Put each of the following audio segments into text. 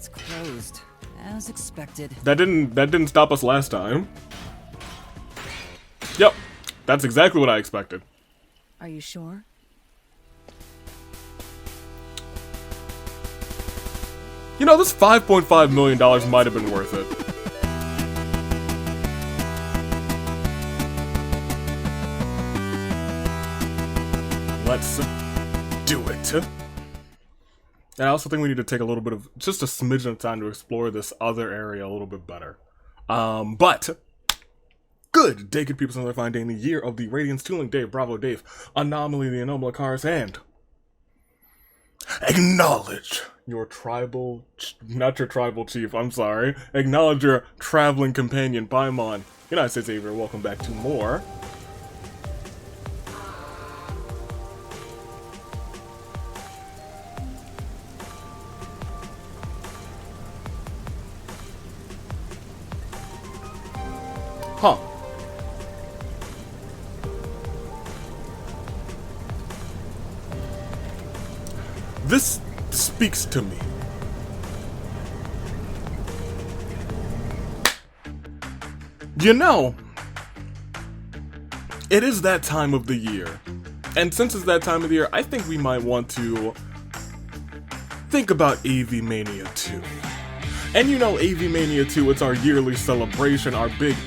It's closed, as expected. That didn't stop us last time. Yep, that's exactly what I expected. Are you sure? You know, this $5.5 million might have been worth it. Let's do it. And I also think we need to take a little bit of, just a smidgen of time to explore this other area a little bit better. But good day, good people. Another fine day in the year of the Radiance, Tooling, Dave, Bravo, Dave, Anomaly, the Anomaly Cars, and acknowledge your tribal, not your tribal chief, I'm sorry. Acknowledge your traveling companion, Paimon. United States Xavier, welcome back to more. Huh. This speaks to me. You know, it is that time of the year. And since it's that time of the year, I think we might want to think about AV Mania 2. And you know, AV Mania 2, it's our yearly celebration, our big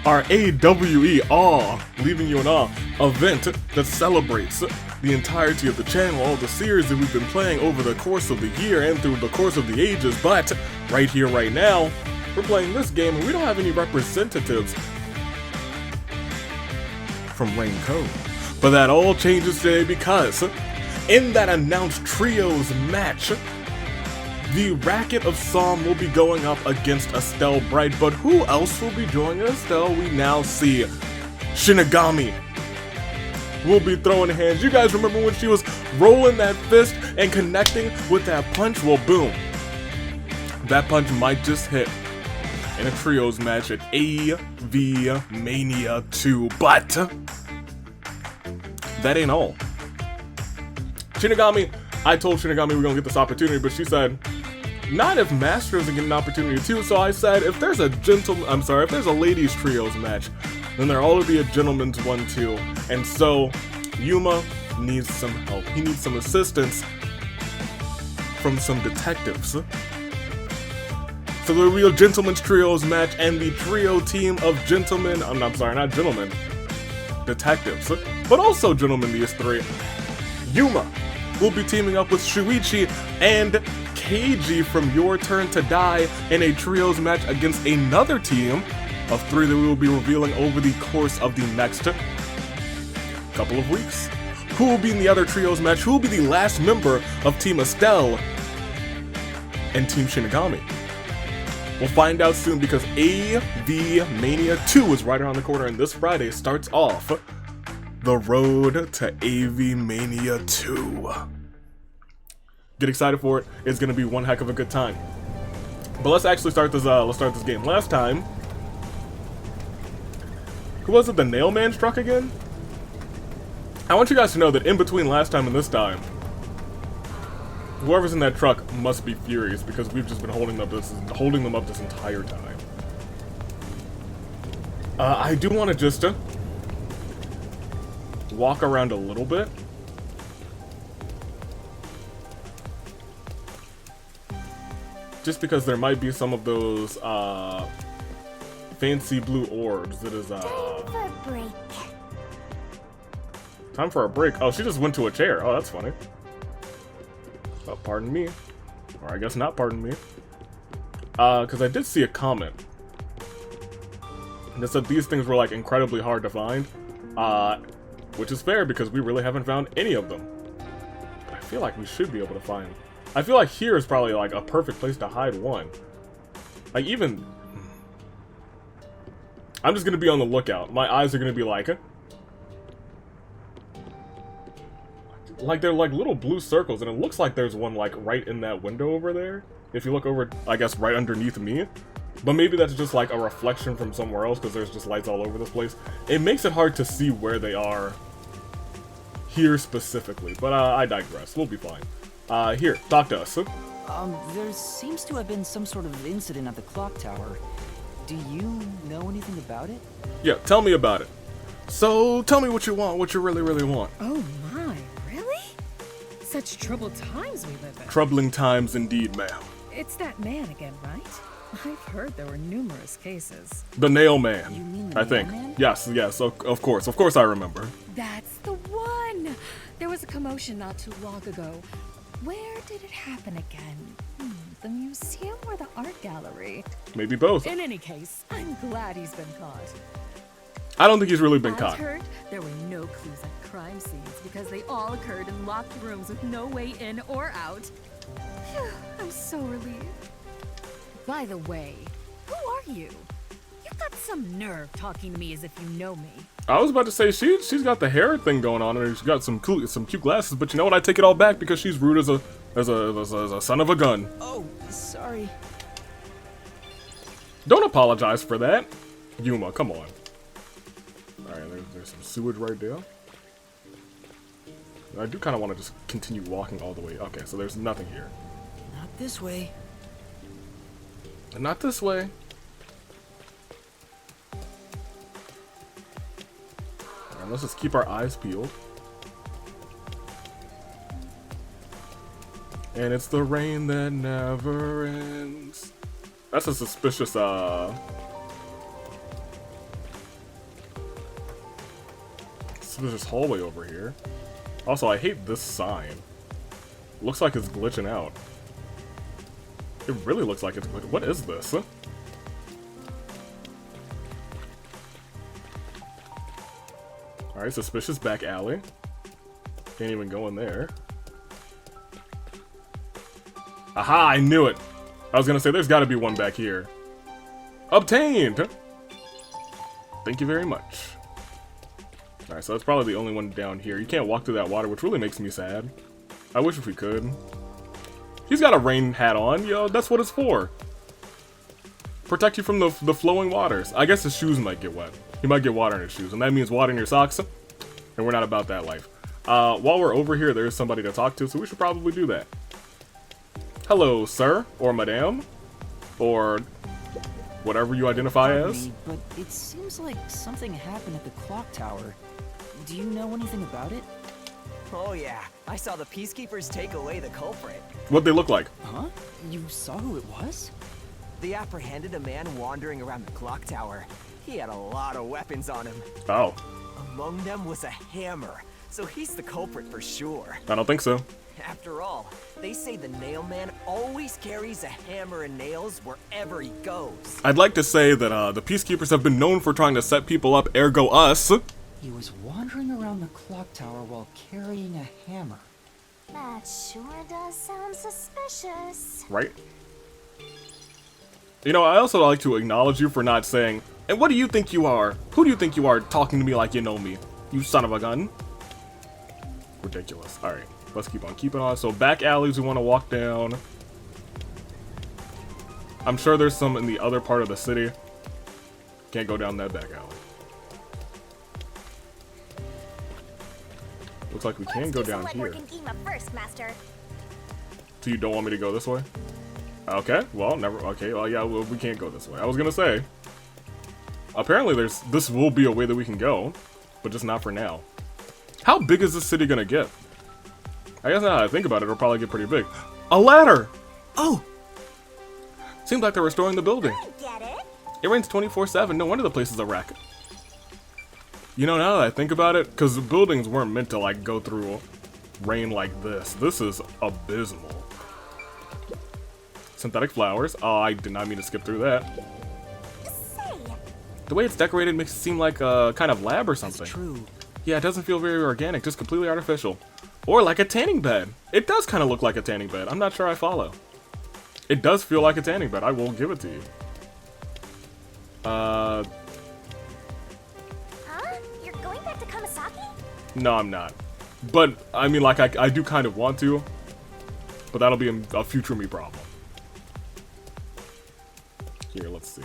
our AWE Awe, leaving you in awe, event that celebrates the entirety of the channel, all the series that we've been playing over the course of the year and through the course of the ages. But right here, right now, we're playing this game and we don't have any representatives from Rain Code. But that all changes today because in that announced trios match, the Racket of Psalm will be going up against Estelle Bright, but who else will be joining Estelle? We now see Shinigami will be throwing hands. You guys remember when she was rolling that fist and connecting with that punch? Well, boom. That punch might just hit in a trios match at AV Mania 2, but that ain't all. Shinigami, I told Shinigami we're gonna get this opportunity, but she said, not if Master doesn't get an opportunity too. So I said, if there's a if there's a ladies trios match, then there ought to be a gentleman's one too. And so Yuma needs some help. He needs some assistance from some detectives. So there'll be a gentleman's trios match, and the trio team of gentlemen, not gentlemen, detectives, but also gentlemen, these three. Yuma will be teaming up with Shuichi and Keiji from Your Turn to Die in a trios match against another team of three that we will be revealing over the course of the next couple of weeks. Who will be in the other trios match? Who will be the last member of Team Estelle and Team Shinigami? We'll find out soon because AV Mania 2 is right around the corner, and this Friday starts off the road to AV Mania 2. Get excited for it. It's gonna be one heck of a good time. But let's actually start this. Let's start this game. Last time, who was it? The Nailman struck again. I want you guys to know that in between last time and this time, whoever's in that truck must be furious because we've just been holding them up this entire time. I do want to just walk around a little bit. Just because there might be some of those fancy blue orbs that is time for a break. Oh, she just went to a chair. Oh, that's funny. Oh, pardon me. Or I guess not pardon me. Because I did see a comment that said these things were like incredibly hard to find. Which is fair because we really haven't found any of them. But I feel like we should be able to find. I feel like here is probably like a perfect place to hide one. Like even, I'm just gonna be on the lookout. My eyes are gonna be like they're like little blue circles, and it looks like there's one like right in that window over there. If you look over, I guess right underneath me. But maybe that's just like a reflection from somewhere else because there's just lights all over this place. It makes it hard to see where they are here specifically, but I digress. We'll be fine. Here, talk to us. There seems to have been some sort of incident at the clock tower. Do you know anything about it? Yeah, tell me about it. So, tell me what you want, what you really, really want. Oh my, really? Such troubled times we live in. Troubling times indeed, ma'am. It's that man again, right? I've heard there were numerous cases. The Nail Man. You mean the I think. Nail Man? Yes, of course I remember. That's the one! There was a commotion not too long ago. Where did it happen again? The museum or the art gallery? Maybe both. In any case, I'm glad he's been caught. I don't think he's really been I've caught. heard there were no clues at crime scenes because they all occurred in locked rooms with no way in or out. Phew, I'm so relieved. By the way, who are you? You've got some nerve talking to me as if you know me. I was about to say she's got the hair thing going on and she's got some cute glasses, but you know what? I take it all back because she's rude as a son of a gun. Oh, sorry. Don't apologize for that, Yuma. Come on. All right, there's some sewage right there. I do kind of want to just continue walking all the way. Okay, so there's nothing here. Not this way. Not this way. Alright, let's just keep our eyes peeled. And it's the rain that never ends. That's a suspicious, suspicious hallway over here. Also, I hate this sign. Looks like it's glitching out. It really looks like it's glitching. What is this? Alright, suspicious back alley. Can't even go in there. Aha, I knew it! I was gonna say, there's gotta be one back here. Obtained! Thank you very much. Alright, so that's probably the only one down here. You can't walk through that water, which really makes me sad. I wish if we could. He's got a rain hat on, yo, that's what it's for. Protect you from the flowing waters. I guess his shoes might get wet. He might get water in his shoes, and that means water in your socks, and we're not about that life. While we're over here, there's somebody to talk to, so we should probably do that. Hello, sir, or madame, or whatever you identify as. But it seems like something happened at the clock tower. Do you know anything about it? Oh yeah, I saw the peacekeepers take away the culprit. What they look like. Huh? You saw who it was? They apprehended a man wandering around the clock tower. He had a lot of weapons on him. Oh, Among them was a hammer, so he's the culprit for sure. I don't think so. After all, they say the nail man always carries a hammer and nails wherever he goes. I'd like to say that the peacekeepers have been known for trying to set people up, ergo us. He was wandering around the clock tower while carrying a hammer. That sure does sound suspicious. Right? You know, I also like to acknowledge you for not saying, and what do you think you are? Who do you think you are talking to me like you know me? You son of a gun. Ridiculous. Alright, let's keep on keeping on. So back alleys we want to walk down. I'm sure there's some in the other part of the city. Can't go down that back alley. Looks like we can go down here. First, Master. So you don't want me to go this way? Okay, well, never. Okay, well, yeah, well, we can't go this way. I was gonna say. Apparently, this will be a way that we can go, but just not for now. How big is this city gonna get? I guess now that I think about it, it'll probably get pretty big. A ladder! Oh! Seems like they're restoring the building. I get it. It rains 24/7. No wonder the place is a wreck. You know, now that I think about it, because the buildings weren't meant to, like, go through rain like this. This is abysmal. Synthetic flowers. Oh, I did not mean to skip through that. Say, The way it's decorated makes it seem like a kind of lab or something. That's true. Yeah, it doesn't feel very organic, just completely artificial. Or like a tanning bed. It does kind of look like a tanning bed. I'm not sure I follow. It does feel like a tanning bed. I will give it to you. huh? You're going back to Kamasaki? No, I'm not. But, I mean, like, I do kind of want to. But that'll be a future me problem. Here, let's see.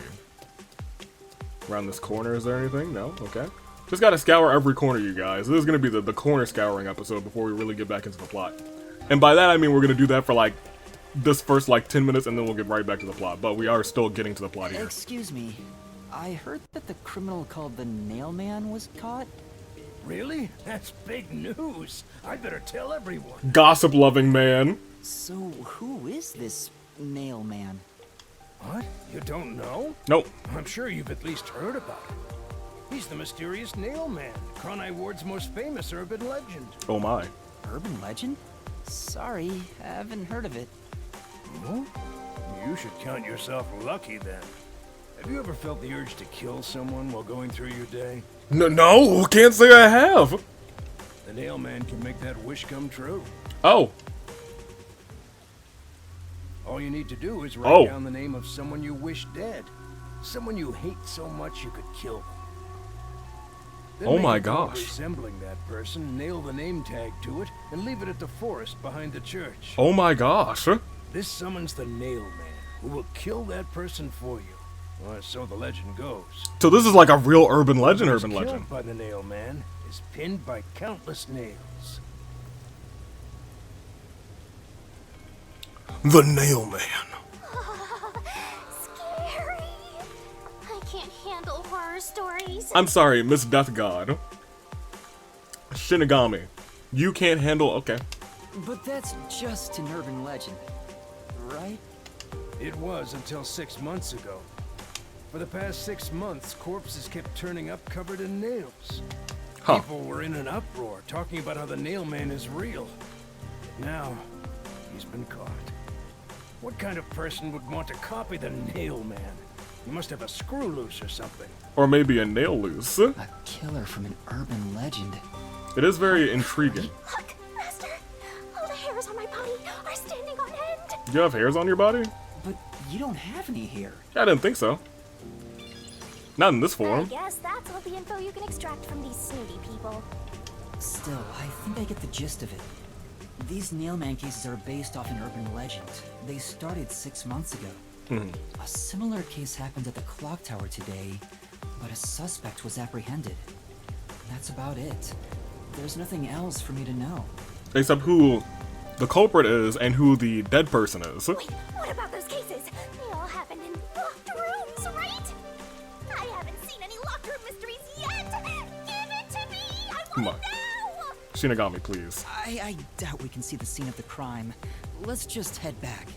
Around this corner, is there anything? No? Okay. Just gotta scour every corner, you guys. This is gonna be the corner scouring episode before we really get back into the plot. And by that I mean we're gonna do that for like this first like 10 minutes and then we'll get right back to the plot. But we are still getting to the plot here. Excuse me. I heard that the criminal called the Nail Man was caught. Really? That's big news. I better tell everyone. Gossip loving man. So who is this Nail Man? What? You don't know? Nope. I'm sure you've at least heard about him. He's the mysterious Nail Man, Cronai Ward's most famous urban legend. Oh my. Urban legend? Sorry, I haven't heard of it. Well, you should count yourself lucky then. Have you ever felt the urge to kill someone while going through your day? No, can't say I have. The Nail Man can make that wish come true. Oh. All you need to do is write down the name of someone you wish dead. Someone you hate so much you could kill them. Then Oh make my a dog gosh. resembling that person, nail the name tag to it, and leave it at the forest behind the church. Oh my gosh. This summons the Nail Man, who will kill that person for you. Or so the legend goes. So this is like a real urban legend, Whoever's urban legend. killed by the Nail Man is pinned by countless nails. The Nail Man. Scary. I can't handle horror stories. I'm sorry, Miss Death God. Shinigami. You can't handle... Okay. But that's just an urban legend, right? It was until 6 months ago. For the past 6 months, corpses kept turning up covered in nails. Huh. People were in an uproar, talking about how the Nail Man is real. Now, he's been caught. What kind of person would want to copy the Nail Man? You must have a screw loose or something. Or maybe a nail loose. A killer from an urban legend. It is very intriguing. Look, Master. All the hairs on my body are standing on end. You have hairs on your body? But you don't have any hair. Yeah, I didn't think so. Not in this I form. guess that's all the info you can extract from these snooty people. Still, I think I get the gist of it. These Nailman cases are based off an urban legend. They started 6 months ago. A similar case happened at the clock tower today, but a suspect was apprehended. That's about it. There's nothing else for me to know. Except who the culprit is and who the dead person is. Wait, what about those cases? They all happened in locked rooms, right? I haven't seen any locked room mysteries yet. Give it to me. I Come want on. to know. Shinigami, please. I doubt we can see the scene of the crime. Let's just head back.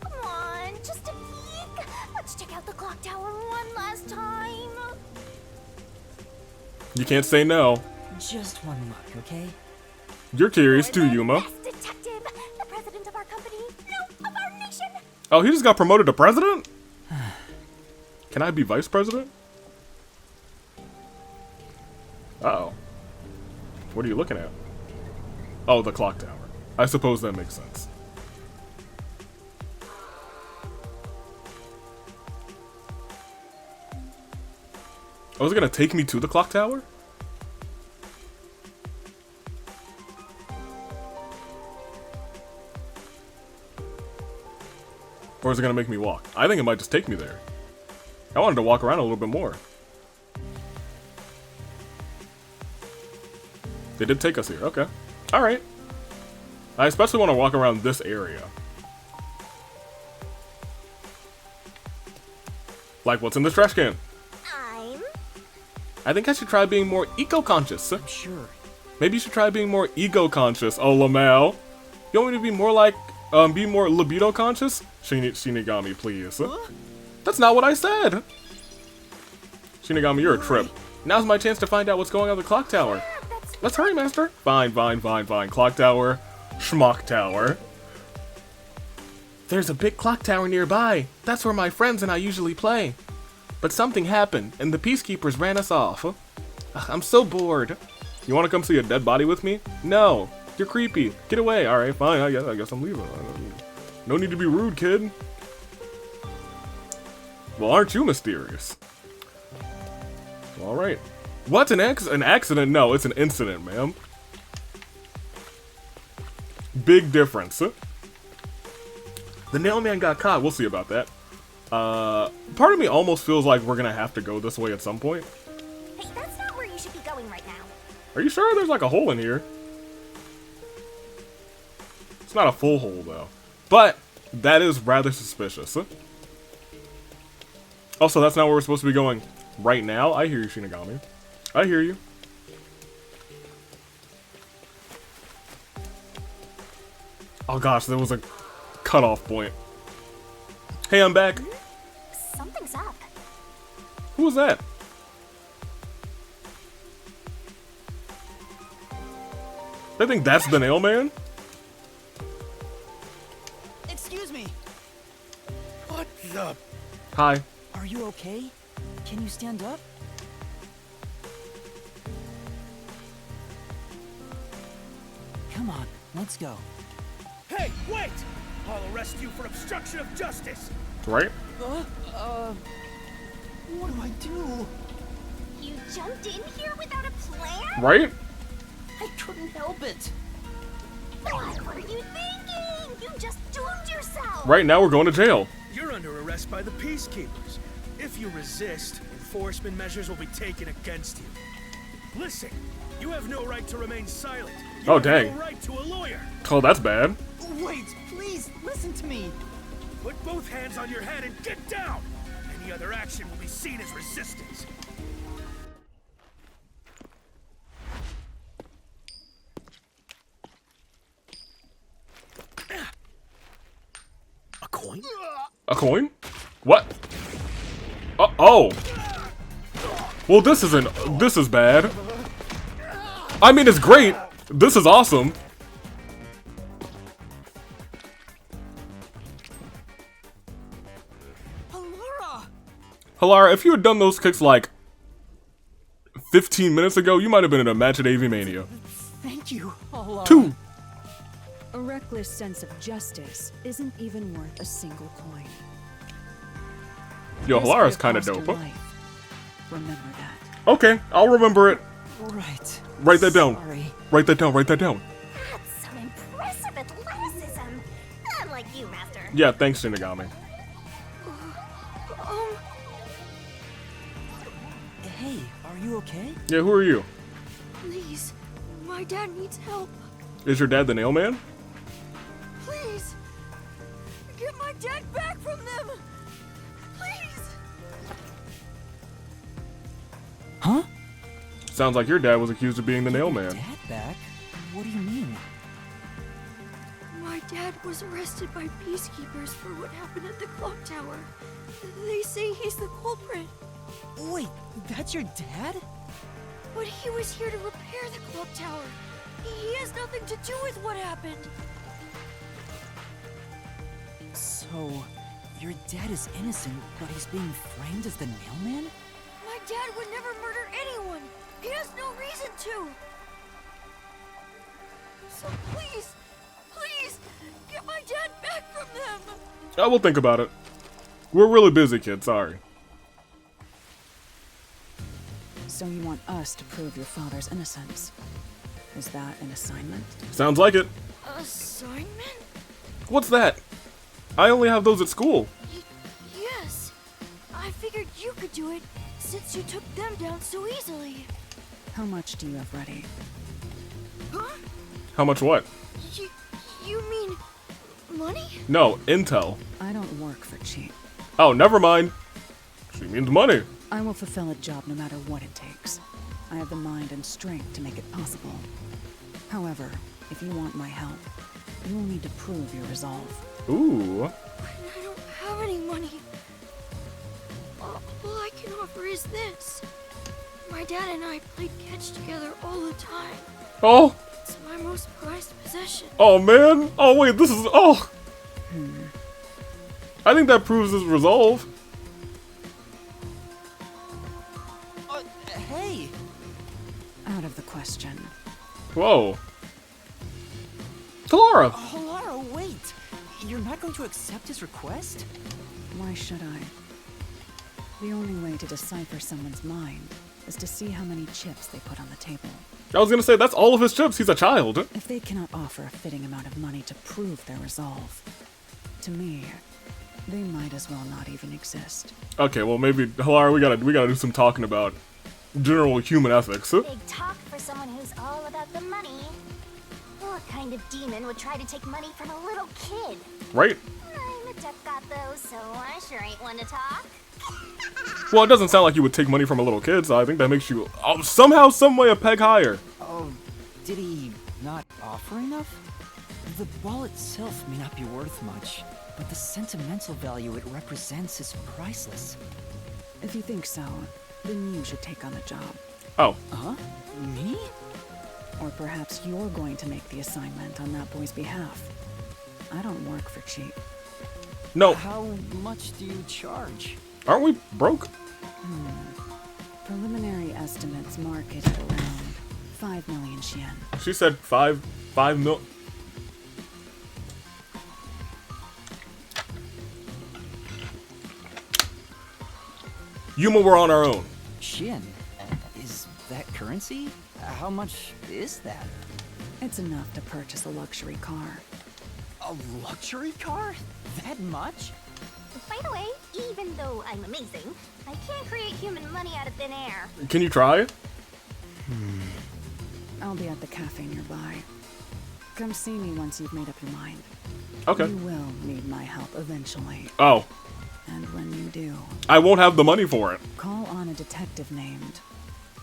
Come on, just a peek. Let's check out the clock tower one last time. You can't say no. Just one look, okay? You're curious You're too, the Yuma. best detective, the president of our company, no, of our nation. Oh, he just got promoted to president? Can I be vice president? Uh-oh. What are you looking at? Oh, the clock tower. I suppose that makes sense. Oh, is it gonna take me to the clock tower? Or is it gonna make me walk? I think it might just take me there. I wanted to walk around a little bit more. They did take us here, okay. Alright. I especially want to walk around this area. Like what's in this trash can? I think I should try being more eco-conscious. Sure. Maybe you should try being more ego-conscious, oh Lamau. You want me to be more like, be more libido-conscious? Shinigami, please. That's not what I said! Shinigami, you're a trip. Now's my chance to find out what's going on at the clock tower. Let's hurry, Master. Fine. Clock tower. Schmuck tower. There's a big clock tower nearby. That's where my friends and I usually play. But something happened, and the peacekeepers ran us off. Ugh, I'm so bored. You want to come see a dead body with me? No. You're creepy. Get away. Alright, fine. I guess I'm leaving. No need to be rude, kid. Well, aren't you mysterious? Alright. What's an accident? No, it's an incident, ma'am. Big difference. The Nail Man got caught. We'll see about that. Part of me almost feels like we're gonna have to go this way at some point. Hey, that's not where you should be going right now. Are you sure there's like a hole in here? It's not a full hole though, but that is rather suspicious. Also, that's not where we're supposed to be going right now. I hear you, Shinigami. I hear you. Oh gosh, there was a cutoff point. Hey, I'm back. Something's up. Who was that? I think that's the nail man. Excuse me. What the? Hi. Are you okay? Can you stand up? Come on, let's go. Hey, wait! I'll arrest you for obstruction of justice. Right? What do I do? You jumped in here without a plan? Right? I couldn't help it. What were you thinking? You just doomed yourself. Right now we're going to jail. You're under arrest by the Peacekeepers. If you resist, enforcement measures will be taken against you. Listen, you have no right to remain silent. You Oh, have dang. no right to a lawyer. Oh, that's bad. Wait, please, listen to me. Put both hands on your head and get down. Any other action will be seen as resistance. A coin? A coin? What? Oh. Well, this is bad. I mean, it's great. This is awesome. Halara! Halara, if you had done those kicks like 15 minutes ago, you might have been in a match at AV Mania. Thank you, Halara. 2. A reckless sense of justice isn't even worth a single coin. Yo, This Halara's could kind of cost your dope. Huh? life. Remember that. Okay, I'll remember it. Right. Write that down. Sorry. Write that down. Write that down. That's some impressive athleticism. Unlike you, Master. Yeah, thanks, Shinigami. Hey, are you okay? Yeah, who are you? Please, my dad needs help. Is your dad the nail man? Please, get my dad back from them. Please. Huh? Sounds like your dad was accused of being the nail man. Dad back? What do you mean? My dad was arrested by peacekeepers for what happened at the clock tower. They say he's the culprit, Wait, that's your dad? but he was here to repair the clock tower. He has nothing to do with what happened. So, your dad is innocent, but he's being framed as the nail man? My dad would never murder anyone. He has no reason to. So please, please, get my dad back from them. I will think about it. We're really busy, kid. Sorry. So you want us to prove your father's innocence? Is that an assignment? Sounds like it. Assignment? What's that? I only have those at school. Yes. I figured you could do it since you took them down so easily. How much do you have ready? Huh? How much what? You mean money? No, intel. I don't work for cheap. Oh, never mind. She means money. I will fulfill a job no matter what it takes. I have the mind and strength to make it possible. However, if you want my help, you will need to prove your resolve. Ooh. I don't have any money. All I can offer is this. My dad and I played catch together all the time. Oh. It's my most prized possession. Oh, man. Oh, wait. This is... Oh. I think that proves his resolve. Hey! Out of the question. Whoa. Halara. Halara, wait! You're not going to accept his request? Why should I? The only way to decipher someone's mind is to see how many chips they put on the table. I was gonna say, that's all of his chips. He's a child. If they cannot offer a fitting amount of money to prove their resolve, to me, they might as well not even exist. Okay, well, maybe... Halara, we gotta do some talking about general human ethics. Big talk for someone who's all about the money. Look, What kind of demon would try to take money from a little kid? Right? I'm a deaf god though, so I sure ain't one to talk. Well, it doesn't sound like you would take money from a little kid, so I think that makes you somehow, some way a peg higher. Oh, did he not offer enough? The ball itself may not be worth much, but the sentimental value it represents is priceless. If you think so, then you should take on the job. Oh, Huh? Me? Or perhaps you're going to make the assignment on that boy's behalf. I don't work for cheap. no. How much do you charge? Aren't we broke? Preliminary estimates mark it at around 5 million yen. She said 5 mil. Yuma, we're on our own. Shin. Is that currency? How much is that? It's enough to purchase a luxury car. A luxury car? That much? By the way, even though I'm amazing, I can't create human money out of thin air. Can you try? I'll be at the cafe nearby. Come see me once you've made up your mind. Okay. You will need my help eventually. Oh, And when you do, I won't have the money for it. call on a detective named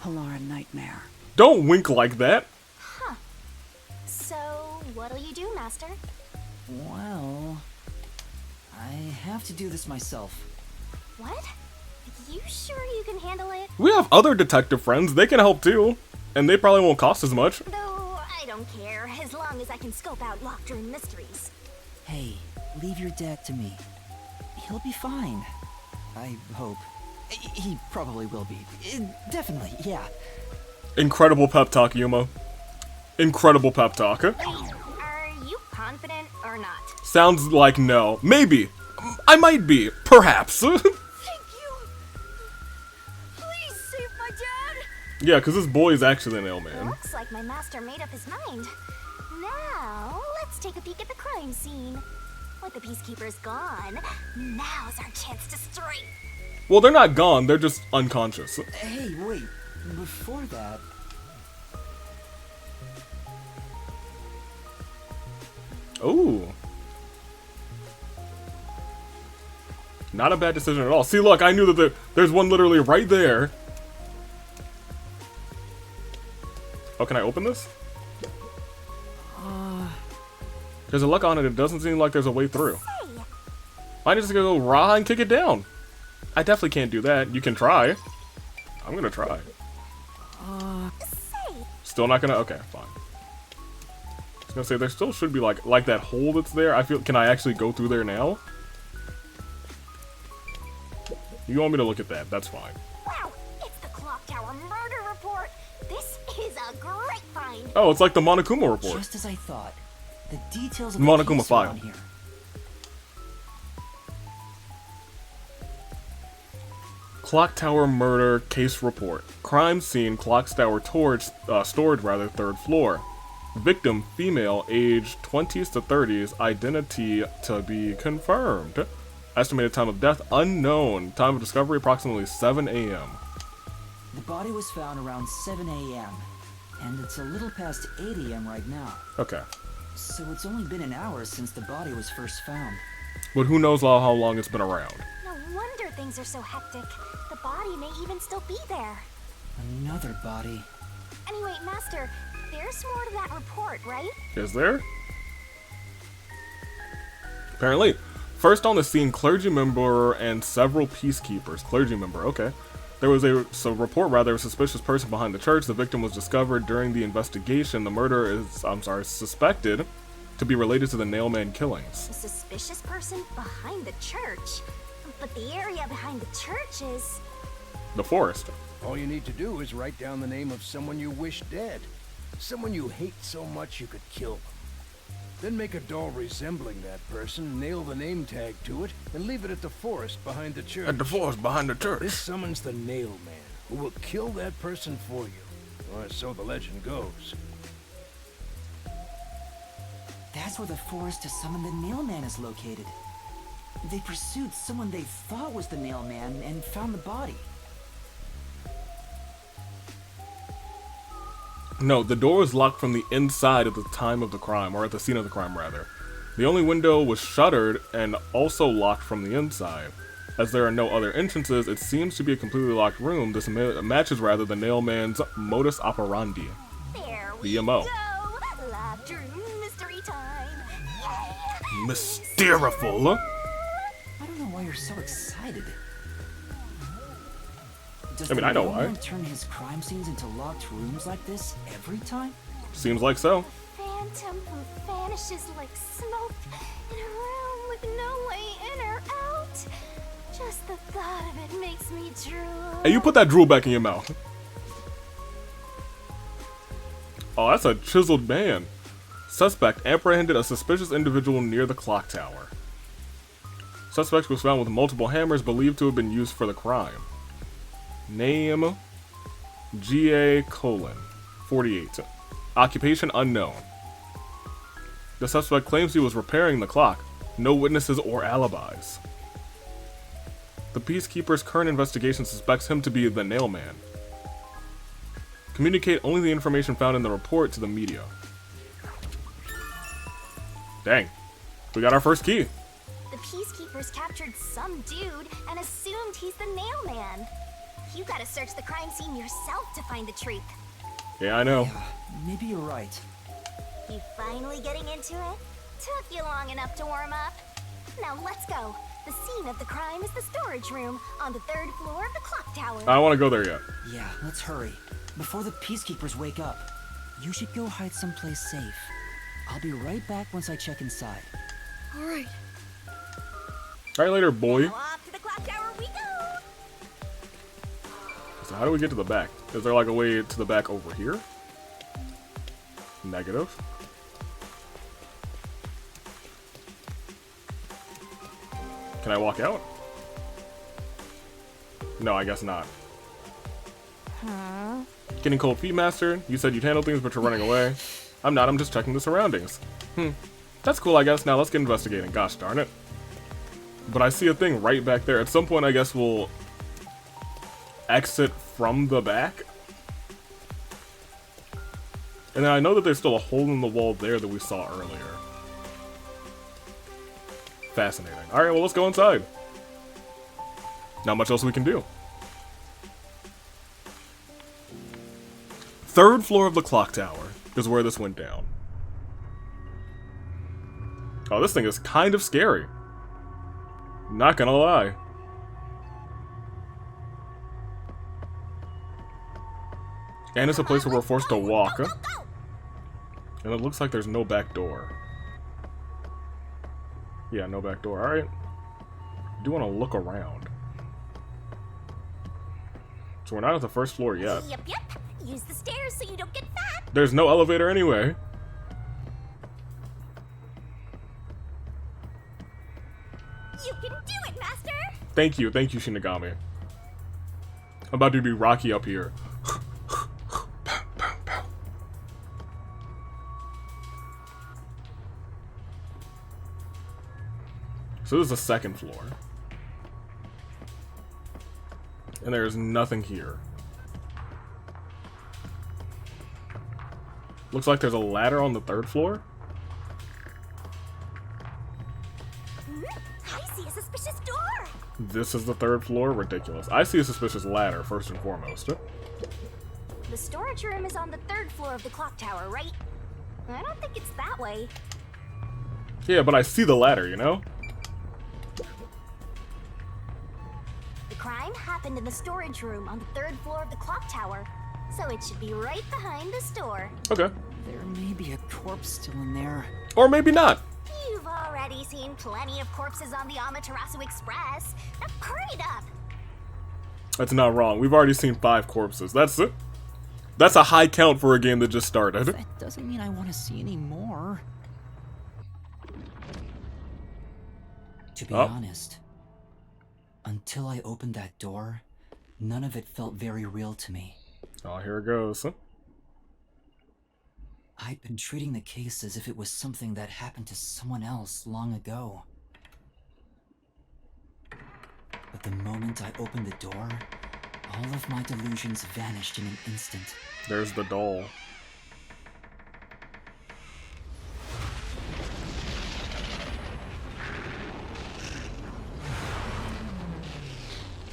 Halara Nightmare. Don't wink like that. So, what'll you do, Master? Well, I have to do this myself. What? You sure you can handle it? We have other detective friends. They can help too. And they probably won't cost as much. Though, I don't care, as long as I can scope out locked room mysteries. Hey, leave your dad to me. He'll be fine. I hope. He probably will be. Definitely, yeah. Incredible pep talk, Yuma. Incredible pep talk. Are you confident or not? Sounds like no. Maybe. I might be. Perhaps. Thank you. Please save my dad. Yeah, because this boy is actually an ill man. Looks like my master made up his mind. Now, let's take a peek at the crime scene. With the peacekeepers gone, now's our chance to strike. Well, they're not gone. They're just unconscious. Hey, wait. Before that... Ooh. Not a bad decision at all. See, look, I knew that there's one literally right there. Oh, can I open this? There's a look on it. It doesn't seem like there's a way through. Hey, I just gotta go raw and kick it down. I definitely can't do that. You can try. I'm gonna try. say, Still not gonna. Okay, fine. I was gonna say there still should be like that hole that's there. I feel. Can I actually go through there now? You want me to look at that? That's fine. wow, it's the Clock Tower murder report. This is a great find. Oh, it's like the Monokuma report. Just as I thought. The details of the Monokuma case file. are on here. Clock Tower murder case report. Crime scene, clock tower storage, third floor. Victim, female, age 20s to 30s, identity to be confirmed. Estimated time of death, unknown. Time of discovery, approximately 7 a.m. The body was found around 7 a.m. And it's a little past 8 a.m. right now. Okay. So it's only been an hour since the body was first found. But who knows how long it's been around. No wonder things are so hectic. The body may even still be there. Another body. Anyway, Master, there's more to that report, right? Is there? Apparently. First on the scene, clergy member and several peacekeepers. Clergy member, okay. There was a report, rather, a suspicious person behind the church. The victim was discovered during the investigation. The murder is, suspected to be related to the Nailman killings. A suspicious person behind the church. But the area behind the church is... The forest. All you need to do is write down the name of someone you wish dead. Someone you hate so much you could kill them. Then make a doll resembling that person, nail the name tag to it, and leave it at the forest behind the church. At the forest behind the church. This summons the Nail Man, who will kill that person for you. Or so the legend goes. That's where the forest to summon the Nailman is located. They pursued someone they thought was the Nailman and found the body. No, the door was locked from the inside at the time of the crime, or at the scene of the crime, rather. The only window was shuttered and also locked from the inside. As there are no other entrances, it seems to be a completely locked room. This matches, rather, the Nailman's modus operandi. There The we MO. go. Locked room mystery time. Yeah. Mysteriful. I don't know why you're so excited. Does I mean, I know the why. man turn his crime scenes into locked rooms like this every time? Seems like so. Phantom who vanishes like smoke in a room with no way in or out. Just the thought of it makes me drool. Hey, you put that drool back in your mouth. Oh, that's a chiseled man. Suspect apprehended a suspicious individual near the clock tower. Suspect was found with multiple hammers believed to have been used for the crime. Name G.A. Colon, 48. Occupation unknown. The suspect claims he was repairing the clock. No witnesses or alibis. The Peacekeeper's current investigation suspects him to be the Nailman. Communicate only the information found in the report to the media. Dang. We got our first key. The Peacekeepers captured some dude and assumed he's the Nailman. You gotta search the crime scene yourself to find the truth. Yeah, I know. Yeah, maybe you're right. You finally getting into it? Took you long enough to warm up. Now let's go. The scene of the crime is the storage room on the 3rd floor of the clock tower. I don't want to go there yet. Yeah, let's hurry. Before the Peacekeepers wake up. You should go hide someplace safe. I'll be right back once I check inside. All right. Alright, later, boy. Now off to the clock tower we go. So how do we get to the back? Is there like a way to the back over here? Negative. Can I walk out? No, I guess not. Getting cold feet, Master. You said you'd handle things, but you're running away. I'm not, I'm just checking the surroundings. That's cool, I guess. Now let's get investigating. Gosh darn it. But I see a thing right back there. At some point, I guess we'll exit from the back. And then I know that there's still a hole in the wall there that we saw earlier. Fascinating. Alright, well, let's go inside. Not much else we can do. 3rd floor of the clock tower is where this went down. Oh, this thing is kind of scary. Not gonna lie. And it's a place where we're forced to walk. And it looks like there's no back door. Yeah, no back door. Alright. I do want to look around. So we're not at the 1st floor yet. Yep. Use the stairs so you don't get fat. There's no elevator anyway. You can do it, Master. Thank you, Shinigami. I'm about to be Rocky up here. So this is the 2nd floor. And there's nothing here. Looks like there's a ladder on the 3rd floor. I see a suspicious door. This is the 3rd floor? Ridiculous. I see a suspicious ladder, first and foremost. The storage room is on the 3rd floor of the clock tower, right? I don't think it's that way. Yeah, but I see the ladder, you know? The crime happened in the storage room on the 3rd floor of the clock tower, so it should be right behind the store. Okay. There may be a corpse still in there. Or maybe not. You've already seen plenty of corpses on the Amaterasu Express. Now hurry it up. That's not wrong. We've already seen 5 corpses. That's it. That's a high count for a game that just started. That doesn't mean I want to see any more. To be honest, until I opened that door, none of it felt very real to me. Oh, here it goes. I'd been treating the case as if it was something that happened to someone else long ago. But the moment I opened the door, all of my delusions vanished in an instant. There's the doll.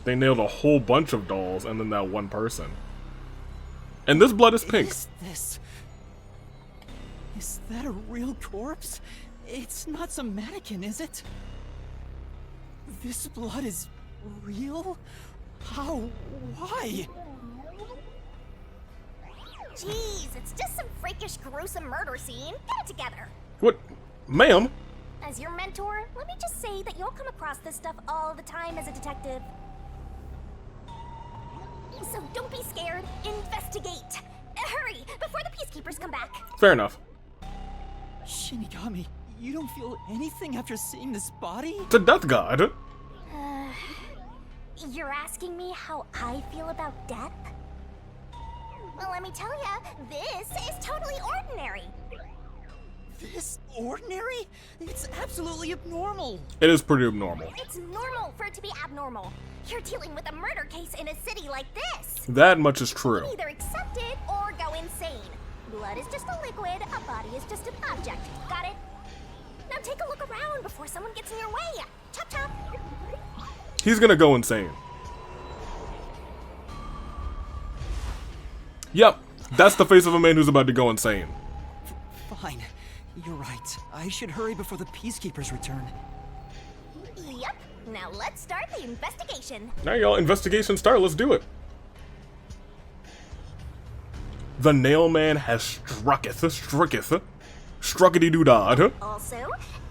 They nailed a whole bunch of dolls and then that one person. And this blood is pink. Is that a real corpse? It's not some mannequin, is it? This blood is real? How? Why? Jeez, it's just some freakish, gruesome murder scene. Get it together. What? Ma'am? As your mentor, let me just say that you'll come across this stuff all the time as a detective. So don't be scared. Investigate. Hurry, before the peacekeepers come back. Fair enough. Shinigami, you don't feel anything after seeing this body? It's a death god. You're asking me how I feel about death? Well, let me tell ya, this is totally ordinary. This ordinary? It's absolutely abnormal. It is pretty abnormal. It's normal for it to be abnormal. You're dealing with a murder case in a city like this. That much is true. Either accept it or go insane. Blood is just a liquid, a body is just an object. Got it? Now take a look around before someone gets in your way. Chop chop. He's gonna go insane. Yep, that's the face of a man who's about to go insane. Fine. You're right. I should hurry before the peacekeepers return. Yep. Now let's start the investigation. Now y'all, investigation start, let's do it. The nail man has struckity-doo-dah. Also,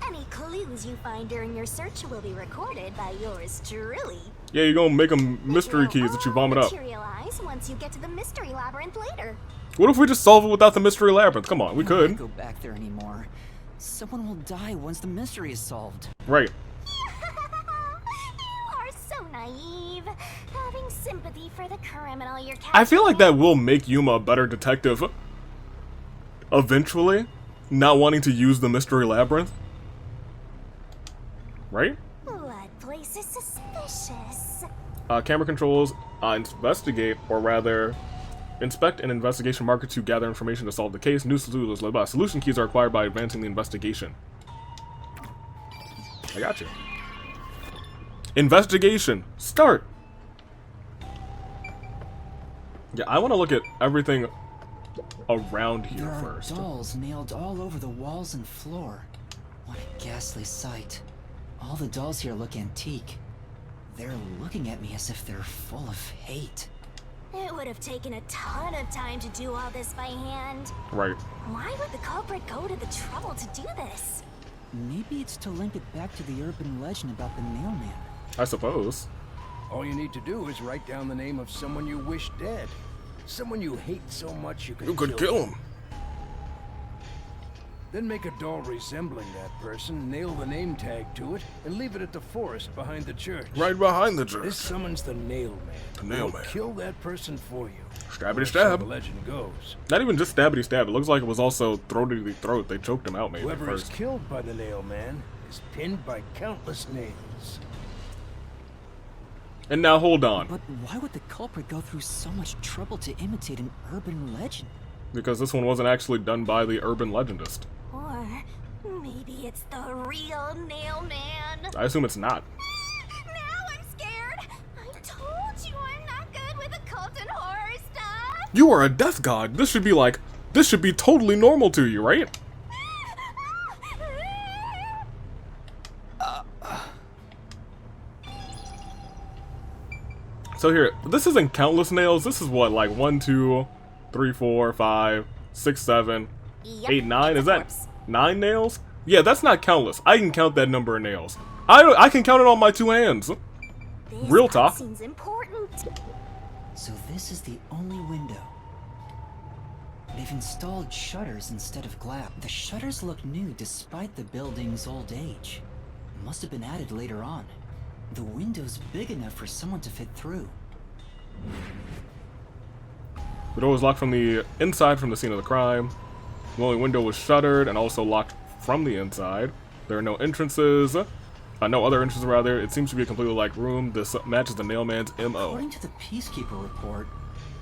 any clues you find during your search will be recorded by yours truly. Yeah, you're gonna make them mystery keys that you vomit up. Materialize once you get to the mystery labyrinth later. What if we just solve it without the mystery labyrinth? Come on, we I don't wanna could. go back there anymore. Someone will die once the mystery is solved. Right. You are so naive. Having sympathy for the criminal you're catching. I feel like that will make Yuma a better detective. Eventually. Not wanting to use the mystery labyrinth. Right? What place is suspicious? Camera controls, investigate, or rather, inspect an investigation marker to gather information to solve the case. New solution keys are acquired by advancing the investigation. I got you. Investigation. Start. Yeah, I want to look at everything around here There are first. dolls nailed all over the walls and floor. What a ghastly sight. All the dolls here look antique. They're looking at me as if they're full of hate. It would have taken a ton of time to do all this by hand. Right. Why would the culprit go to the trouble to do this? Maybe it's to link it back to the urban legend about the nail man. I suppose. All you need to do is write down the name of someone you wish dead. Someone you hate so much you could kill him. Then make a doll resembling that person, nail the name tag to it, and leave it at the forest behind the church. Right behind the church. This summons the nail man. The nail who will man. Kill that person for you. Stabbity So stab. the legend goes. Not even just stabbity stab. It looks like it was also throaty to throat. They choked him out maybe Whoever is first. killed by the nail man is pinned by countless nails. And now hold on. But why would the culprit go through so much trouble to imitate an urban legend? Because this one wasn't actually done by the urban legendist. Or maybe it's the real nail man. I assume it's not. Now I'm scared. I told you I'm not good with occult and horror stuff. You are a death god. This should be totally normal to you, right? So here, this isn't countless nails. This is what, like 1, 2, 3, 4, 5, 6, 7, Yep, 8, 9. it's Is a that corpse. 9 nails? Yeah, that's not countless. I can count that number of nails. I can count it on my 2 hands. This Real talk. seems important. So this is the only window. They've installed shutters instead of glass. The shutters look new despite the building's old age. Must have been added later on. The window's big enough for someone to fit through. The door was locked from the inside from the scene of the crime. The only window was shuttered and also locked from the inside. There are no entrances. No other entrances rather. It seems to be a completely like room. This matches the nailman's MO. According to the Peacekeeper report,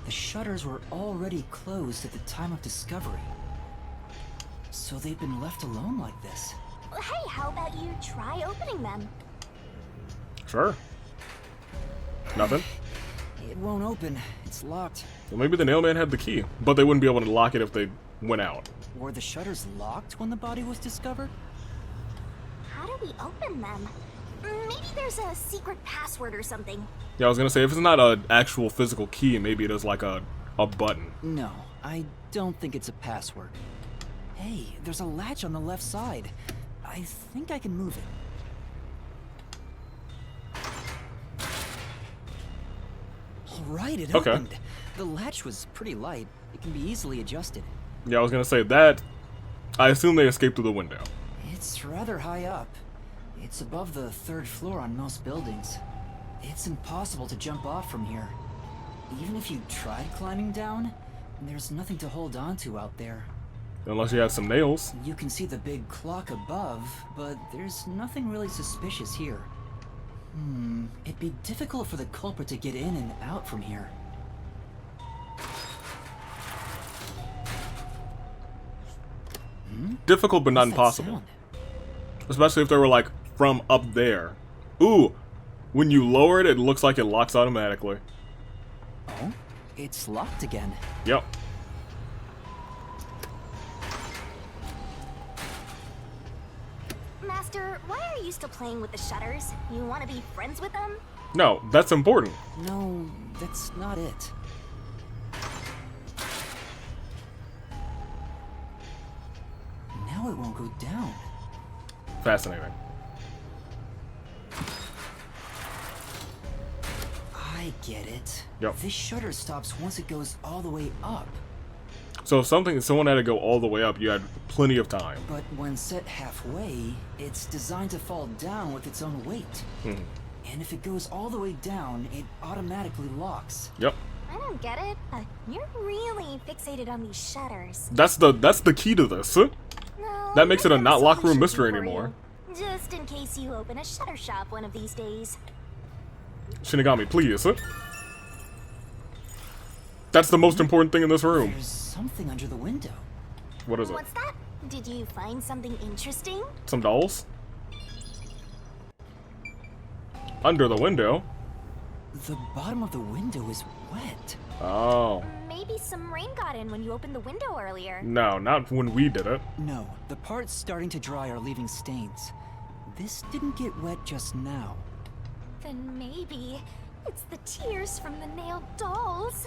the shutters were already closed at the time of discovery. So they've been left alone like this. Hey, how about you try opening them? Sure. Nothing? It won't open. It's locked. Well, maybe the nail man had the key, but they wouldn't be able to lock it if they went out. Were the shutters locked when the body was discovered? How do we open them? Maybe there's a secret password or something. Yeah, I was gonna say, if it's not an actual physical key, maybe it is like a button. No, I don't think it's a password. Hey, there's a latch on the left side. I think I can move it. Alright, it Okay. opened. The latch was pretty light. It can be easily adjusted. Yeah, I was gonna say that. I assume they escaped through the window. It's rather high up. It's above the 3rd floor on most buildings. It's impossible to jump off from here. Even if you tried climbing down, there's nothing to hold on to out there. Unless you have some nails. You can see the big clock above, but there's nothing really suspicious here. It'd be difficult for the culprit to get in and out from here. Difficult, but not What's that impossible. sound? Especially if they were like from up there. Ooh, when you lower it, it looks like it locks automatically. Oh, it's locked again. Yep. Master, why are you still playing with the shutters? You want to be friends with them? No, that's important. No, that's not it. Now it won't go down. Fascinating. I get it. Yep. This shutter stops once it goes all the way up. So if someone had to go all the way up, you had plenty of time. But when set halfway, it's designed to fall down with its own weight. And if it goes all the way down, it automatically locks. Yep. I don't get it, but you're really fixated on these shutters. That's the key to this. No, That makes it a I have not locker room solution mystery for anymore. you. Just in case you open a shutter shop one of these days. Shinigami, please. That's the most important thing in this room. There's something under the window. What is it? What's that? Did you find something interesting? Some dolls? Under the window? The bottom of the window is wet. Oh. Maybe some rain got in when you opened the window earlier. No, not when we did it. No, the parts starting to dry are leaving stains. This didn't get wet just now. Then maybe it's the tears from the nailed dolls.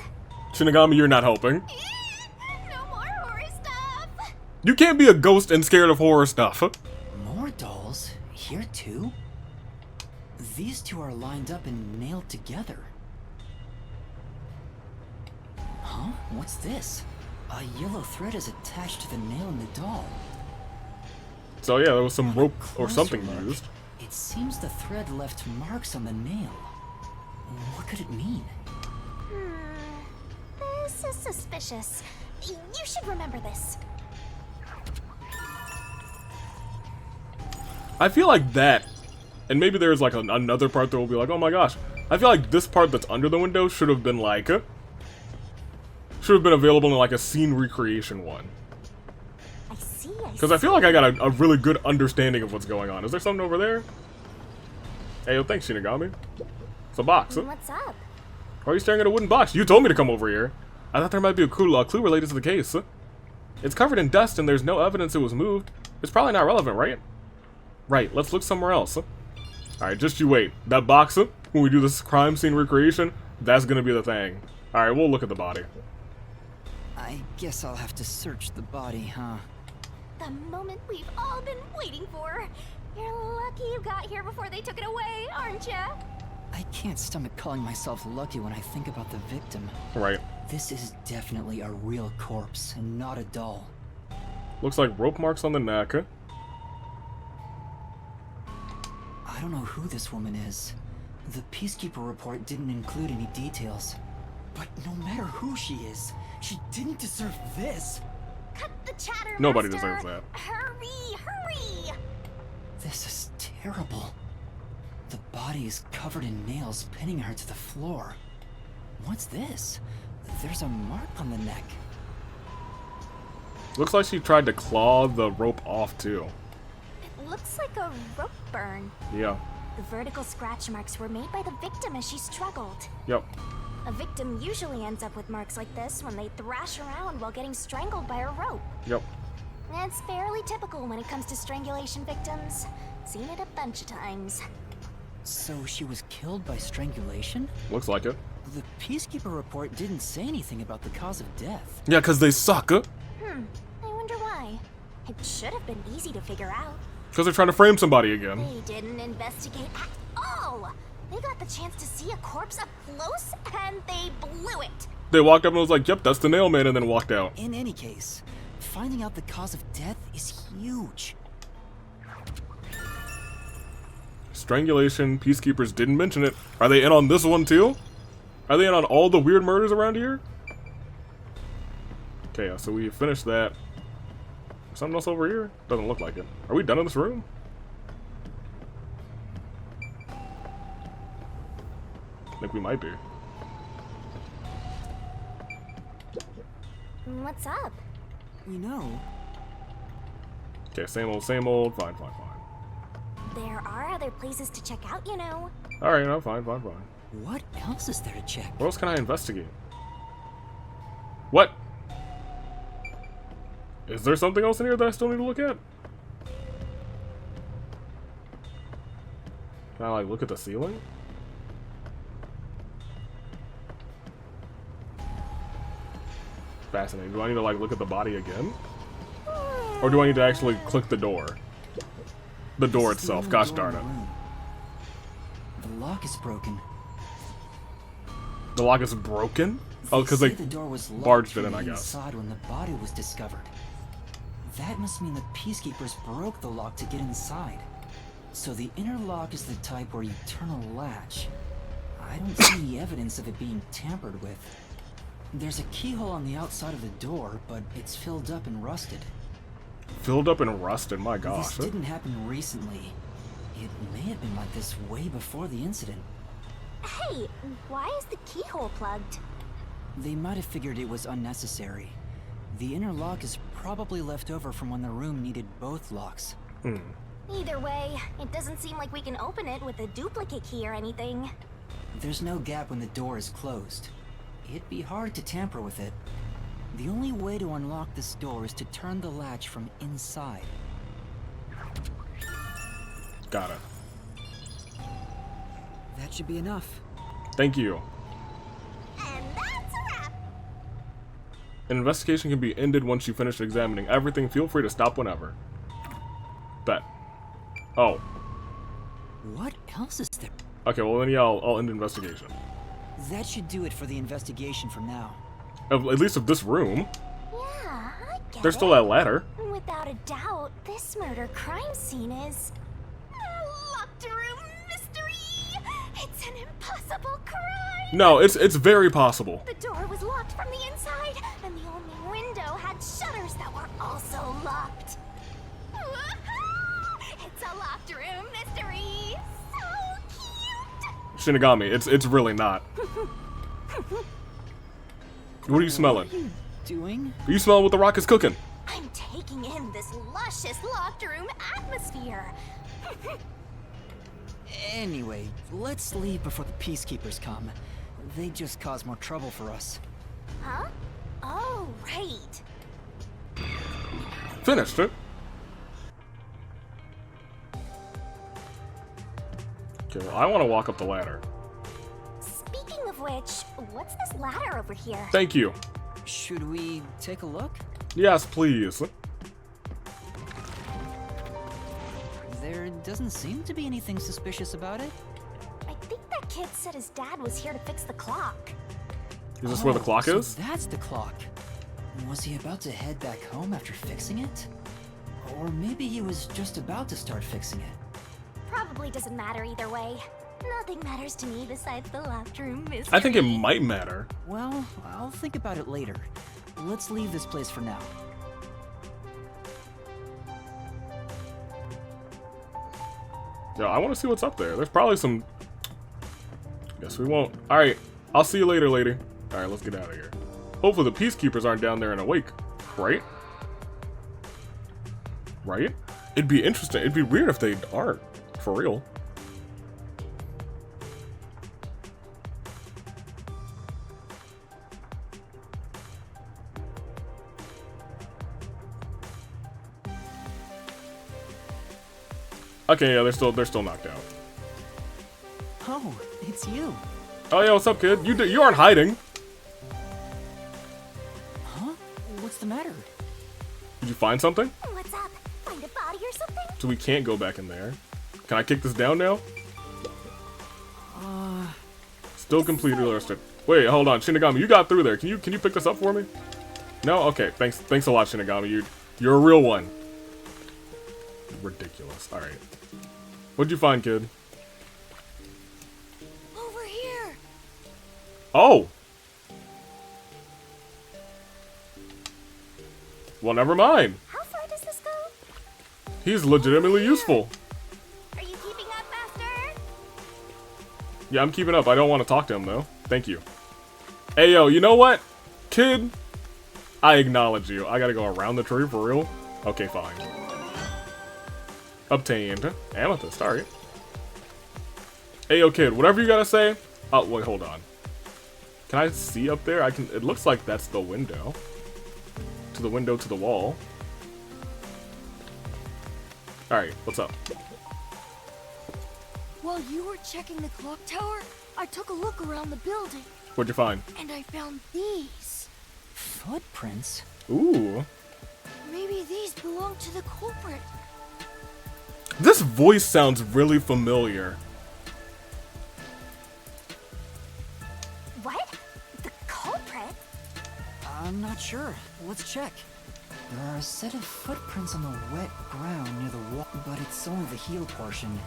Shinigami, you're not helping. No more horror stuff. You can't be a ghost and scared of horror stuff. More dolls? Here too? These two are lined up and nailed together. Huh? What's this? A yellow thread is attached to the nail in the doll. So yeah, there was some rope or Closer something look, used. It seems the thread left marks on the nail. What could it mean? This is suspicious. You should remember this. I feel like that, and maybe there's like another part that will be like, oh my gosh. I feel like this part that's under the window should have been like, should have been available in like a scene recreation one. I see. Because I feel like I got a really good understanding of what's going on. Is there something over there? Hey, yo, thanks, Shinigami. It's a box. What's up? Why are you staring at a wooden box? You told me to come over here. I thought there might be a clue related to the case. It's covered in dust and there's no evidence it was moved. It's probably not relevant, right? Right, let's look somewhere else. Alright, just you wait. That box, when we do this crime scene recreation, that's gonna be the thing. Alright, we'll look at the body. I guess I'll have to search the body, huh? The moment we've all been waiting for. You're lucky you got here before they took it away, aren't ya? I can't stomach calling myself lucky when I think about the victim. Right. This is definitely a real corpse and not a doll. Looks like rope marks on the neck. I don't know who this woman is. The Peacekeeper report didn't include any details. But no matter who she is, she didn't deserve this. Cut the chatter, Nobody Master. deserves that. Hurry, hurry! This is terrible. The body is covered in nails pinning her to the floor. What's this? There's a mark on the neck. Looks like she tried to claw the rope off too. It looks like a rope burn. Yeah. The vertical scratch marks were made by the victim as she struggled. Yep. A victim usually ends up with marks like this when they thrash around while getting strangled by a rope. Yep. It's fairly typical when it comes to strangulation victims. Seen it a bunch of times. So she was killed by strangulation? Looks like it. The Peacekeeper report didn't say anything about the cause of death. Yeah, because they suck. I wonder why. It should have been easy to figure out. Because they're trying to frame somebody again. They didn't investigate at all. They got the chance to see a corpse up close, and they blew it. They walked up and was like, yep, that's the nail man, and then walked out. In any case, finding out the cause of death is huge. Strangulation, Peacekeepers didn't mention it. Are they in on this one too? Are they in on all the weird murders around here? Okay, so we finished that. Something else over here? Doesn't look like it. Are we done in this room? I think we might be. What's up? We know. Okay, same old, same old. Fine, fine, fine. There are other places to check out, you know. Alright, no, fine, fine, fine. What else is there to check? What else can I investigate? What? Is there something else in here that I still need to look at? Can I, like, look at the ceiling? Fascinating. Do I need to, like, look at the body again? Or do I need to actually click the door? The door This is the itself. only Gosh door darn in it. the room. The lock is broken. The lock is broken? Oh, because they say the door was locked barged it from in, the I guess. inside when the body was discovered. That must mean the Peacekeepers broke the lock to get inside. So the inner lock is the type where you turn a latch. I don't see any evidence of it being tampered with. There's a keyhole on the outside of the door, but it's filled up and rusted. Filled up and rusted, my gosh. This didn't happen recently. It may have been like this way before the incident. Hey, why is the keyhole plugged? They might have figured it was unnecessary. The inner lock is probably left over from when the room needed both locks. Either way, it doesn't seem like we can open it with a duplicate key or anything. There's no gap when the door is closed. It'd be hard to tamper with it. The only way to unlock this door is to turn the latch from inside. Got it. That should be enough. Thank you. And that's a wrap! An investigation can be ended once you finish examining everything. Feel free to stop whenever. Bet. Oh. What else is there? Okay, well then yeah, I'll end the investigation. That should do it for the investigation for now. At least of this room. Yeah, I get There's it. still that ladder. Without a doubt, this murder crime scene is a locked room mystery. It's an impossible crime. No, it's very possible. The door was locked from the inside, and the only window had shutters that were also locked. It's a locked room mystery. So cute. Shinigami, it's really not. What are you smelling? What are you doing? Are you smelling what the rock is cooking? I'm taking in this luscious locked room atmosphere. Anyway, let's leave before the Peacekeepers come. They just cause more trouble for us. Huh? Oh, right. Finished it. Okay, well, I want to walk up the ladder. Speaking of which, what's this ladder over here? Thank you. Should we take a look? Yes, please. There doesn't seem to be anything suspicious about it. I think that kid said his dad was here to fix the clock. Is this where the clock so is? That's the clock. Was he about to head back home after fixing it? Or maybe he was just about to start fixing it. Probably doesn't matter either way. Nothing matters to me besides the locked room mystery. I think it might matter. Well, I'll think about it later. Let's leave this place for now. Yeah, I want to see what's up there. There's probably some... Guess we won't. Alright, I'll see you later, lady. Alright, let's get out of here. Hopefully the Peacekeepers aren't down there and awake. Right? Right? It'd be interesting. It'd be weird if they aren't. For real. Okay, yeah, they're still knocked out. Oh, it's you. Oh yeah, what's up, kid? You aren't hiding. Huh? What's the matter? Did you find something? What's up? Find a body or something? So we can't go back in there. Can I kick this down now? Still completely listed. Wait, hold on, Shinigami, you got through there. Can you pick this up for me? No? Okay, thanks a lot, Shinigami. You're a real one. Ridiculous. Alright. What'd you find, kid? Over here. Oh! Well, never mind. How far does this go? He's legitimately useful. Are you keeping up, Master? Yeah, I'm keeping up. I don't want to talk to him, though. Thank you. Hey, yo, you know what? Kid, I acknowledge you. I gotta go around the tree for real? Okay, fine. Obtained. Amethyst, alright. Hey, yo, kid, whatever you gotta say. Oh, wait, hold on. Can I see up there? It looks like that's the window. To the window, to the wall. Alright, what's up? While you were checking the clock tower, I took a look around the building, What'd you find? and I found these. Footprints? Ooh. Maybe these belong to the culprit. This voice sounds really familiar. What? The culprit? I'm not sure. Let's check. There are a set of footprints on the wet ground near the wall, but it's only the heel portion.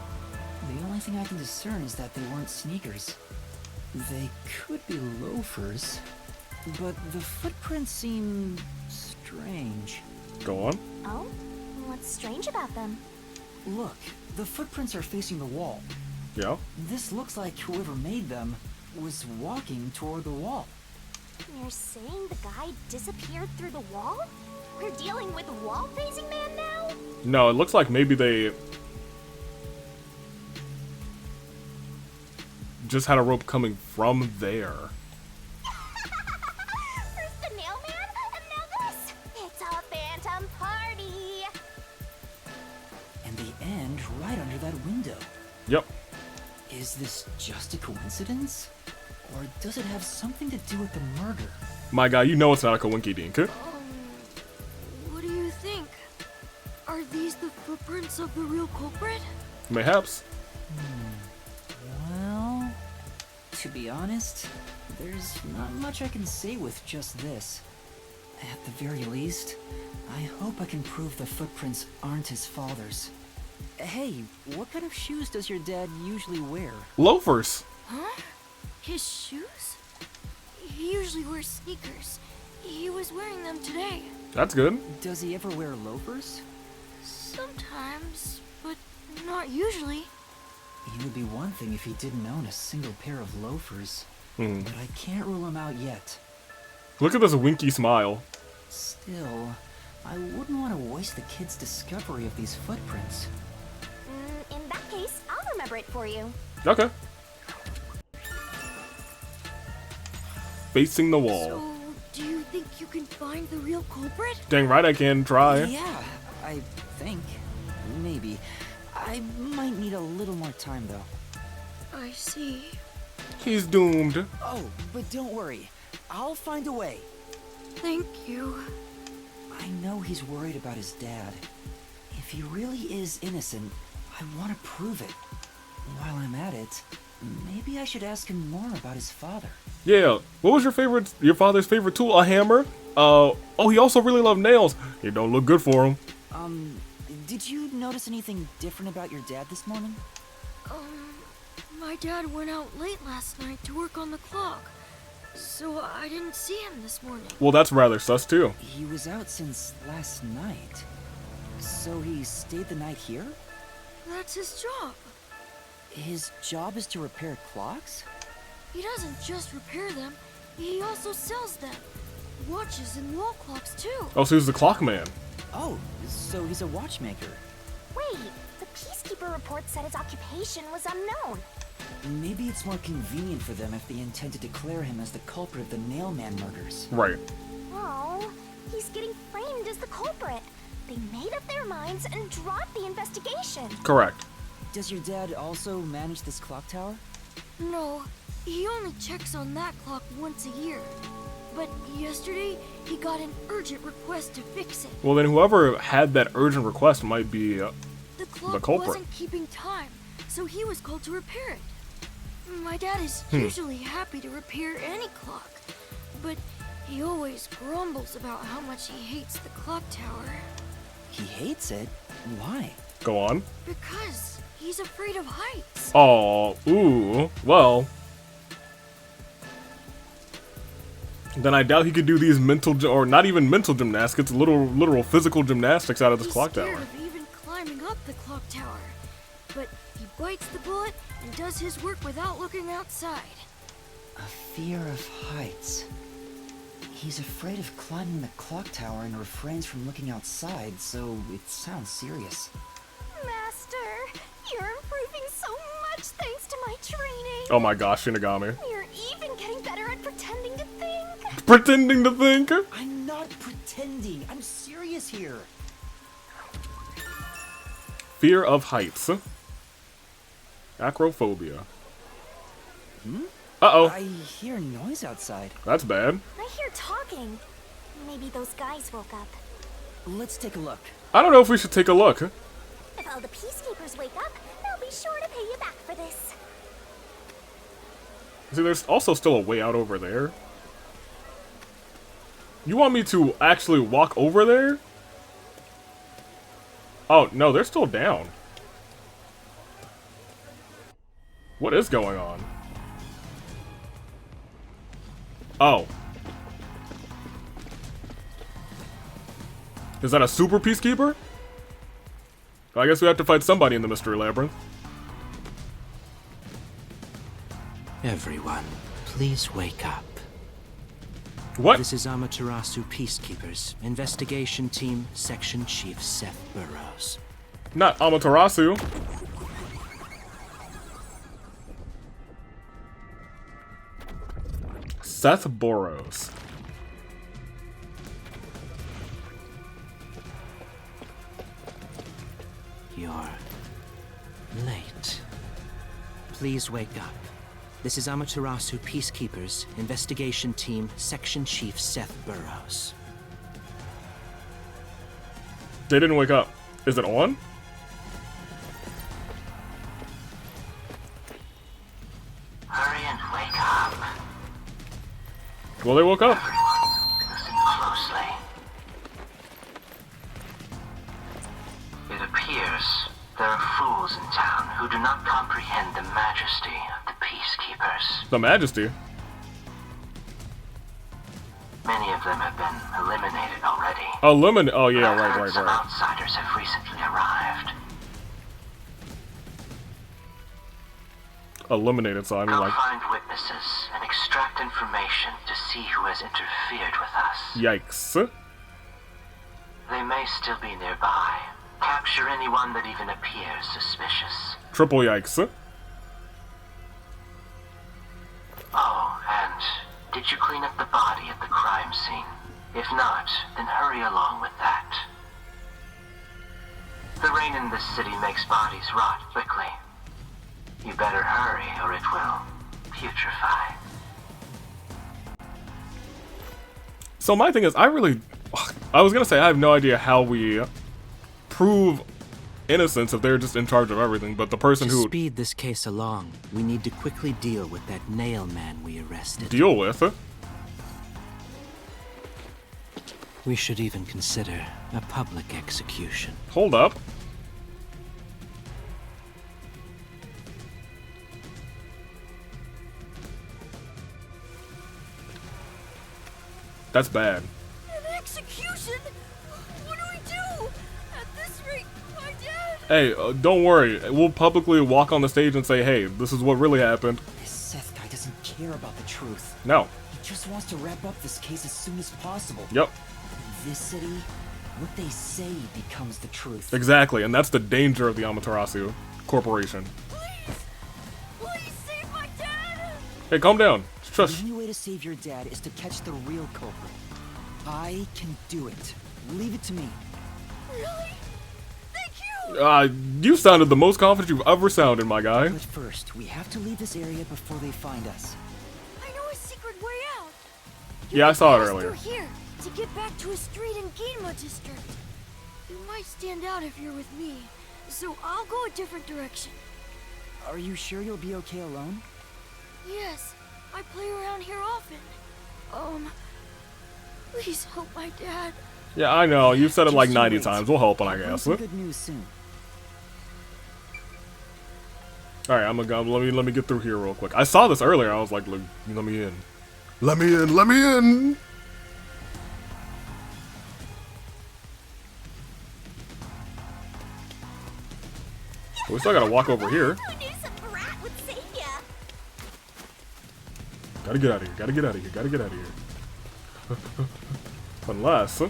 The only thing I can discern is that they weren't sneakers. They could be loafers, but the footprints seem strange. Go on. Oh? What's strange about them? Look, the footprints are facing the wall. Yeah. This looks like whoever made them was walking toward the wall. You're saying the guy disappeared through the wall? We're dealing with a wall-facing man now? No, it looks like maybe they just had a rope coming from there. First the nail man, and now this. It's a phantom party. And they end right under that window. Yep. Is this just a coincidence? Or does it have something to do with the murder? My guy, you know it's not a coinky dink. What do you think? Are these the footprints of the real culprit? Mayhaps. Well, to be honest, there's not much I can say with just this. At the very least, I hope I can prove the footprints aren't his father's. Hey, what kind of shoes does your dad usually wear? Loafers. Huh? His shoes? He usually wears sneakers. He was wearing them today. That's good. Does he ever wear loafers? Sometimes, but not usually. It would be one thing if he didn't own a single pair of loafers. Hmm. But I can't rule him out yet. Look at this winky smile. Still, I wouldn't want to waste the kid's discovery of these footprints. In that case, I'll remember it for you. Okay. Facing the wall. So, do you think you can find the real culprit? Dang right I can try. Yeah, I think. Maybe. I might need a little more time, though. I see. He's doomed. Oh, but don't worry. I'll find a way. Thank you. I know he's worried about his dad. If he really is innocent, I want to prove it. While I'm at it, maybe I should ask him more about his father. Yeah. What was your father's favorite tool? A hammer? Oh, he also really loved nails. It don't look good for him. Did you notice anything different about your dad this morning? My dad went out late last night to work on the clock, so I didn't see him this morning. Well, that's rather sus too. He was out since last night. So he stayed the night here? That's his job. His job is to repair clocks? He doesn't just repair them, he also sells them. Watches and wall clocks too. Oh, so he's the clock man. Oh, so he's a watchmaker. Wait, the Peacekeeper report said his occupation was unknown. Maybe it's more convenient for them if they intend to declare him as the culprit of the Nailman murders. Right. Oh, he's getting framed as the culprit. They made up their minds and dropped the investigation. Correct. Does your dad also manage this clock tower? No, he only checks on that clock once a year. But yesterday, he got an urgent request to fix it. Well, then whoever had that urgent request might be The clock culprit. wasn't keeping time, so he was called to repair it. My dad is usually happy to repair any clock, but he always grumbles about how much he hates the clock tower. He hates it? Why? Go on. Because he's afraid of heights. Oh, ooh. Well, then I doubt he could do these or not even mental gymnastics, literal physical gymnastics out of this He's clock scared tower. of even climbing up the clock tower, but he bites the bullet and does his work without looking outside. A fear of heights. He's afraid of climbing the clock tower and refrains from looking outside, so it sounds serious. Master, you're improving so much thanks to my training. Oh my gosh, Shinigami. You're even getting better at pretending to think. Pretending to think? I'm not pretending. I'm serious here. Fear of heights. Acrophobia. Uh-oh. I hear noise outside. That's bad. I hear talking. Maybe those guys woke up. Let's take a look. I don't know if we should take a look. If all the peacekeepers wake up, they'll be sure to pay you back for this. See, there's also still a way out over there. You want me to actually walk over there? Oh, no, they're still down. What is going on? Oh. Is that a super peacekeeper? I guess we have to fight somebody in the Mystery Labyrinth. Everyone, please wake up. What? This is Amaterasu Peacekeepers, Investigation Team, Section Chief Seth Burrows. Not Amaterasu. Seth Burrows. You're late. Please wake up. This is Amaterasu Peacekeepers, Investigation Team, Section Chief Seth Burrows. They didn't wake up. Is it on? Hurry and wake up. Well, they woke up. Listen closely. It appears there are fools in town who do not comprehend the majesty of the Peacekeepers. The Majesty. Many of them have been eliminated already. Oh yeah, right. Some outsiders have recently arrived. Eliminated, so I mean Go like, find witnesses and extract information to see who has interfered with us. yikes. They may still be nearby. Capture anyone that even appears suspicious. Triple yikes. Oh, and did you clean up the body at the crime scene? If not, then hurry along with that. The rain in this city makes bodies rot quickly. You better hurry or it will putrefy. So my thing is, I was gonna say I have no idea how we prove innocence if they're just in charge of everything, but the person To who speed this case along, we need to quickly deal with that nail man we arrested. deal with it. We should even consider a public execution. Hold up. That's bad. An execution? What do we do? At this rate, my dad... Hey, don't worry. We'll publicly walk on the stage and say, hey, this is what really happened. This Seth guy doesn't care about the truth. No. He just wants to wrap up this case as soon as possible. Yep. In this city, what they say becomes the truth. Exactly, and that's the danger of the Amaterasu Corporation. Please save my dad! Hey, calm down. The Shush. only way to save your dad is to catch the real culprit. I can do it. Leave it to me. Really? Thank you! You sounded the most confident you've ever sounded, my guy. But first, we have to leave this area before they find us. I know a secret way out. Yeah, I saw it Pass earlier. through here to get back to a street in Ginma district. You might stand out if you're with me, so I'll go a different direction. Are you sure you'll be okay alone? Yes, I play around here often. Please help my dad. Yeah, I know. You've said it like Just you 90 wait. times. We'll help him, I I'll bring guess. some good news soon. Alright, I'm gonna go. Let me get through here real quick. I saw this earlier. I was like, look, let me in. Let me in. Let me in. We still gotta walk over here. Who knew some brat would save ya? Gotta get out of here. Gotta get out of here. Gotta get out of here. Unless.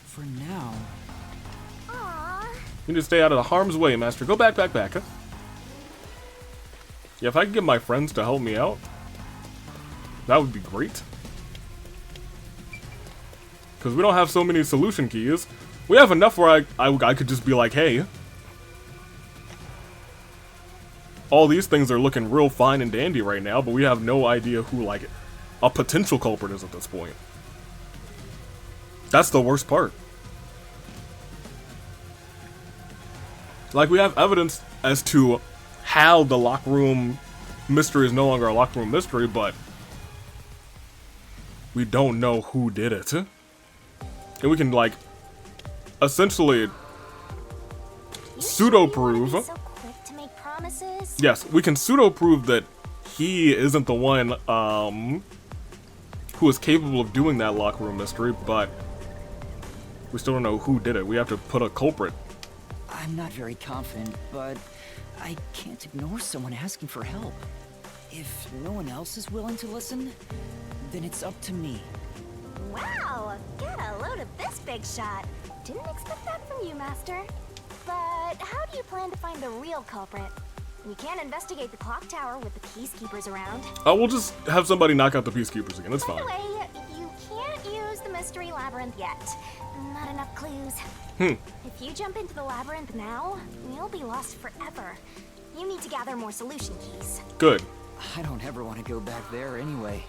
For now, Aww. You need to stay out of the harm's way, Master. Go back, back, back. Yeah, if I could get my friends to help me out, that would be great. Because we don't have so many solution keys. We have enough where I could just be like, hey, all these things are looking real fine and dandy right now, but we have no idea who, like, a potential culprit is at this point. That's the worst part. Like, we have evidence as to how the locker room mystery is no longer a locker room mystery, but we don't know who did it. And we can, like, essentially pseudo-prove. So quick to make promises. Yes, we can pseudo-prove that he isn't the one who is capable of doing that locker room mystery, but we still don't know who did it. We have to put a culprit. I'm not very confident, but I can't ignore someone asking for help. If no one else is willing to listen, then it's up to me. Wow, get a load of this big shot. Didn't expect that from you, Master. But how do you plan to find the real culprit? You can't investigate the clock tower with the peacekeepers around. Oh, we'll just have somebody knock out the peacekeepers again. It's By fine. the way, you can't use the mystery labyrinth yet. Not enough clues. If you jump into the labyrinth now, you'll be lost forever. You need to gather more solution keys. Good. I don't ever want to go back there anyway.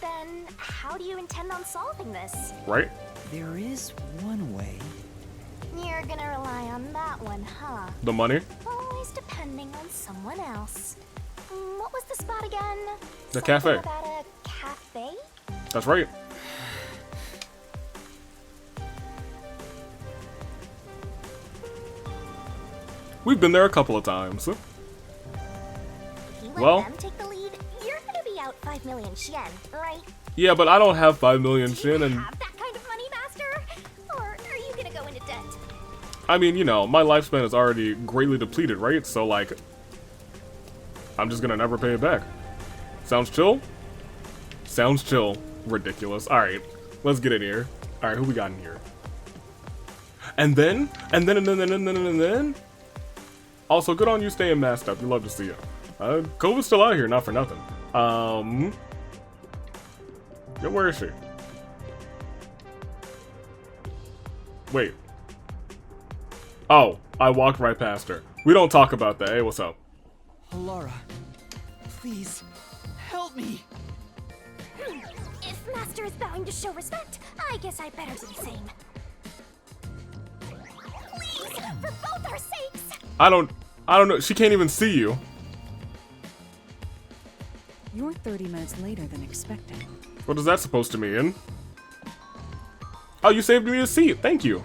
Then how do you intend on solving this? Right? There is one way. You're gonna rely on that one, huh? The money? Always depending on someone else. What was the spot again? The Something cafe. About a cafe? That's right. We've been there a couple of times. If you let Well- them take the lead, you're gonna be out 5 million yen, right? Yeah, but I don't have 5 million Do you shin, and have that kind of money, Master? Or are you gonna go into debt? I mean, you know, my lifespan is already greatly depleted, right? So, like, I'm just gonna never pay it back. Sounds chill? Sounds chill. Ridiculous. Alright, let's get in here. Alright, who we got in here? And then. Also, good on you staying masked up. We love to see you. COVID's still out here, not for nothing. Yeah, where is she? Wait. Oh, I walked right past her. We don't talk about that. Hey, what's up? Halara, please, help me. If Master is bowing to show respect, I guess I better do the same. Please, for both our sakes! I don't know. She can't even see you. You're 30 minutes later than expected. What is that supposed to mean? Oh, you saved me a seat. Thank you.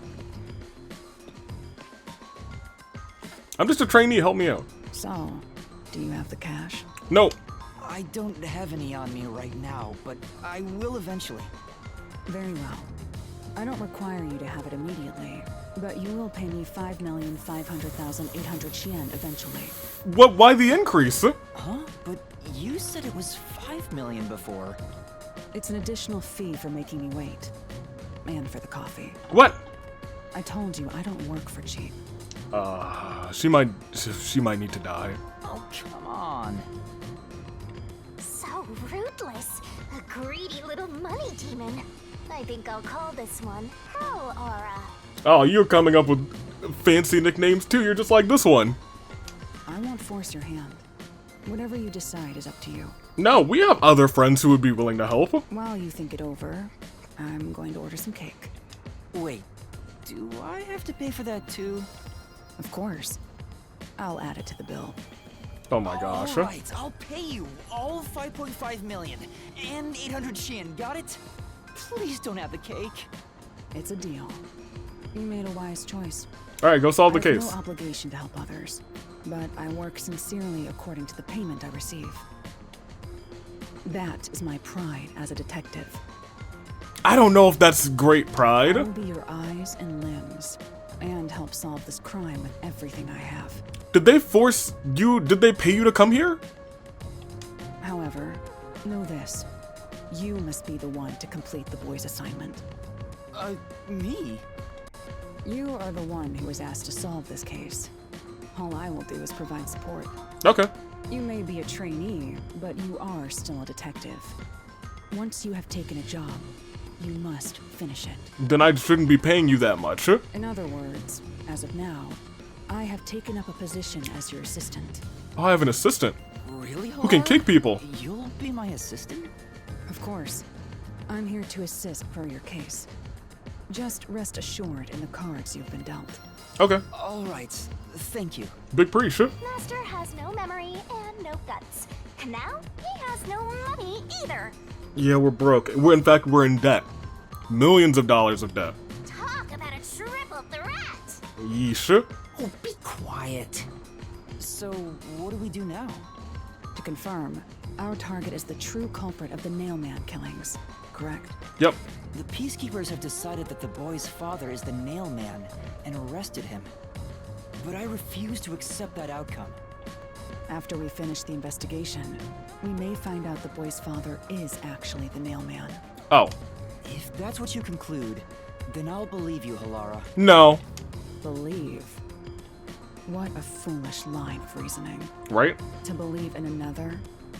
I'm just a trainee. Help me out. So, do you have the cash? Nope. I don't have any on me right now, but I will eventually. Very well. I don't require you to have it immediately, but you will pay me 5,500,800 yen eventually. What? Why the increase? Huh? But you said it was 5 million before. It's an additional fee for making me wait. And for the coffee. What? I told you, I don't work for cheap. She might need to die. Oh, come on. So rootless. A greedy little money demon. I think I'll call this one Hell Aura. Oh, you're coming up with fancy nicknames too. You're just like this one. I won't force your hand. Whatever you decide is up to you. No, we have other friends who would be willing to help. While you think it over, I'm going to order some cake. Wait, do I have to pay for that too? Of course. I'll add it to the bill. Oh my gosh. Alright, I'll pay you all 5.5 million and 800 Shin, got it? Please don't have the cake. It's a deal. You made a wise choice. Alright, go solve the I have case. no obligation to help others, but I work sincerely according to the payment I receive. That is my pride as a detective. I don't know if that's great I pride. will be your eyes and limbs, and help solve this crime with everything I have. Did they force you? Did they pay you to come here? However, know this. You must be the one to complete the boy's assignment. Me? You are the one who was asked to solve this case. All I will do is provide support. Okay. You may be a trainee, but you are still a detective. Once you have taken a job, you must finish it. Then I shouldn't be paying you that much. In other words, as of now, I have taken up a position as your assistant. Oh, I have an assistant Really, who can Halara? kick people. You'll be my assistant? Of course. I'm here to assist per your case. Just rest assured in the cards you've been dealt. Okay. Alright, thank you. Big preach. Master has no memory and no guts. And now he has no money either. Yeah, we're broke. In fact, we're in debt. Millions of dollars of debt. Talk about a triple threat. Yeesh. Oh, be quiet. So, what do we do now? To confirm, our target is the true culprit of the Nailman killings, correct? Yep. The Peacekeepers have decided that the boy's father is the Nailman and arrested him. But I refuse to accept that outcome. After we finish the investigation, we may find out the boy's father is actually the Nailman. Oh. If that's what you conclude, then I'll believe you, Halara. No. Believe? What a foolish line of reasoning. Right? To believe in another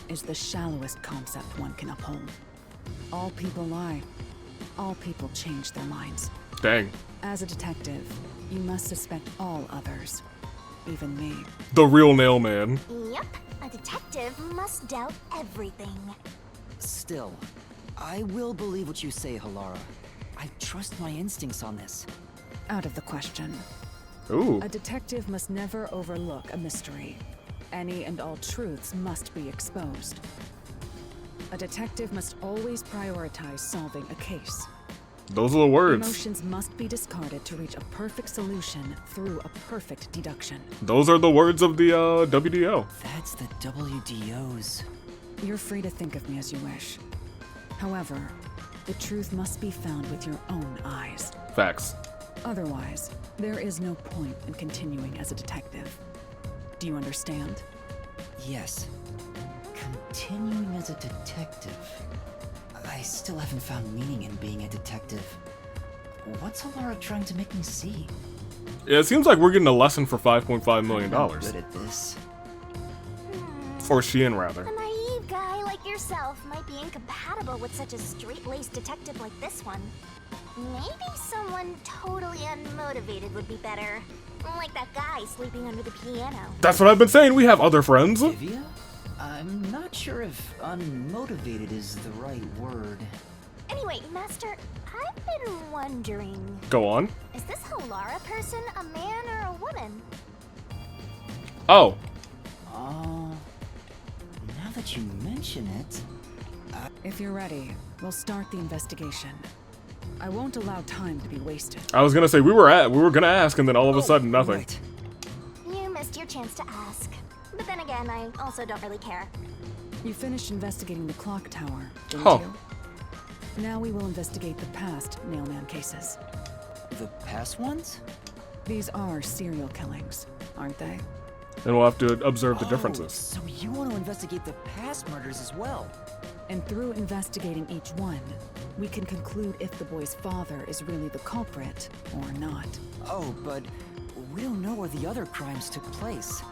is the shallowest concept one can uphold. All people lie. All people change their minds. Dang. As a detective, you must suspect all others. Even me. The real Nailman. Yep, a detective must doubt everything. Still, I will believe what you say, Halara. I trust my instincts on this. Out of the question. Ooh. A detective must never overlook a mystery. Any and all truths must be exposed. A detective must always prioritize solving a case. Those are the words. Emotions must be discarded to reach a perfect solution through a perfect deduction. Those are the words of the WDO. That's the WDO's. You're free to think of me as you wish. However, the truth must be found with your own eyes. Facts. Otherwise, there is no point in continuing as a detective. Do you understand? Yes. Continuing as a detective. I still haven't found meaning in being a detective. What's Halara trying to make me see? Yeah, it seems like we're getting a lesson for $5.5 million. I'm not good at this. Or Shein, rather. A naive guy like yourself might be incompatible with such a straight-laced detective like this one. Maybe someone totally unmotivated would be better. Like that guy sleeping under the piano. That's what I've been saying. We have other friends. Divya? I'm not sure if unmotivated is the right word. Anyway, Master, I've been wondering... Go on. Is this Halara person a man or a woman? Oh. Now that you mention it... If you're ready, we'll start the investigation. I won't allow time to be wasted. I was gonna say, we were gonna ask, and then all of a sudden, nothing. Right. You missed your chance to ask. But then again, I also don't really care. You finished investigating the clock tower, didn't Huh. you? Now we will investigate the past Nailman cases. The past ones? These are serial killings, aren't they? And we'll have to observe the differences. So you want to investigate the past murders as well? And through investigating each one, we can conclude if the boy's father is really the culprit or not. Oh, but we don't know where the other crimes took place.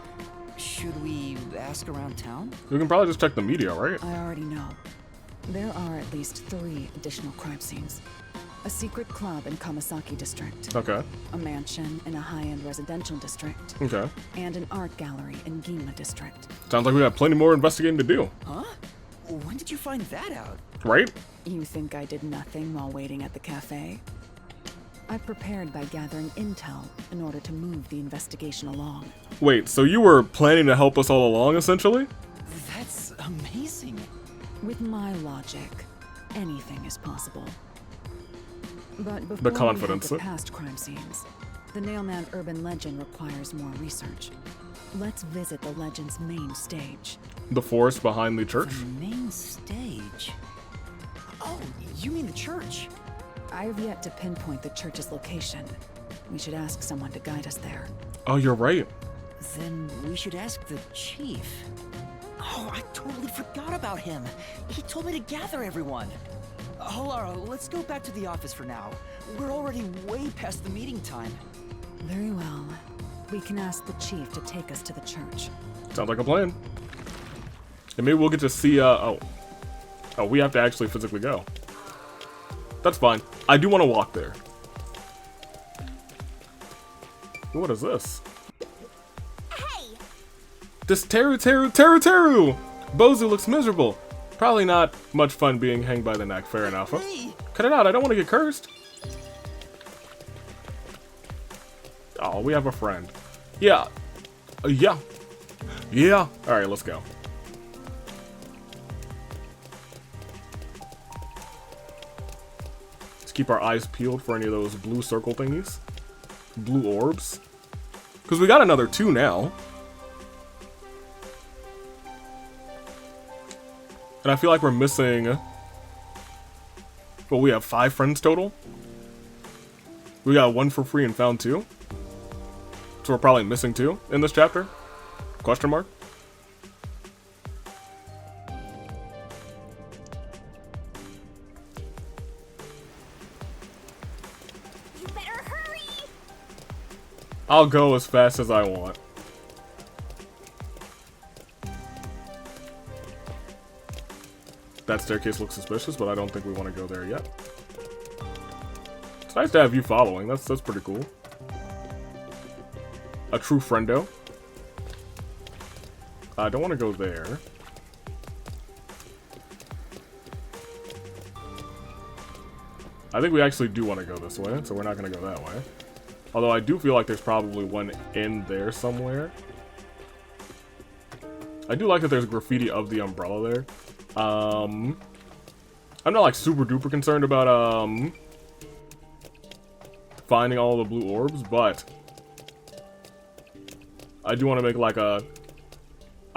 Should we ask around town? We can probably just check the media, right? I already know. There are at least 3 additional crime scenes. A secret club in Kamasaki district. Okay. A mansion in a high-end residential district. Okay. And an art gallery in Ginma district. Sounds like we got plenty more investigating to do. Huh? When did you find that out? Right? You think I did nothing while waiting at the cafe? I prepared by gathering intel in order to move the investigation along. Wait, so you were planning to help us all along, essentially? That's amazing. With my logic, anything is possible. But before The confidence. we head to past crime scenes, the Nailman urban legend requires more research. Let's visit the legend's main stage. The forest behind the church? The main stage? Oh, you mean the church? I have yet to pinpoint the church's location. We should ask someone to guide us there. Oh, you're right. Then we should ask the chief. Oh, I totally forgot about him. He told me to gather everyone. Halara, let's go back to the office for now. We're already way past the meeting time. Very well. We can ask the chief to take us to the church. Sounds like a plan. And maybe we'll get to see, oh, we have to actually physically go. That's fine. I do want to walk there. What is this? Hey! This Teru! Bozu looks miserable. Probably not much fun being hanged by the neck, fair enough. Hey! Cut it out, I don't want to get cursed. Oh, we have a friend. Yeah. Yeah. Alright, let's go. Let's keep our eyes peeled for any of those blue circle thingies. Blue orbs. Because we got another 2 now. And I feel like we're missing... Well, we have 5 friends total. We got 1 for free and found 2. So we're probably missing 2 in this chapter? Question mark? You better hurry! I'll go as fast as I want. That staircase looks suspicious, but I don't think we want to go there yet. It's nice to have you following. That's pretty cool. A true friendo. I don't want to go there. I think we actually do want to go this way, so we're not going to go that way. Although I do feel like there's probably one in there somewhere. I do like that there's graffiti of the umbrella there. I'm not like super duper concerned about finding all the blue orbs, but I do want to make like a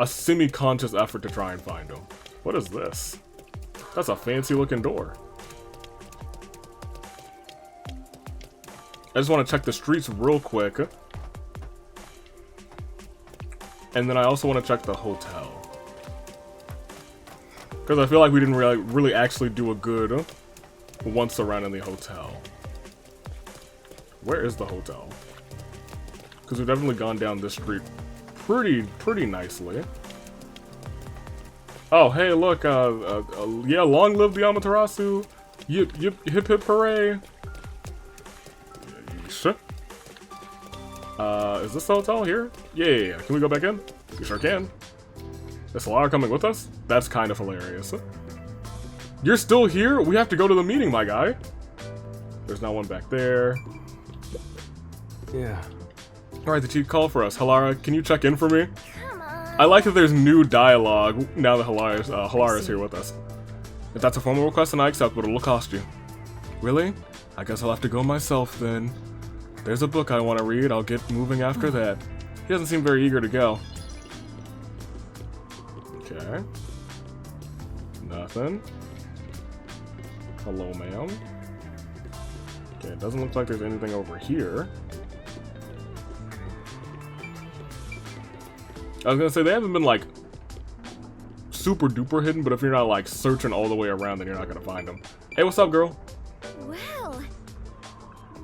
semi-conscious effort to try and find them. What is this? That's a fancy looking door. I just want to check the streets real quick. And then I also want to check the hotel. Because I feel like we didn't really actually do a good once around in the hotel. Where is the hotel? Because we've definitely gone down this street pretty nicely. Oh, hey, look, yeah, long live the Amaterasu. Yip, hip hip hooray. Yeesh. Is this the hotel here? Yeah. Can we go back in? We sure can. Is Halara coming with us? That's kind of hilarious. You're still here? We have to go to the meeting, my guy. There's not one back there. Yeah. Alright, the chief called for us. Halara, can you check in for me? Come on. I like that there's new dialogue now that Halara's here with us. If that's a formal request, then I accept, but it'll cost you. Really? I guess I'll have to go myself then. There's a book I want to read. I'll get moving after that. He doesn't seem very eager to go. Okay. Nothing. Hello, ma'am. Okay, it doesn't look like there's anything over here. I was gonna say, they haven't been, like, super duper hidden, but if you're not, like, searching all the way around, then you're not gonna find them. Hey, what's up, girl? Well,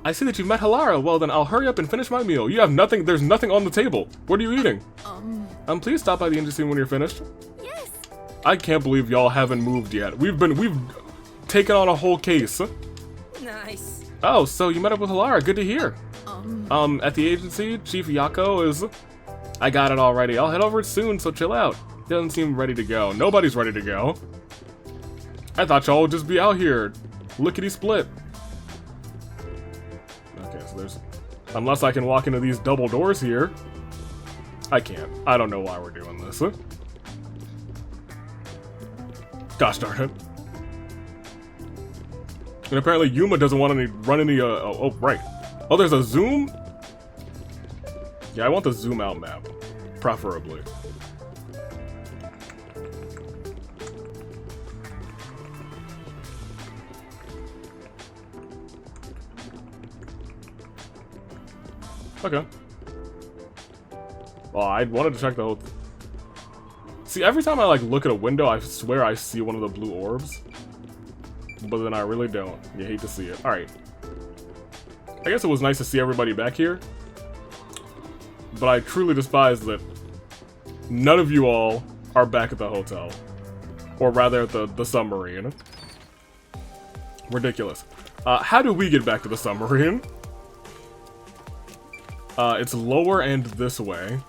I see that you've met Halara. Well, then I'll hurry up and finish my meal. You have nothing, there's nothing on the table. What are you eating? Please stop by the engine scene when you're finished. yes. I can't believe y'all haven't moved yet. We've taken on a whole case. Nice. Oh, so you met up with Halara. Good to hear. At the agency, Chief Yako is... I got it already. I'll head over soon, so chill out. Doesn't seem ready to go. Nobody's ready to go. I thought y'all would just be out here. Lickety-split. Okay, so there's... Unless I can walk into these double doors here. I can't. I don't know why we're doing this. Gosh darn it. And apparently Yuma doesn't want any run any oh right. Oh, there's a zoom? Yeah, I want the zoom out map. Preferably. Okay. Well, I wanted to check the whole... See, every time I, like, look at a window, I swear I see one of the blue orbs. But then I really don't. You hate to see it. Alright. I guess it was nice to see everybody back here. But I truly despise that none of you all are back at the hotel. Or rather, at the submarine. Ridiculous. How do we get back to the submarine? It's lower and this way.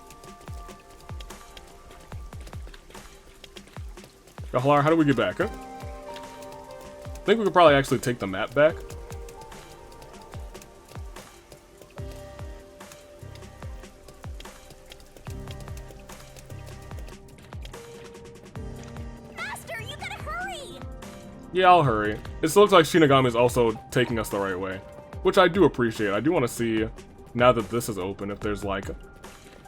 Halara, how do we get back, huh? I think we could probably actually take the map back. Master, you gotta hurry! Yeah, I'll hurry. It looks like Shinigami is also taking us the right way, which I do appreciate. I do want to see, now that this is open, if there's like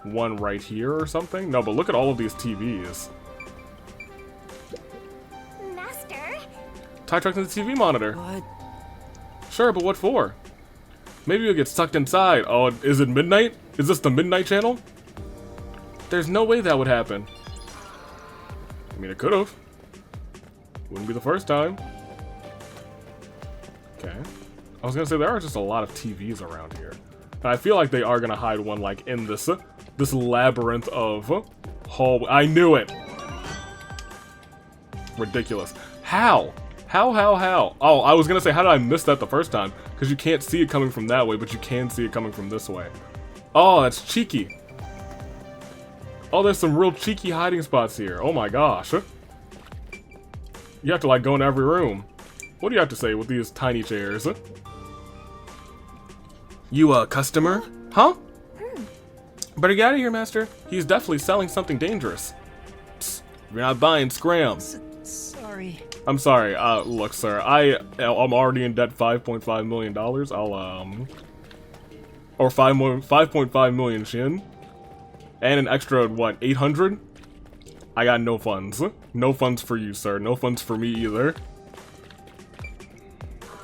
one right here or something. No, but look at all of these TVs. Tie truck in the TV monitor. What? Sure, but what for? Maybe you'll get sucked inside. Oh, is it midnight? Is this the midnight channel? There's no way that would happen. I mean, it could have. Wouldn't be the first time. Okay. I was gonna say there are just a lot of TVs around here. And I feel like they are gonna hide one like in this this labyrinth of hallway. I knew it. Ridiculous. How? How? Oh, I was gonna say, how did I miss that the first time? Because you can't see it coming from that way, but you can see it coming from this way. Oh, that's cheeky. Oh, there's some real cheeky hiding spots here. Oh my gosh. You have to, like, go in every room. What do you have to say with these tiny chairs? You a customer? Huh? Better get out of here, master. He's definitely selling something dangerous. Psst, you're not buying, scram. Sorry. I'm sorry. Look, sir. I'm already in debt $5.5 million. I'll or 5.5 million shin, and an extra what 800. I got no funds. No funds for you, sir. No funds for me either.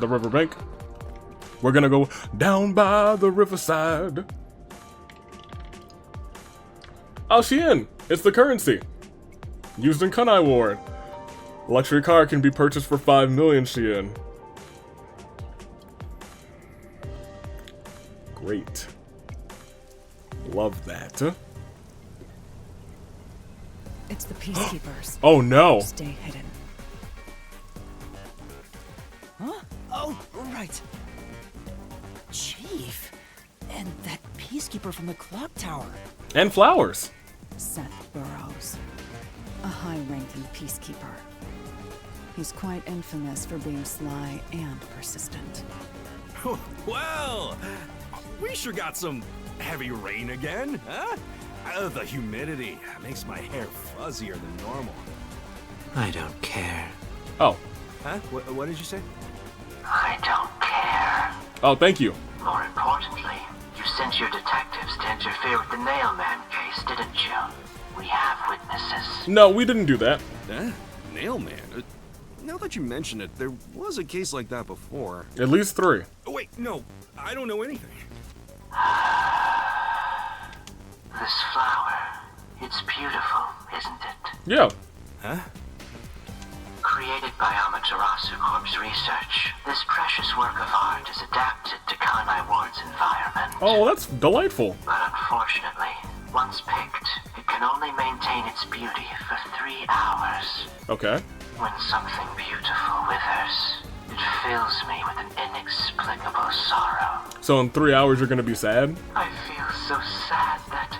The riverbank. We're gonna go down by the riverside. Oh, Shein! It's the currency used in Kunai Ward. Luxury car can be purchased for 5 million Shein. Great. Love that. It's the peacekeepers. Oh no! Stay hidden. Huh? Oh, right. Chief. And that peacekeeper from the clock tower. And flowers. Seth Burrows. A high-ranking peacekeeper. He's quite infamous for being sly and persistent. Well, we sure got some heavy rain again, huh? The humidity makes my hair fuzzier than normal. I don't care. Oh. Huh? What did you say? I don't care. Oh, thank you. More importantly, you sent your detectives to interfere with the Nailman case, didn't you? We have witnesses. No, we didn't do that. Nailman? Now that you mention it, there was a case like that before. At least 3. Oh, wait, no. I don't know anything. This flower, it's beautiful, isn't it? Yeah. Huh? Created by Amaterasu Corp's research, this precious work of art is adapted to Kanai Ward's environment. Oh, that's delightful. But unfortunately, once picked, it can only maintain its beauty for 3 hours. Okay. When something beautiful withers, It fills me with an inexplicable sorrow. So in 3 hours you're gonna be sad? I feel so sad that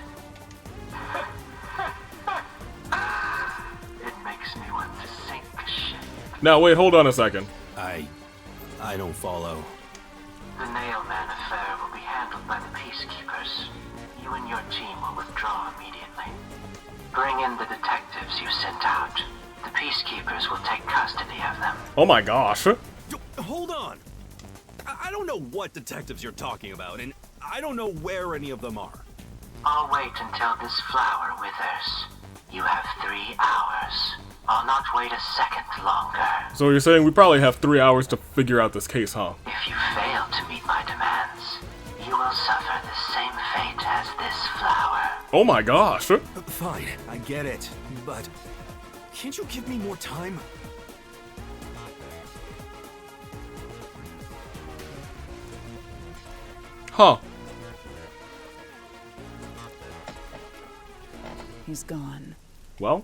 it makes me want to sink a ship. Now wait, hold on a second. I don't follow. The Nailman affair will be handled by the Peacekeepers. You and your team will withdraw immediately. Bring in the detectives you sent out. The Peacekeepers will take custody of them. Oh my gosh. Hold on. I don't know what detectives you're talking about, and I don't know where any of them are. I'll wait until this flower withers. You have 3 hours. I'll not wait a second longer. So you're saying we probably have 3 hours to figure out this case, huh? If you fail to meet my demands, you will suffer the same fate as this flower. Oh my gosh. Fine, I get it, but can't you give me more time? Huh. He's gone. Well,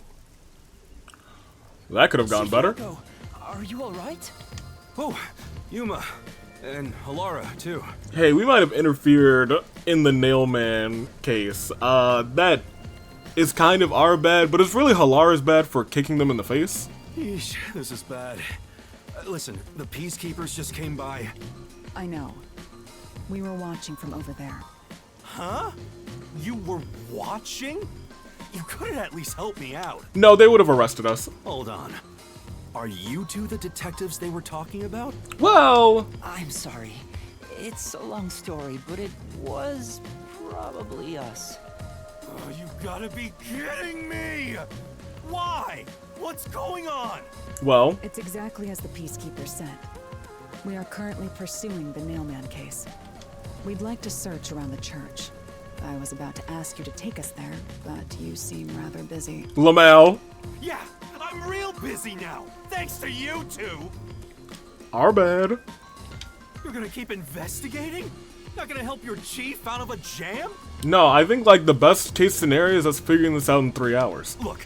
that could have gone better. Are you alright? Oh, Yuma. And Halara, too. Hey, we might have interfered in the Nailman case. That is kind of our bad, but it's really Halara's bad for kicking them in the face. Yeesh, this is bad. Listen, the Peacekeepers just came by. I know. We were watching from over there. Huh? You were watching? You couldn't at least help me out. No, they would have arrested us. Hold on. Are you two the detectives they were talking about? Well, I'm sorry. It's a long story, but it was probably us. Oh, you gotta be kidding me! Why? What's going on? well, It's exactly as the Peacekeeper said. We are currently pursuing the Nailman case. We'd like to search around the church. I was about to ask you to take us there, but you seem rather busy. Lamel, Yeah, I'm real busy now, thanks to you two! our bad. You're gonna keep investigating? Not gonna help your chief out of a jam? No, I think like the best case scenario is us figuring this out in 3 hours. Look,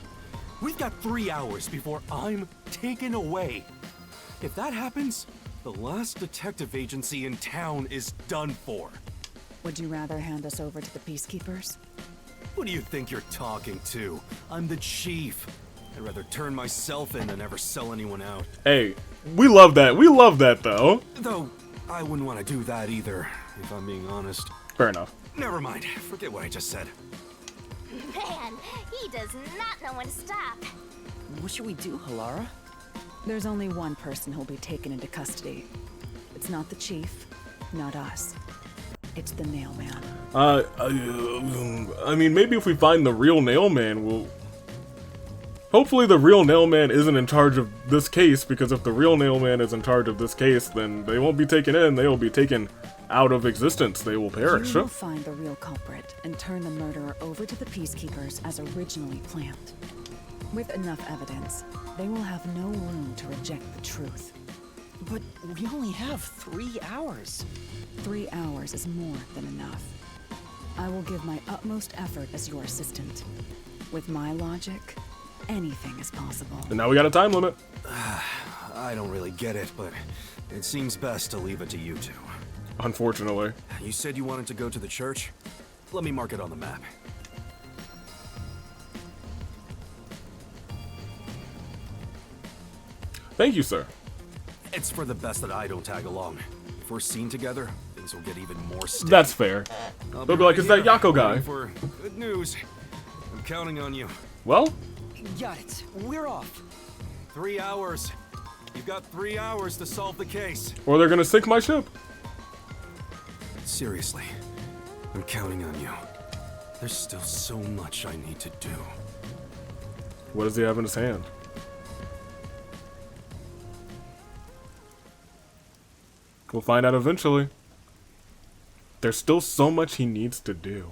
we've got 3 hours before I'm taken away. If that happens, the last detective agency in town is done for. Would you rather hand us over to the Peacekeepers? Who do you think you're talking to? I'm the chief. I'd rather turn myself in than ever sell anyone out. Hey, we love that. We love that though. Though, I wouldn't want to do that either, if I'm being honest. Fair enough. Never mind, forget what I just said. Man, he does not know when to stop. What should we do, Halara? There's only one person who'll be taken into custody. It's not the chief, not us. It's the Nailman. I mean, maybe if we find the real Nailman, we'll... Hopefully the real Nailman isn't in charge of this case, because if the real Nailman is in charge of this case, then they won't be taken in, they will be taken out of existence. They will perish. You will find the real culprit and turn the murderer over to the Peacekeepers as originally planned. With enough evidence, they will have no room to reject the truth. But we only have 3 hours. 3 hours is more than enough. I will give my utmost effort as your assistant. With my logic, anything is possible. And now we got a time limit. I don't really get it, but it seems best to leave it to you two. Unfortunately. You said you wanted to go to the church? Let me mark it on the map. Thank you, sir. It's for the best that I don't tag along. If we're seen together, things will get even more sticky. That's fair. I'll They'll be like, right "Is that here, Yako guy?" waiting for good news. I'm counting on you. Well, Got it. We're off. 3 hours. You've got 3 hours to solve the case. or they're gonna sink my ship. Seriously, I'm counting on you. There's still so much I need to do. What does he have in his hand? We'll find out eventually. There's still so much he needs to do.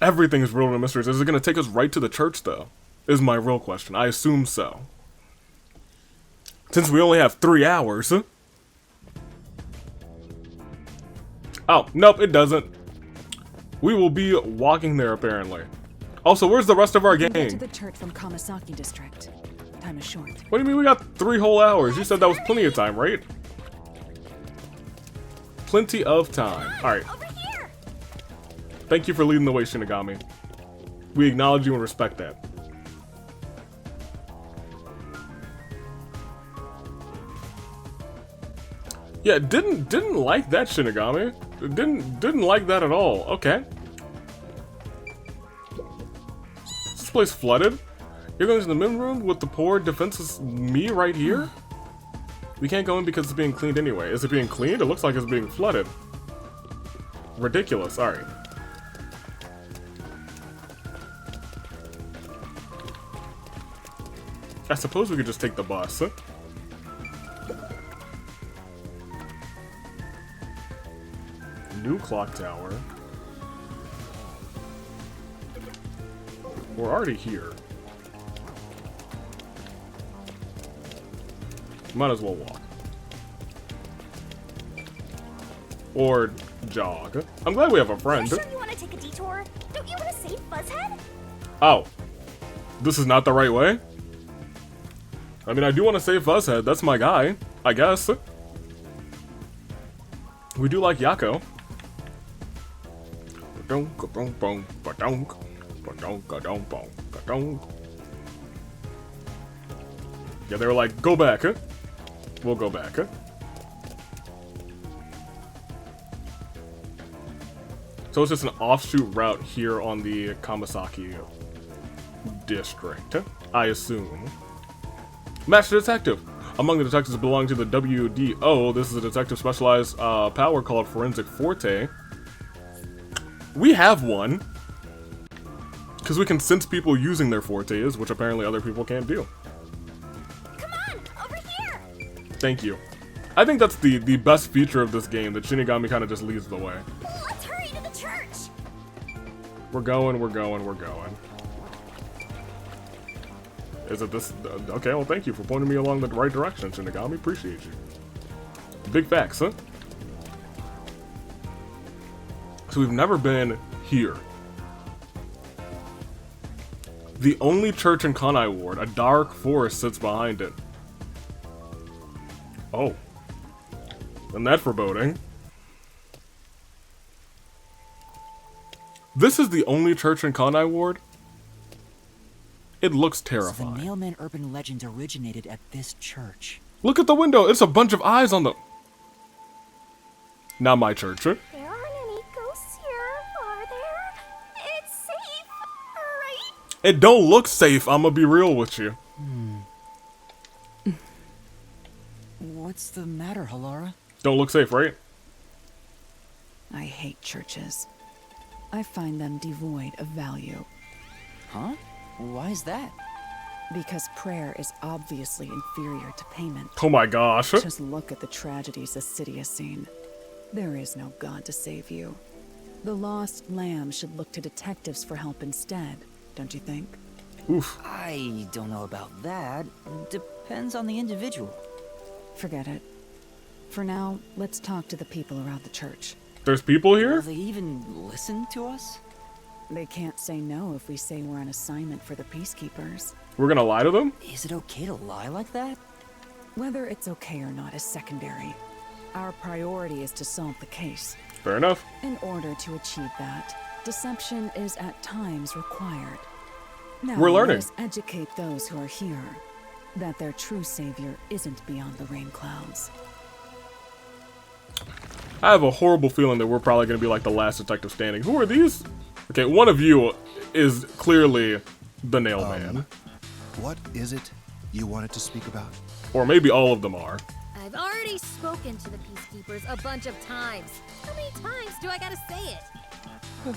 Everything is riddled in mysteries. Is it going to take us right to the church, though? Is my real question. I assume so. Since we only have 3 hours. Oh, nope, it doesn't. We will be walking there, apparently. Also, where's the rest of our Get to gang? the church from Kamasaki district. Time is short. What do you mean we got 3 whole hours? You said that was plenty of time, right? Plenty of time. Alright. Over here! Thank you for leading the way, Shinigami. We acknowledge you and respect that. Yeah, didn't like that, Shinigami. Didn't like that at all. Okay. Is this place flooded? You're going to the main room with the poor defenseless me right here? We can't go in because it's being cleaned anyway. Is it being cleaned? It looks like it's being flooded. Ridiculous. Alright. I suppose we could just take the bus. New clock tower. We're already here. Might as well walk. Or jog. I'm glad we have a friend. Are you sure you want to take a detour? Don't you want to save Buzzhead? Oh. This is not the right way? I mean, I do want to save Fuzzhead. That's my guy, I guess. We do like Yako. Yeah, they were like, go back, huh? We'll go back, huh? So it's just an offshoot route here on the Kamasaki district, I assume. Master Detective! Among the detectives belonging to the WDO, this is a detective specialized power called Forensic Forte. We have one. Because we can sense people using their fortes, which apparently other people can't do. Come on, over here! Thank you. I think that's the best feature of this game, that Shinigami kind of just leads the way. Let's hurry to the church! We're going, we're going, we're going. Is it this? Okay, well thank you for pointing me along the right direction, Shinigami. Appreciate you. Big facts, huh? So we've never been here. The only church in Kanai Ward, a dark forest sits behind it. Oh. Isn't that foreboding? This is the only church in Kanai Ward? It looks So terrifying. the Nailman urban legend originated at this church. Look at the window. It's a bunch of eyes on the... Not my church. There aren't any ghosts here, are there? It's safe, right? It don't look safe. I'm gonna be real with you. What's the matter, Halara? Don't look safe, right? I hate churches. I find them devoid of value. Huh? Why is that? Because prayer is obviously inferior to payment. Oh my gosh. Just look at the tragedies the city has seen. There is no God to save you. The lost lamb should look to detectives for help instead, don't you think? Oof. I don't know about that. Depends on the individual. Forget it. For now, let's talk to the people around the church. There's people Will here? they even listen to us? They can't say no if we say we're on assignment for the peacekeepers. We're gonna lie to them? Is it okay to lie like that? Whether it's okay or not is secondary. Our priority is to solve the case. Fair enough. In order to achieve that, deception is at times required. Now, We're learning. let us educate those who are here that their true savior isn't beyond the rain clouds. I have a horrible feeling that we're probably gonna be like the last detective standing. Who are these? Okay, one of you is clearly the nail man. What is it you wanted to speak about? Or maybe all of them are. I've already spoken to the peacekeepers a bunch of times. How many times do I gotta say it?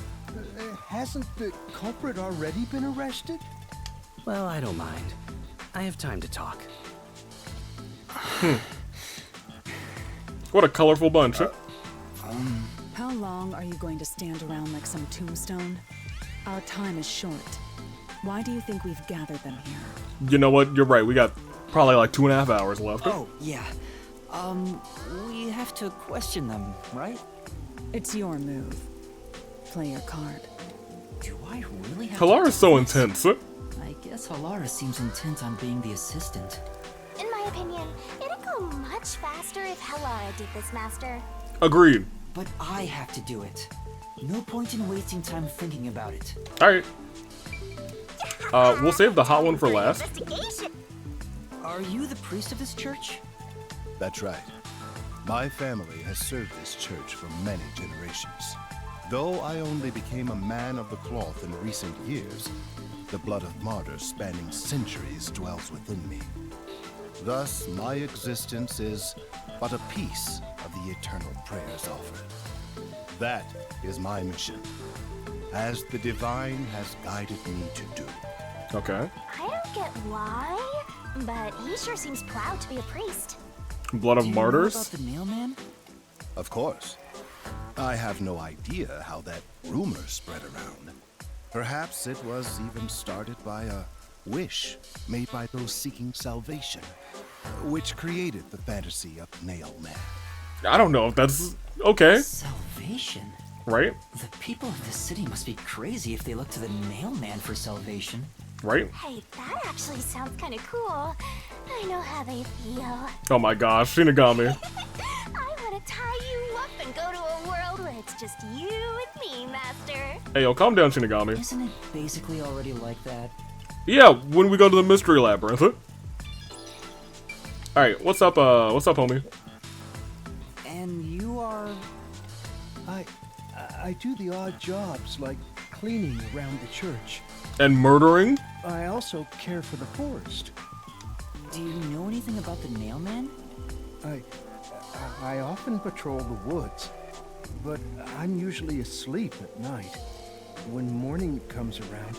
Hasn't the culprit already been arrested? Well, I don't mind. I have time to talk. What a colorful bunch. How long are you going to stand around like some tombstone? Our time is short. Why do you think we've gathered them here? You know what? You're right. We got probably like 2.5 hours left. Oh, yeah. We have to question them, right? It's your move. Play your card. Do I really have Halara's so this? intense. I guess Halara seems intent on being the assistant. In my opinion, it'd go much faster if Halara did this, Master. Agreed. But I have to do it. No point in wasting time thinking about it. Alright. We'll save the hot one for last. Are you the priest of this church? That's right. My family has served this church for many generations. Though I only became a man of the cloth in recent years, the blood of martyrs spanning centuries dwells within me. Thus, my existence is but a piece of the eternal prayers offered. That is my mission, as the divine has guided me to do. Okay. I don't get why, but he sure seems proud to be a priest. Blood of Do you martyrs? know about the mailman? Of course. I have no idea how that rumor spread around. Perhaps it was even started by a wish made by those seeking salvation, which created the fantasy of Nail Man. I don't know if that's okay. Salvation? Right? The people of this city must be crazy if they look to the mailman for salvation. Right? Hey, that actually sounds kind of cool. I know how they feel. Oh my gosh, Shinigami. I want to tie you up and go to a world where it's just you and me, Master. Hey yo, calm down, Shinigami. Isn't it basically already like that? Yeah, when we go to the mystery labyrinth. Alright, what's up, homie? And you are... I do the odd jobs like cleaning around the church. And murdering? I also care for the forest. Do you know anything about the mailman? I often patrol the woods, but I'm usually asleep at night. When morning comes around,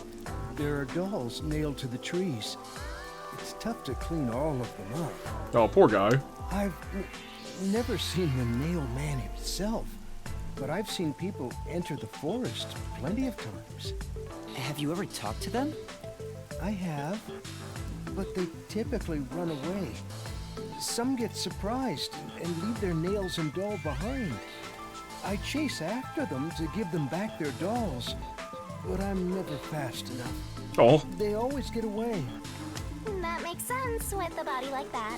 there are dolls nailed to the trees. It's tough to clean all of them up. Oh, poor guy. I've never seen the nail man himself, but I've seen people enter the forest plenty of times. Have you ever talked to them? I have, but they typically run away. Some get surprised and leave their nails and doll behind. I chase after them to give them back their dolls, but I'm never fast enough. Oh. They always get away. That makes sense with a body like that.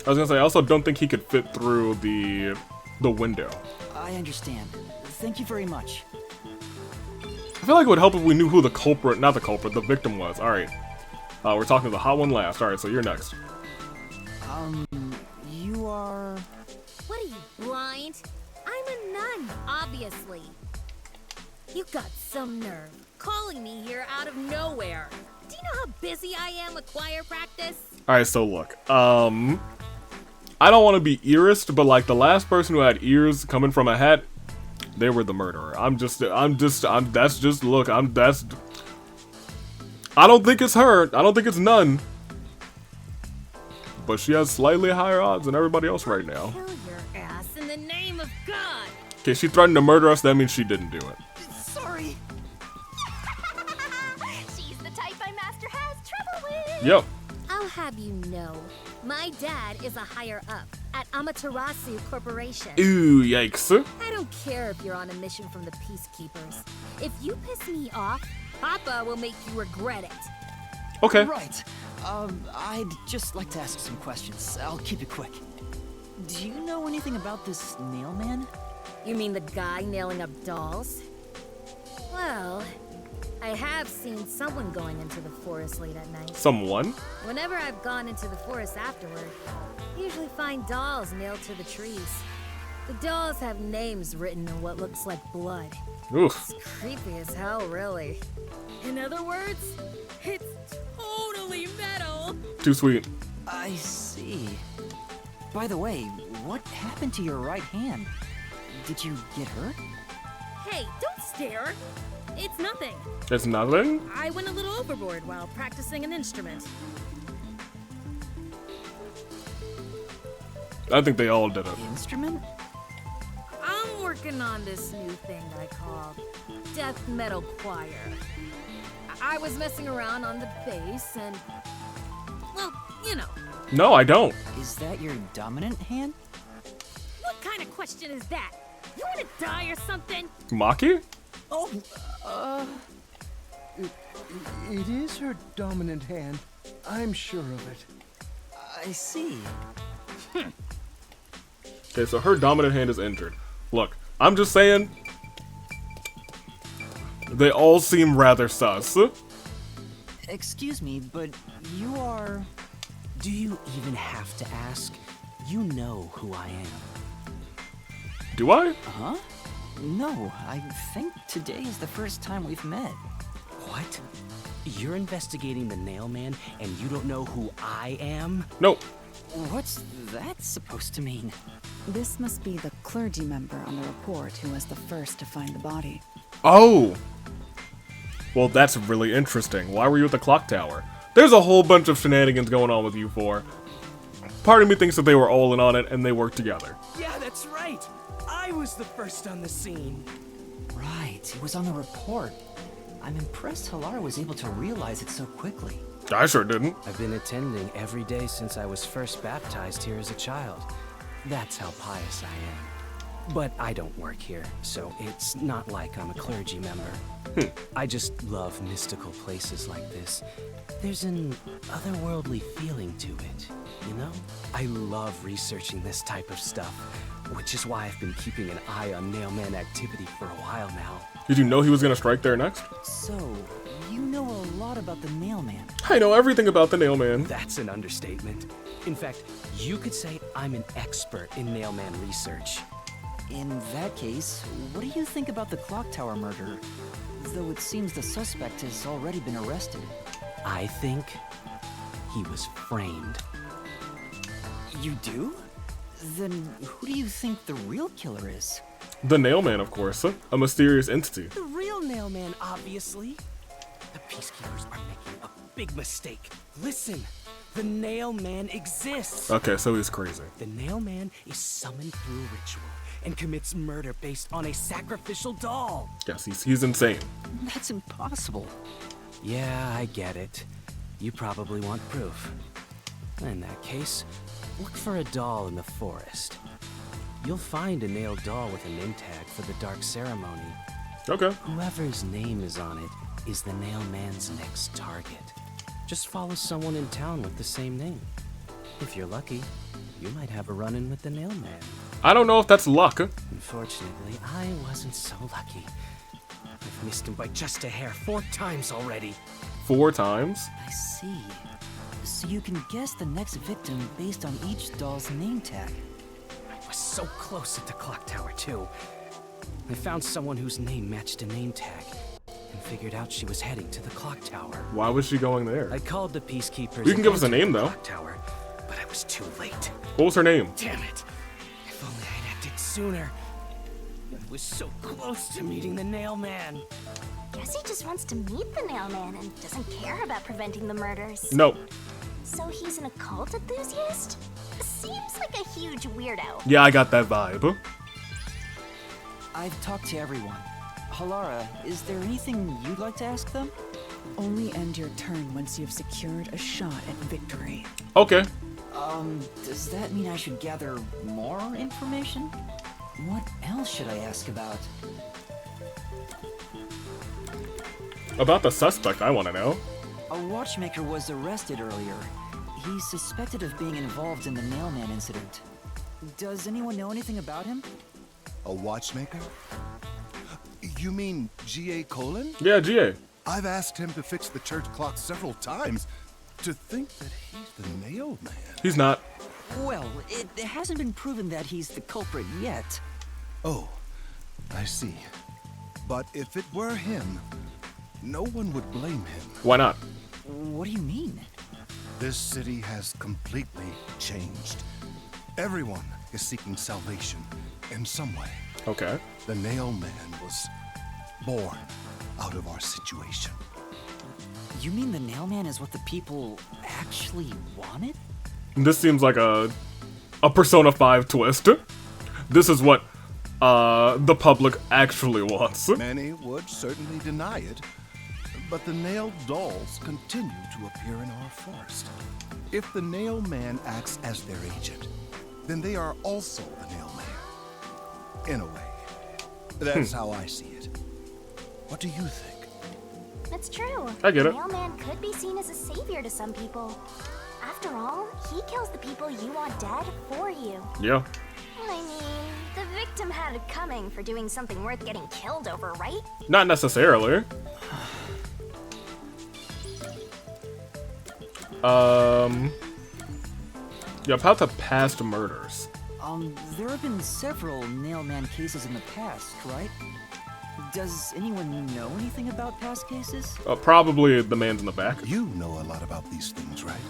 I was gonna say, I also don't think he could fit through the window. I understand. Thank you very much. I feel like it would help if we knew who the culprit, not the culprit, the victim was. Alright. We're talking to the hot one last. Alright, so you're next. You are... What are you, blind? I'm a nun, obviously. You got some nerve calling me here out of nowhere. Do you know how busy I am with choir practice? Alright, so look. I don't want to be earist, but like the last person who had ears coming from a hat, they were the murderer. I don't think it's her. I don't think it's none. But she has slightly higher odds than everybody else right now. Kill your ass in the name of God. Okay, she threatened to murder us, that means she didn't do it. Sorry. She's the type my master has trouble with. Yep. I'll have you know, my dad is a higher up at Amaterasu Corporation. Ooh, yikes. I don't care if you're on a mission from the Peacekeepers. If you piss me off, Papa will make you regret it. Okay. Right. I'd just like to ask some questions. I'll keep it quick. Do you know anything about this nail man? You mean the guy nailing up dolls? Well, I have seen someone going into the forest late at night. Someone? Whenever I've gone into the forest afterward, I usually find dolls nailed to the trees. The dolls have names written in what looks like blood. Oof. It's creepy as hell, really. In other words, it's totally metal. Too sweet. I see. By the way, what happened to your right hand? Did you get hurt? Hey, don't stare. It's nothing. It's nothing? I went a little overboard while practicing an instrument. I think they all did it. Instrument? I'm working on this new thing I call death metal choir. I was messing around on the bass and, well, you know. No, I don't. Is that your dominant hand? What kind of question is that? You want to die or something? Maki? Oh, It is her dominant hand. I'm sure of it. I see. Okay, so her dominant hand is injured. Look, I'm just saying, they all seem rather sus. Excuse me, but you are... Do you even have to ask? You know who I am. Do I? Huh? No, I think today is the first time we've met. What? You're investigating the Nailman and you don't know who I am? Nope. What's that supposed to mean? This must be the clergy member on the report who was the first to find the body. Oh! Well, that's really interesting. Why were you at the clock tower? There's a whole bunch of shenanigans going on with you four. Part of me thinks that they were all in on it and they worked together. Yeah, that's right. I was the first on the scene. Right, it was on the report. I'm impressed Halara was able to realize it so quickly. I sure didn't. I've been attending every day since I was first baptized here as a child. That's how pious I am. But I don't work here, so it's not like I'm a clergy member. I just love mystical places like this. There's an otherworldly feeling to it, you know? I love researching this type of stuff, which is why I've been keeping an eye on Nailman activity for a while now. Did you know he was gonna strike there next? So, you know a lot about the Nailman. I know everything about the Nailman. That's an understatement. In fact, you could say I'm an expert in Nailman research. In that case, what do you think about the clock tower murder? Though it seems the suspect has already been arrested. I think he was framed. You do? Then who do you think the real killer is? The Nailman, of course. A mysterious entity. The real Nailman, obviously. The Peacekeepers are making a big mistake. Listen, the Nailman exists. Okay, so he's crazy. The Nailman is summoned through ritual and commits murder based on a sacrificial doll. Yes, he's insane. That's impossible. Yeah, I get it. You probably want proof. In that case, look for a doll in the forest. You'll find a nailed doll with a name tag for the Dark Ceremony. Okay. Whoever's name is on it is the Nailman's next target. Just follow someone in town with the same name. If you're lucky, you might have a run-in with the Nailman. I don't know if that's luck. Unfortunately, I wasn't so lucky. I've missed him by just a hair 4 times already. 4 times? I see. So you can guess the next victim based on each doll's name tag. I was so close at the clock tower, too. I found someone whose name matched a name tag and figured out she was heading to the clock tower. Why was she going there? I called the Peacekeepers. You can give us a name, though. Clock tower, but I was too late. What was her name? Damn it. If only I'd acted sooner. I was so close to meeting the Nailman. Guess he just wants to meet the Nailman and doesn't care about preventing the murders. Nope. So he's an occult enthusiast? Seems like a huge weirdo. Yeah, I got that vibe. I've talked to everyone. Halara, is there anything you'd like to ask them? Only end your turn once you've secured a shot at victory. Okay. Does that mean I should gather more information? What else should I ask about? About the suspect, I want to know. A watchmaker was arrested earlier. He's suspected of being involved in the Nailman incident. Does anyone know anything about him? A watchmaker? You mean G.A. Colon? Yeah, G.A. I've asked him to fix the church clock several times. To think that he's the Nailman. He's not. Well, it hasn't been proven that he's the culprit yet. Oh, I see. But if it were him, no one would blame him. Why not? What do you mean? This city has completely changed. Everyone is seeking salvation in some way. Okay. The Nailman was born out of our situation. You mean the Nailman is what the people actually wanted? This seems like a Persona 5 twist. This is what the public actually wants. Many would certainly deny it, but the nailed dolls continue to appear in our forest. If the Nailman acts as their agent, then they are also a Nailman. In a way. That's how I see it. What do you think? It's true. I get it. The mailman could be seen as a savior to some people. After all, he kills the people you want dead for you. Yeah. I mean, the victim had it coming for doing something worth getting killed over, right? Not necessarily. Yeah, about the past murders. There have been several nailman cases in the past, right? Does anyone know anything about past cases? Probably the man's in the back. You know a lot about these things, right?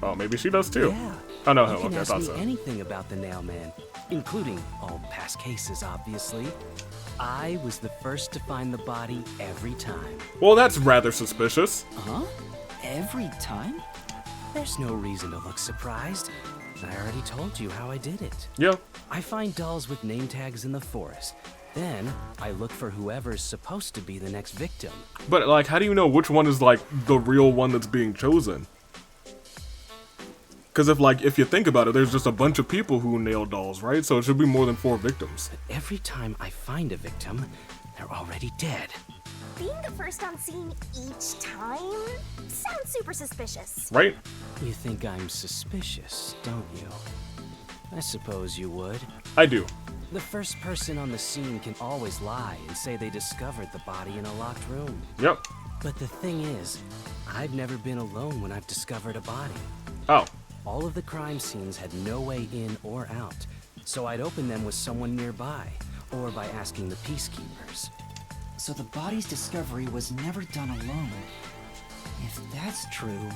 Oh, maybe she does too. Yeah. Oh no, You can okay, I ask thought me so. anything about the Nailman, including all past cases, obviously. I was the first to find the body every time. Well, that's rather suspicious. Huh? Every time? There's no reason to look surprised. I already told you how I did it. Yeah. I find dolls with name tags in the forest. Then, I look for whoever's supposed to be the next victim. But, like, how do you know which one is, like, the real one that's being chosen? Because if you think about it, there's just a bunch of people who nail dolls, right? So it should be more than 4 victims. But every time I find a victim, they're already dead. Being the first on scene each time sounds super suspicious. Right? You think I'm suspicious, don't you? I suppose you would. I do. The first person on the scene can always lie and say they discovered the body in a locked room. Yep. But the thing is, I've never been alone when I've discovered a body. Oh. All of the crime scenes had no way in or out, so I'd open them with someone nearby, or by asking the peacekeepers. So the body's discovery was never done alone. If that's true,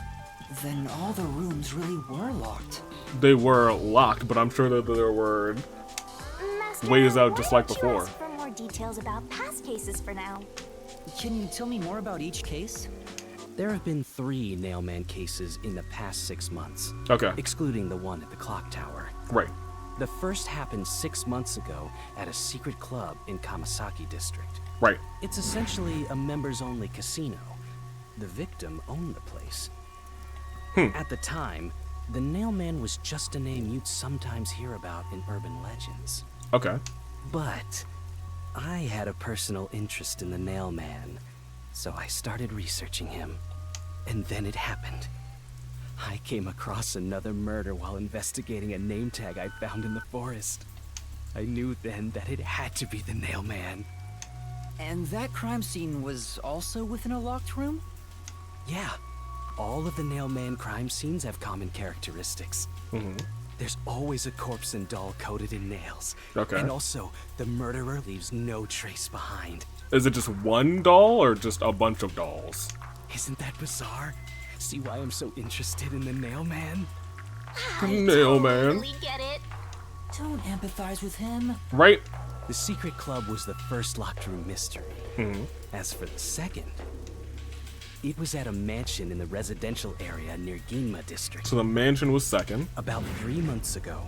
then all the rooms really were locked. They were locked, but I'm sure that there were Master, ways out why just like don't you before. ask for more details about past cases for now. Can you tell me more about each case? There have been 3 Nailman cases in the past 6 months. Okay. Excluding the one at the clock tower. Right. The first happened 6 months ago at a secret club in Kamasaki district. Right. It's essentially a members-only casino. The victim owned the place. At the time, the Nailman was just a name you'd sometimes hear about in urban legends. Okay. But I had a personal interest in the Nailman, so I started researching him. And then it happened. I came across another murder while investigating a name tag I found in the forest. I knew then that it had to be the Nailman. And that crime scene was also within a locked room? Yeah, all of the Nailman crime scenes have common characteristics. There's always a corpse and doll coated in nails. Okay. And also, the murderer leaves no trace behind. Is it just one doll or just a bunch of dolls? Isn't that bizarre? See why I'm so interested in the Nailman? Nailman. Totally get it. Don't empathize with him. Right? The secret club was the first locked room mystery. As for the second, it was at a mansion in the residential area near Ginma district. So the mansion was second. About 3 months ago,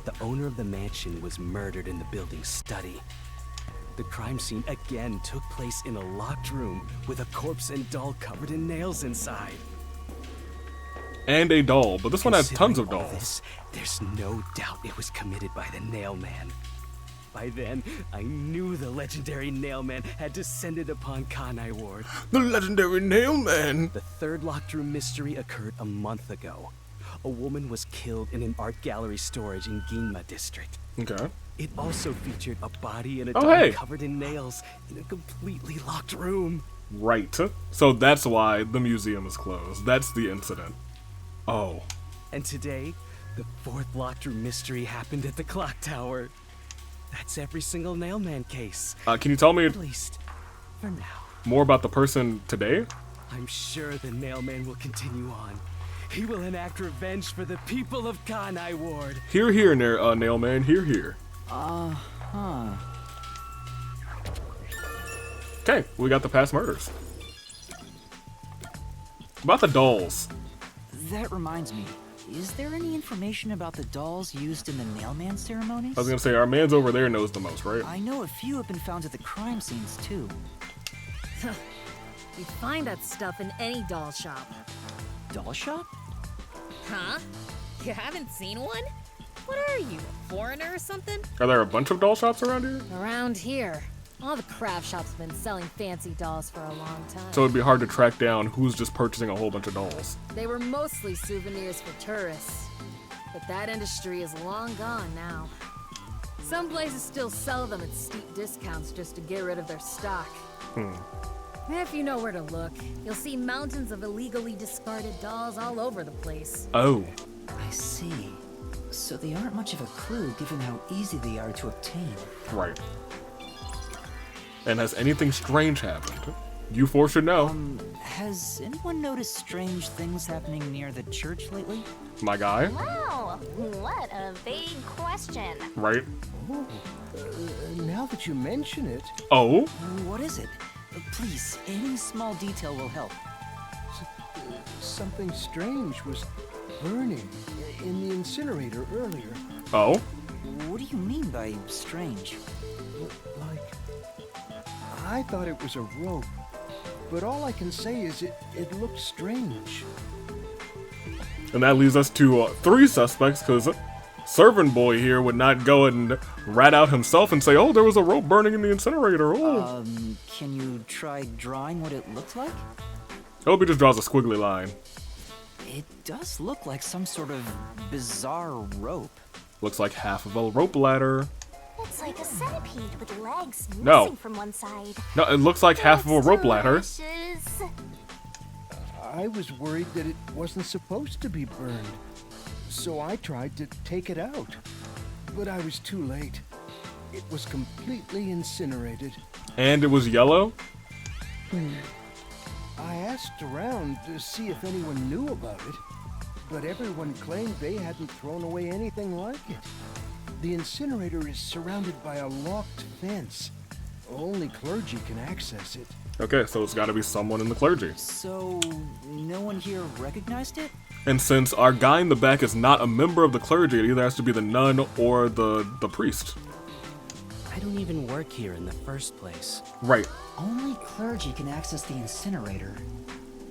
the owner of the mansion was murdered in the building's study. The crime scene again took place in a locked room with a corpse and doll covered in nails inside. And a doll, but this one has tons of Considering all dolls. this, there's no doubt it was committed by the Nailman. By then, I knew the legendary Nailman had descended upon Kanai Ward. The legendary Nailman! The third locked room mystery occurred a month ago. A woman was killed in an art gallery storage in Ginma district. Okay. It also featured a body and a Oh, doll hey. covered in nails in a completely locked room. Right. So that's why the museum is closed. That's the incident. Oh. And today, the fourth locked room mystery happened at the clock tower. That's every single Nailman case. Can you tell me At least, for now. more about the person today? I'm sure the Nailman will continue on. He will enact revenge for the people of Kanai Ward. Here, here, Nailman. Here, here. Huh. Okay, we got the past murders. About the dolls. That reminds me. Is there any information about the dolls used in the Nailman ceremonies? I was gonna say, our man's over there knows the most, right? I know a few have been found at the crime scenes, too. You'd find that stuff in any doll shop. Doll shop? Huh? You haven't seen one? What are you, a foreigner or something? Are there a bunch of doll shops around here? Around here. All the craft shops have been selling fancy dolls for a long time. So it'd be hard to track down who's just purchasing a whole bunch of dolls. They were mostly souvenirs for tourists. But that industry is long gone now. Some places still sell them at steep discounts just to get rid of their stock. If you know where to look, you'll see mountains of illegally discarded dolls all over the place. Oh. I see. So they aren't much of a clue given how easy they are to obtain. Right. And has anything strange happened? You four should know. Has anyone noticed strange things happening near the church lately? My guy. Wow, what a vague question. Right. Oh, now that you mention it, Oh? What is it? Please, any small detail will help. something strange was burning in the incinerator earlier. Oh? What do you mean by strange? Like, I thought it was a rope, but all I can say is it looked strange. And that leaves us to 3 suspects, because Servant Boy here would not go and rat out himself and say, oh, there was a rope burning in the incinerator. Oh. Can you try drawing what it looks like? I hope he just draws a squiggly line. It does look like some sort of bizarre rope. Looks like half of a rope ladder. Looks like a centipede with legs No. missing from one side. No, it looks like half of a rope ladder. Delicious. I was worried that it wasn't supposed to be burned, so I tried to take it out. But I was too late. It was completely incinerated. And it was yellow? I asked around to see if anyone knew about it, but everyone claimed they hadn't thrown away anything like it. The incinerator is surrounded by a locked fence. Only clergy can access it. Okay, so it's gotta be someone in the clergy. So, no one here recognized it? And since our guy in the back is not a member of the clergy, it either has to be the nun or the priest. I don't even work here in the first place. Right. Only clergy can access the incinerator,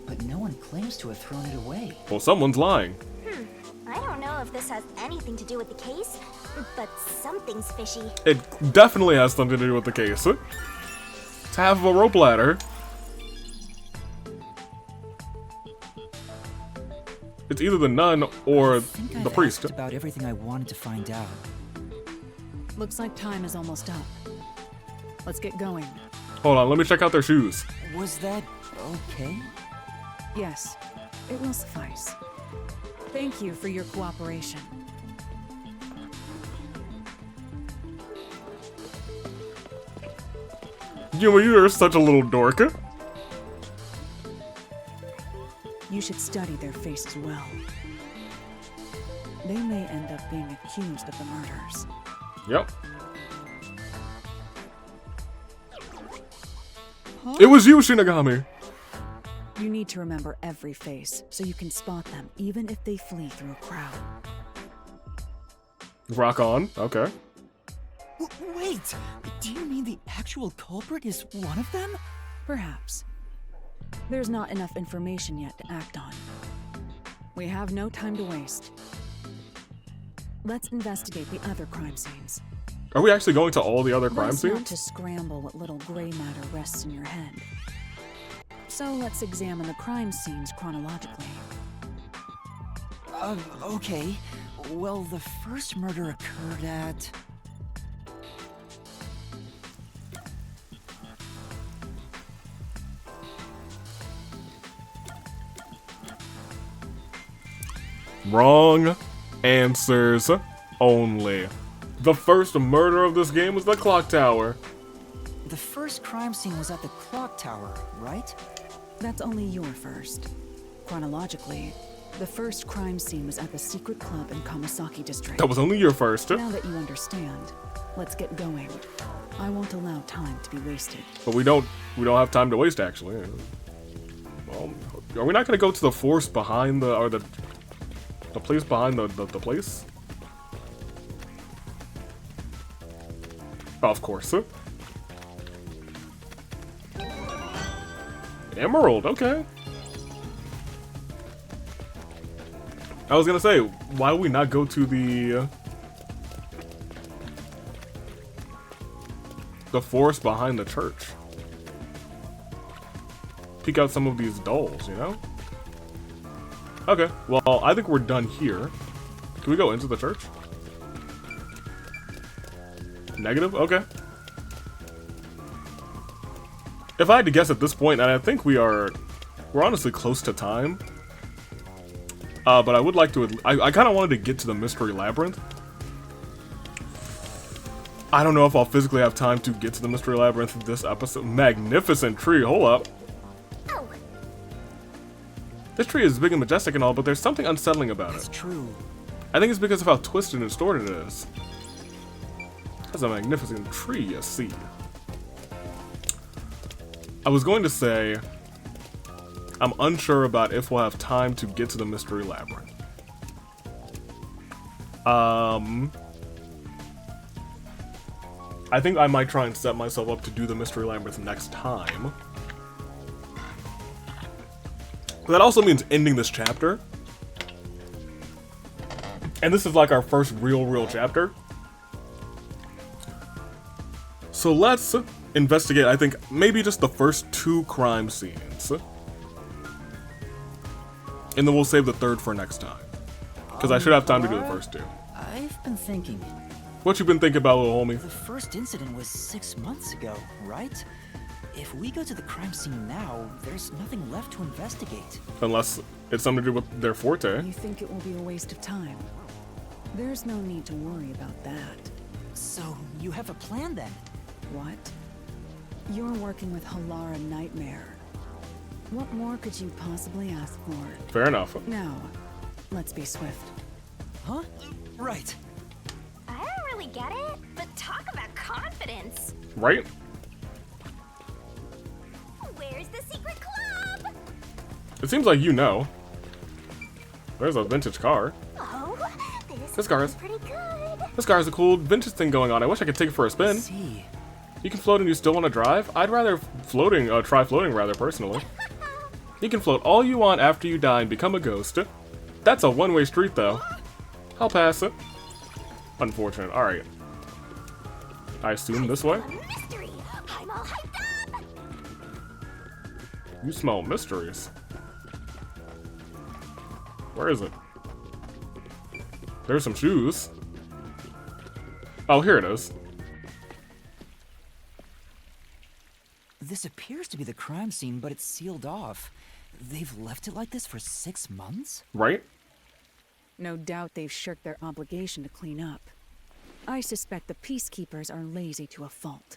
but no one claims to have thrown it away. Well, someone's lying. I don't know if this has anything to do with the case, but something's fishy. It definitely has something to do with the case. It's half of a rope ladder. It's either the nun or the priest. Asked about everything I wanted to find out. Looks like time is almost up. Let's get going. Hold on, let me check out their shoes. Was that okay? Yes, it will suffice. Thank you for your cooperation. You're such a little dork. You should study their faces well. They may end up being accused of the murders. Yep. It was you, Shinigami! You need to remember every face, so you can spot them, even if they flee through a crowd. Rock on, okay. Wait! Do you mean the actual culprit is one of them? Perhaps. There's not enough information yet to act on. We have no time to waste. Let's investigate the other crime scenes. Are we actually going to all the other crime Best not scenes? to scramble what little gray matter rests in your head. So let's examine the crime scenes chronologically. Okay. Well, the first murder occurred at... Wrong answers only. The first murder of this game was the clock tower. The first crime scene was at the clock tower, right? That's only your first. Chronologically, the first crime scene was at the secret club in Kamasaki district. That was only your first. Now that you understand, let's get going. I won't allow time to be wasted. But we don't have time to waste, actually. Well, are we not going to go to the force behind the, or the place behind the place? Oh, of course. Emerald, okay. I was gonna say, why would we not go to the... the force behind the church. Peek out some of these dolls, you know? Okay, well, I think we're done here. Can we go into the church? Negative? Okay. If I had to guess at this point, and I think we're honestly close to time. But I would like to, I kind of wanted to get to the Mystery Labyrinth. I don't know if I'll physically have time to get to the Mystery Labyrinth this episode. Magnificent tree, hold up. Oh. This tree is big and majestic and all, but there's something unsettling about That's it. true. I think it's because of how twisted and distorted it is. That's a magnificent tree, you see. I was going to say, I'm unsure about if we'll have time to get to the Mystery Labyrinth. I think I might try and set myself up to do the Mystery Labyrinth next time. But that also means ending this chapter. And this is like our first real chapter. So let's investigate, I think, maybe just the first 2 crime scenes. And then we'll save the 3rd for next time. Because I should have time to do the first 2. I've been thinking. What you been thinking about, little homie? The first incident was 6 months ago, right? If we go to the crime scene now, there's nothing left to investigate. Unless it's something to do with their forte. You think it will be a waste of time? There's no need to worry about that. So, you have a plan then? What? You're working with Halara Nightmare. What more could you possibly ask for? Fair enough. Now, let's be swift. Huh? Right. I don't really get it, but talk about confidence. Right? Where's the secret club? It seems like you know. There's a vintage car. Oh, This car is pretty good. This car has a cool vintage thing going on. I wish I could take it for a spin. I see. You can float and you still want to drive? I'd rather try floating rather, personally. You can float all you want after you die and become a ghost. That's a one-way street, though. I'll pass it. Unfortunate. Alright. I assume this way? Mystery. I'm all hyped up. You smell mysteries. Where is it? There's some shoes. Oh, here it is. This appears to be the crime scene, but it's sealed off. They've left it like this for 6 months? Right? No doubt they've shirked their obligation to clean up. I suspect the peacekeepers are lazy to a fault.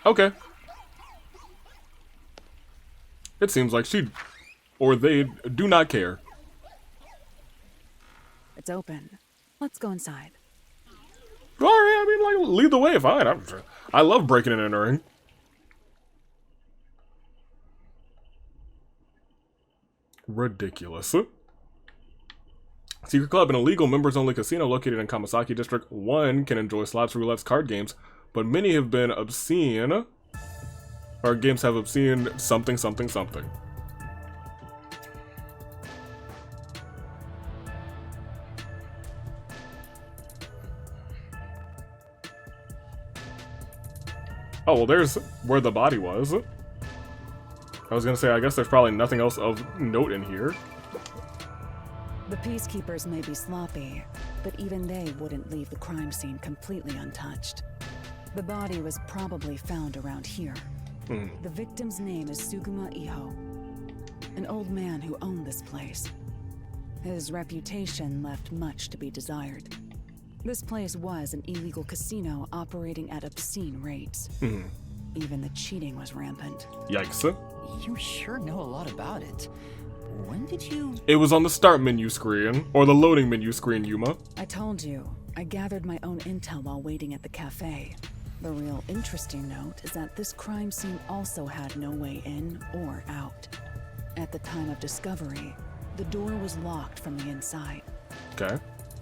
Okay. It seems like she or they do not care. It's open. Let's go inside. Alright, I mean, like, lead the way, fine. I love breaking and entering. Ridiculous. Secret Club, an illegal members-only casino located in Kamasaki District. 1 can enjoy slots, roulettes, card games, but many have been obscene. Or games have obscene something, something, something. Oh, well, there's where the body was. I was gonna say, I guess there's probably nothing else of note in here. The peacekeepers may be sloppy, but even they wouldn't leave the crime scene completely untouched. The body was probably found around here. The victim's name is Suguma Iho, an old man who owned this place. His reputation left much to be desired. This place was an illegal casino operating at obscene rates. Even the cheating was rampant. Yikes. You sure know a lot about it. When did you... It was on the start menu screen, or the loading menu screen, Yuma. I told you, I gathered my own intel while waiting at the cafe. The real interesting note is that this crime scene also had no way in or out. At the time of discovery, the door was locked from the inside. Okay.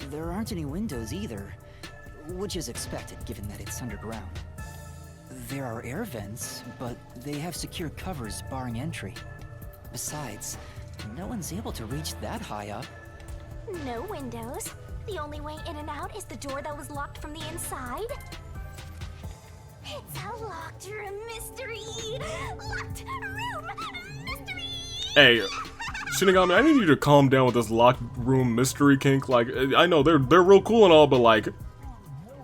There aren't any windows either, which is expected given that it's underground. There are air vents, but they have secure covers barring entry. Besides, no one's able to reach that high up. No windows. The only way in and out is the door that was locked from the inside. It's a locked room mystery. Locked room mystery. Hey, Shinigami, I need you to calm down with this locked room mystery kink. Like, I know they're real cool and all, but like,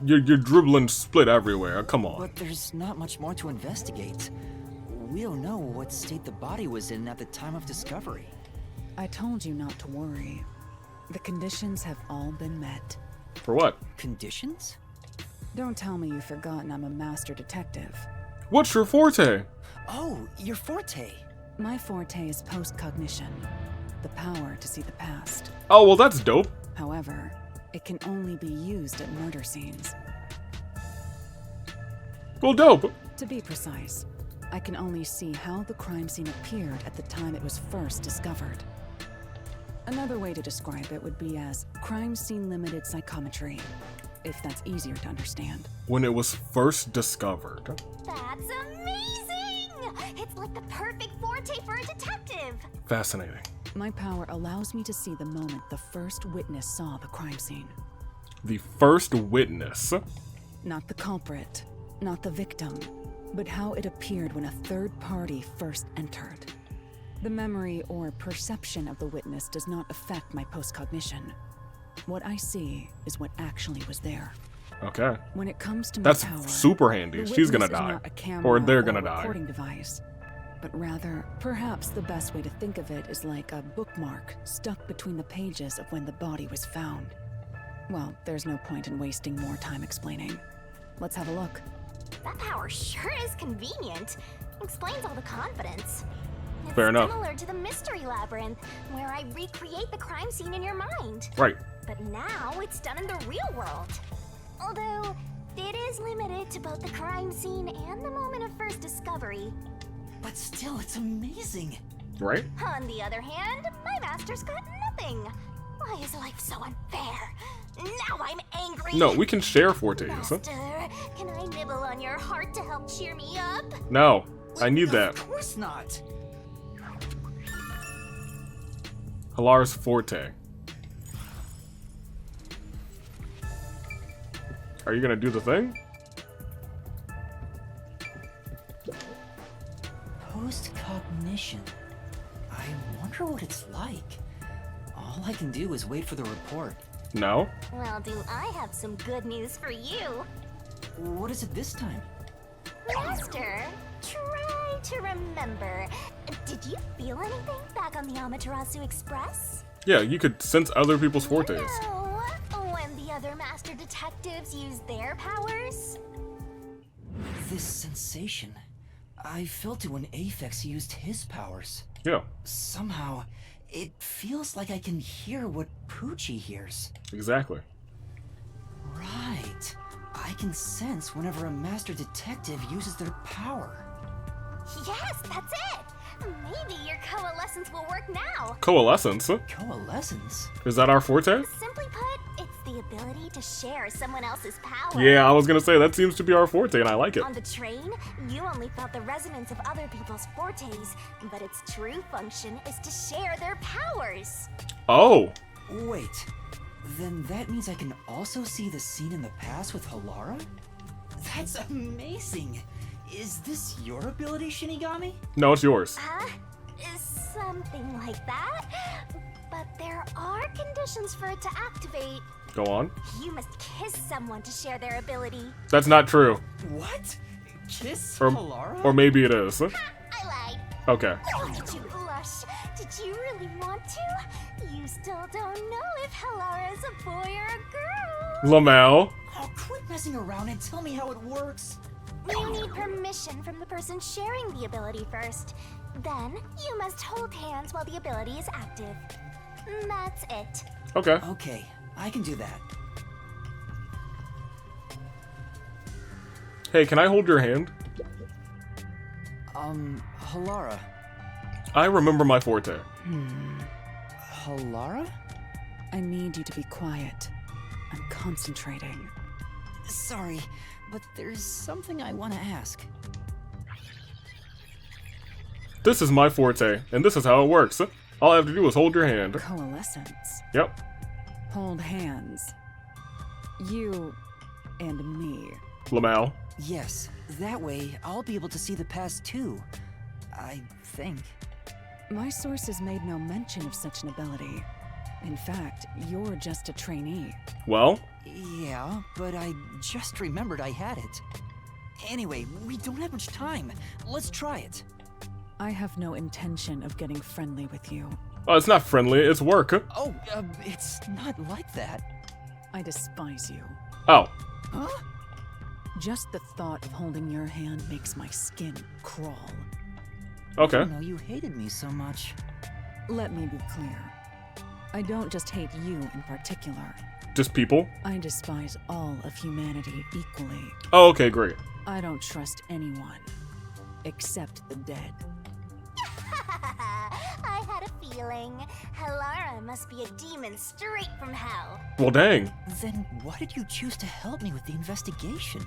you're dribbling split everywhere. Come on. But there's not much more to investigate. We don't know what state the body was in at the time of discovery. I told you not to worry. The conditions have all been met. For what? Conditions? Don't tell me you've forgotten I'm a master detective. What's your forte? Oh, your forte. My forte is post-cognition, the power to see the past. Oh, well, that's dope. However, it can only be used at murder scenes. Well, dope. To be precise, I can only see how the crime scene appeared at the time it was first discovered. Another way to describe it would be as crime scene limited psychometry, if that's easier to understand. When it was first discovered. That's amazing! It's like the perfect forte for a detective. Fascinating. My power allows me to see the moment the first witness saw the crime scene. The first witness? Not the culprit, not the victim, but how it appeared when a third party first entered. The memory or perception of the witness does not affect my postcognition. What I see is what actually was there. Okay. When it comes to my That's power, super handy. the She's gonna witness is die. not a camera Or they're gonna die. recording device, but rather, perhaps the best way to think of it is like a bookmark stuck between the pages of when the body was found. Well, there's no point in wasting more time explaining. Let's have a look. That power sure is convenient. Explains all the confidence. It's Fair enough. similar to the mystery labyrinth, where I recreate the crime scene in your mind. Right. But now it's done in the real world. Although, it is limited to both the crime scene and the moment of first discovery. But still, it's amazing. Right? On the other hand, my master's got nothing. Why is life so unfair? Now I'm angry. No, we can share fortes. Master, can I nibble on your heart to help cheer me up? No, I need that. Of course not. Halara's forte. Are you gonna do the thing? Post-cognition. I wonder what it's like. All I can do is wait for the report. No. Well, do I have some good news for you? What is it this time? Master, try to remember. Did you feel anything back on the Amaterasu Express? Yeah, you could sense other people's fortes. No, when the other master detectives used their powers? This sensation. I felt it when Aphex used his powers. Yeah, Somehow, it feels like I can hear what Poochie hears. exactly. Right. I can sense whenever a master detective uses their power. Yes, that's it! Maybe your coalescence will work now. Coalescence? Coalescence? Is that our forte? Simply put, it's the ability to share someone else's power. Yeah, I was gonna say, that seems to be our forte, and I like it. On the train, you only felt the resonance of other people's fortes, but its true function is to share their powers. Oh! Wait. Then that means I can also see the scene in the past with Halara? That's amazing! Is this your ability, Shinigami? No, it's yours. Something like that. But there are conditions for it to activate. Go on. You must kiss someone to share their ability. That's not true. What? Kiss Or, Halara? or maybe it is. I lied. Okay. Why did you blush? Did you really want to? You still don't know if Halara is a boy or a girl. Lamau. Oh, quit messing around and tell me how it works. You need permission from the person sharing the ability first. Then, you must hold hands while the ability is active. That's it. Okay. Okay, I can do that. Hey, can I hold your hand? Halara. I remember my forte. Halara? I need you to be quiet. I'm concentrating. Sorry, but there's something I want to ask. This is my forte, and this is how it works. All I have to do is hold your hand. Coalescence. Yep. Hold hands. You and me. Lamau. Yes, that way I'll be able to see the past too. I think. My sources made no mention of such an ability. In fact, you're just a trainee. Well? Yeah, but I just remembered I had it. Anyway, we don't have much time. Let's try it. I have no intention of getting friendly with you. Oh, it's not friendly, it's work. Oh, it's not like that. I despise you. Oh. Huh? Just the thought of holding your hand makes my skin crawl. Okay. I didn't know you hated me so much. Let me be clear. I don't just hate you in particular. Just people? I despise all of humanity equally. Oh, okay, great. I don't trust anyone. Except the dead. I had a feeling. Halara must be a demon straight from hell. Well, dang. Then why did you choose to help me with the investigation?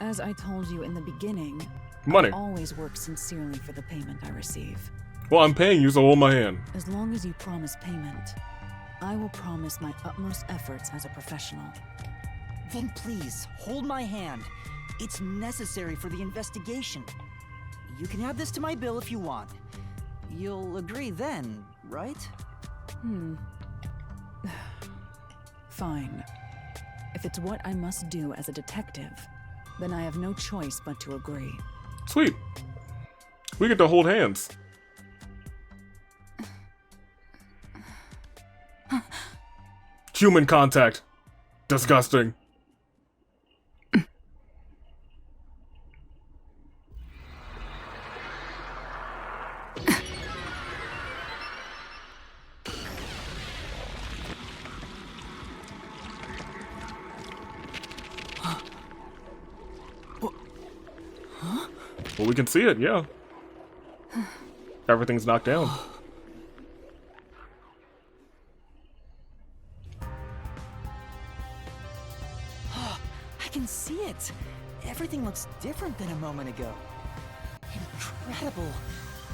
As I told you in the beginning, Money. I always work sincerely for the payment I receive. Well, I'm paying you, so hold my hand. As long as you promise payment, I will promise my utmost efforts as a professional. Then please, hold my hand. It's necessary for the investigation. You can add this to my bill if you want. You'll agree then, right? Fine. If it's what I must do as a detective, then I have no choice but to agree. Sweet. We get to hold hands. Human contact. Disgusting. Well, we can see it, yeah. Everything's knocked down. I can see it. Everything looks different than a moment ago. Incredible.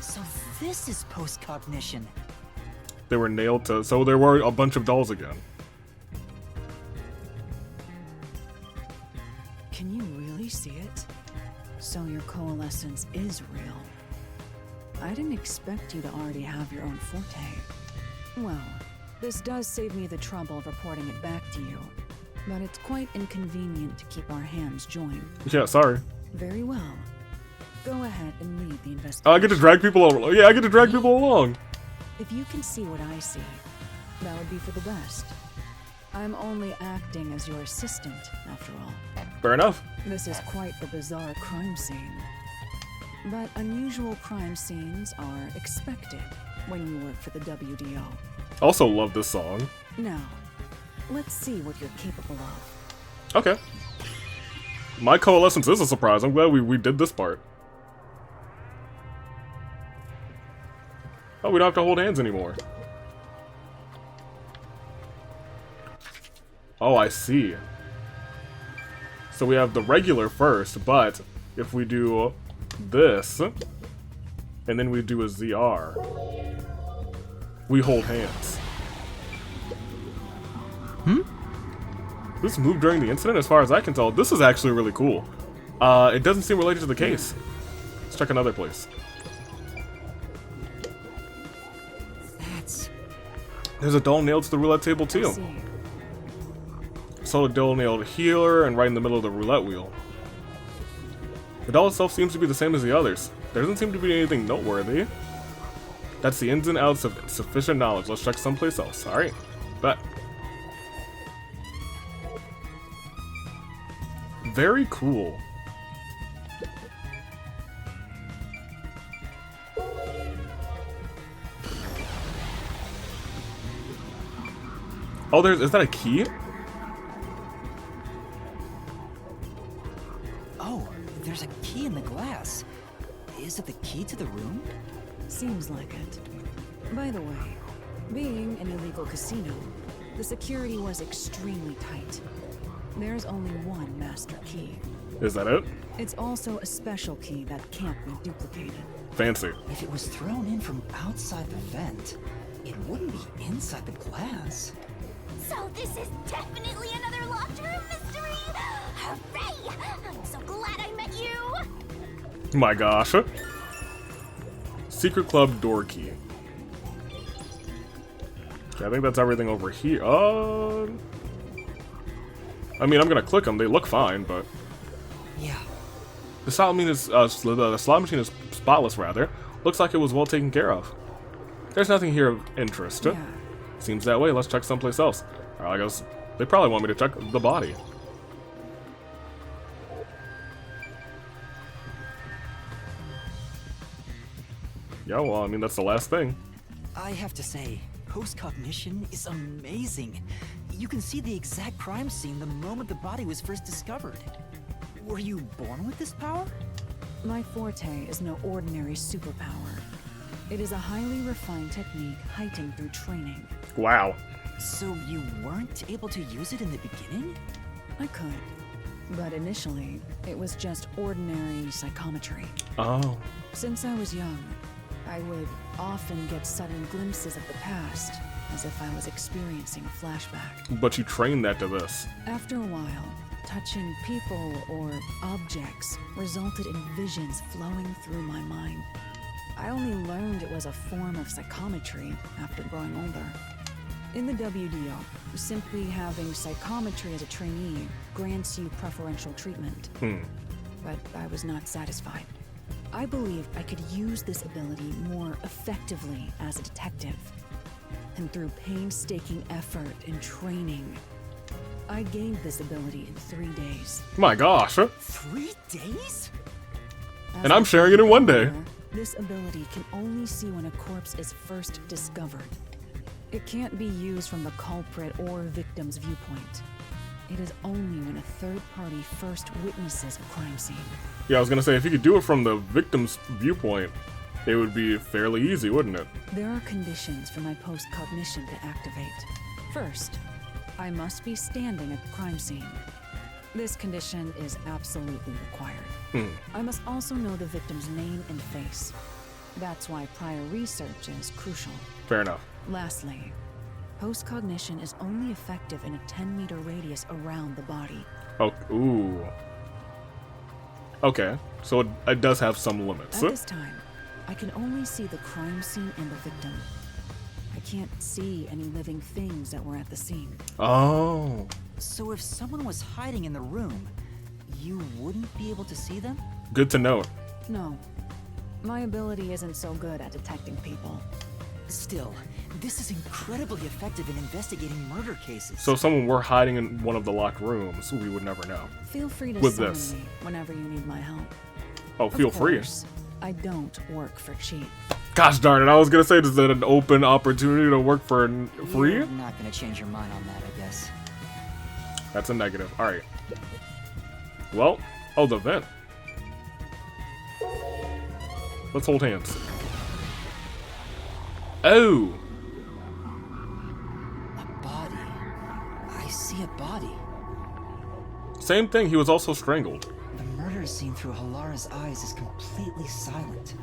So this is post-cognition. They were nailed to, so there were a bunch of dolls again. Can you really see it? So your coalescence is real. I didn't expect you to already have your own forte. Well, this does save me the trouble of reporting it back to you, but it's quite inconvenient to keep our hands joined. Yeah, sorry. Very well. Go ahead and lead the investigation. Oh, I get to drag people along. Yeah, I get to drag people along. If you can see what I see, that would be for the best. I'm only acting as your assistant, after all. Fair enough. This is quite the bizarre crime scene. But unusual crime scenes are expected when you work for the WDO. Also love this song. Now, let's see what you're capable of. Okay. My coalescence is a surprise. I'm glad we did this part. Oh, we don't have to hold hands anymore. Oh, I see. So we have the regular first, but if we do this, and then we do a ZR, we hold hands. This moved during the incident, as far as I can tell. This is actually really cool. It doesn't seem related to the case. Let's check another place. There's a doll nailed to the roulette table too. So a doll nailed here and right in the middle of the roulette wheel. The doll itself seems to be the same as the others. There doesn't seem to be anything noteworthy. That's the ins and outs of sufficient knowledge. Let's check someplace else. Alright. Bet. Very cool. Oh, is that a key? Oh, there's a key in the glass. Is it the key to the room? Seems like it. By the way, being an illegal casino, the security was extremely tight. There's only one master key. Is that it? It's also a special key that can't be duplicated. Fancy. If it was thrown in from outside the vent, It wouldn't be inside the glass. So this is definitely another locked room mystery! Hooray! I'm so glad I met you! My gosh. Secret club door key. Okay, I think that's everything over here. I mean, I'm gonna click them. They look fine, but Yeah. the slot machine is spotless. Rather, looks like it was well taken care of. There's nothing here of interest. Yeah. Seems that way. Let's check someplace else. I guess they probably want me to check the body. Yeah, well, I mean, that's the last thing. I have to say, post-cognition is amazing. You can see the exact crime scene the moment the body was first discovered. Were you born with this power? My forte is no ordinary superpower. It is a highly refined technique heightened through training. Wow. So you weren't able to use it in the beginning? I could, but initially, it was just ordinary psychometry. Oh. Since I was young, I would often get sudden glimpses of the past, as if I was experiencing a flashback. But you trained that to this. After a while, touching people or objects resulted in visions flowing through my mind. I only learned it was a form of psychometry after growing older. In the WDO, simply having psychometry as a trainee grants you preferential treatment. But I was not satisfied. I believed I could use this ability more effectively as a detective. And through painstaking effort and training, I gained this ability in 3 days. My gosh. 3 days? And I'm sharing it in 1 day. This ability can only see when a corpse is first discovered. It can't be used from the culprit or victim's viewpoint. It is only when a third party first witnesses a crime scene. Yeah, I was gonna say, if you could do it from the victim's viewpoint, it would be fairly easy, wouldn't it? There are conditions for my post-cognition to activate. First, I must be standing at the crime scene. This condition is absolutely required. I must also know the victim's name and face. That's why prior research is crucial. Fair enough. Lastly, post-cognition is only effective in a 10-meter radius around the body. Oh, ooh. Okay, so it does have some limits. At this time, I can only see the crime scene and the victim. I can't see any living things that were at the scene. Oh. So if someone was hiding in the room, you wouldn't be able to see them? Good to know. No. My ability isn't so good at detecting people. Still, this is incredibly effective in investigating murder cases. So if someone were hiding in one of the locked rooms, we would never know. Feel free to With summon this. me whenever you need my help. Oh, feel Of free. course, I don't work for cheap. Gosh darn it, I was gonna say, is that an open opportunity to work for free? You're not gonna change your mind on that, I guess. That's a negative. Alright. Well, oh, the vent. Let's hold hands. Oh! A body. I see a body. Same thing, he was also strangled. The murder scene through Halara's eyes is completely silent.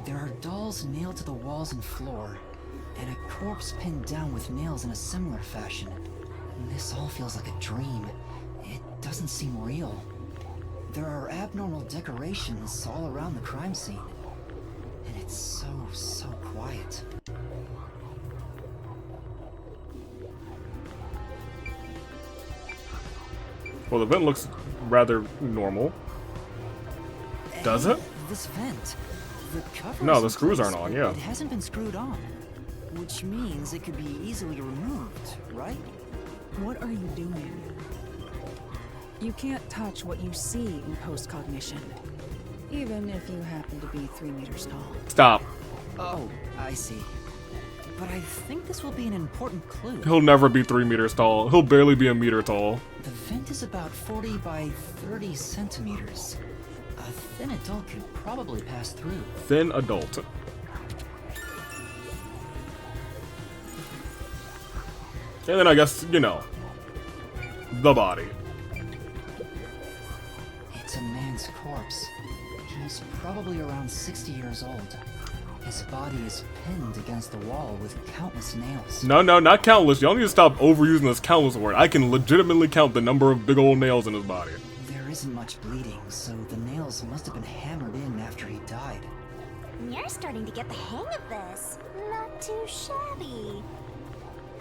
There are dolls nailed to the walls and floor, and a corpse pinned down with nails in a similar fashion. This all feels like a dream. It doesn't seem real. There are abnormal decorations all around the crime scene. And it's so quiet. Well, the vent looks rather normal. Does it? This vent. The cover No, is the in screws place, aren't on, but yeah. It hasn't been screwed on. Which means it could be easily removed, right? What are you doing? You can't touch what you see in post-cognition, even if you happen to be 3 meters tall. Stop. Oh, I see. But I think this will be an important clue. He'll never be 3 meters tall. He'll barely be a meter tall. The vent is about 40 by 30 centimeters. A thin adult could probably pass through. Thin adult. And then I guess, you know, the body. It's a man's corpse. He's probably around 60 years old. His body is pinned against the wall with countless nails. No, not countless. Y'all need to stop overusing this countless word. I can legitimately count the number of big old nails in his body. There isn't much bleeding, so the nails must have been hammered in after he died. You're starting to get the hang of this. Not too shabby.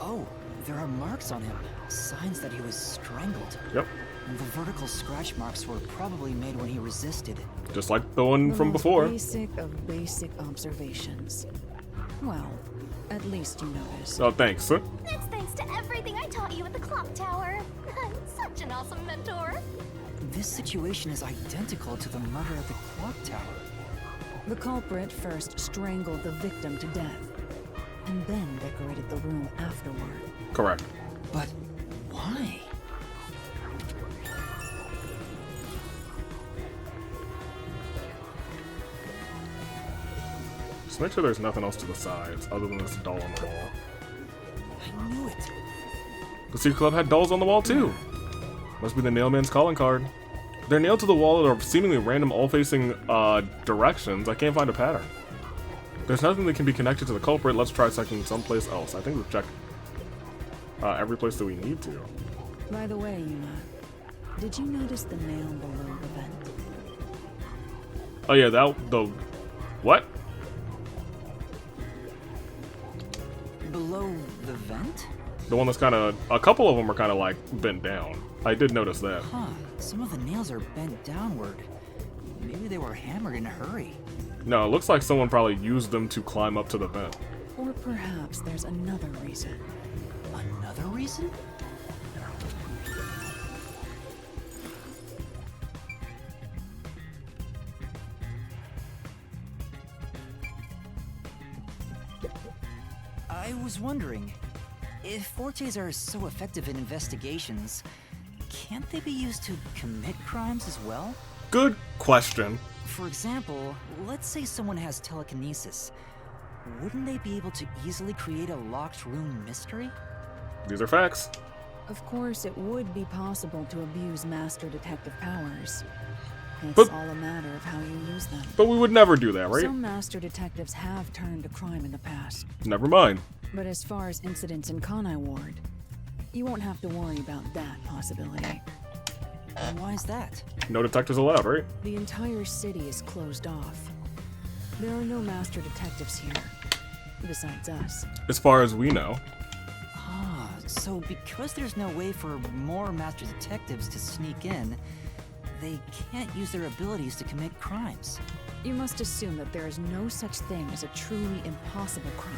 Oh, there are marks on him. Signs that he was strangled. Yep. The vertical scratch marks were probably made when he resisted. Just like the one from before. Basic of basic observations. Well, at least you noticed. Oh, thanks. That's thanks to everything I taught you at the clock tower. I'm such an awesome mentor. This situation is identical to the murder at the clock tower. The culprit first strangled the victim to death, and then decorated the room afterward. Correct. But why? Just make sure there's nothing else to the sides other than this doll on the wall. I knew it. The secret club had dolls on the wall too. Must be the Nailman's calling card. They're nailed to the wall at seemingly random all-facing directions. I can't find a pattern. There's nothing that can be connected to the culprit. Let's try checking someplace else. I think we've checked every place that we need to. By the way, Yuna, did you notice the nail below the vent? Oh yeah, what? Below the vent? The one that's kind of, a couple of them are kind of like bent down. I did notice that. Huh, some of the nails are bent downward. Maybe they were hammered in a hurry. No, it looks like someone probably used them to climb up to the vent. Or perhaps there's another reason. Another reason? I was wondering, if fortes are so effective in investigations, can't they be used to commit crimes as well? Good question. For example, let's say someone has telekinesis. Wouldn't they be able to easily create a locked room mystery? These are facts. Of course, it would be possible to abuse master detective powers. It's But- all a matter of how you use them. But we would never do that, right? Some master detectives have turned to crime in the past. Never mind. But as far as incidents in Kanai Ward, you won't have to worry about that possibility. And why is that? No detectives allowed, right? The entire city is closed off. There are no master detectives here, besides us. As far as we know. Ah, so because there's no way for more master detectives to sneak in, they can't use their abilities to commit crimes. You must assume that there is no such thing as a truly impossible crime,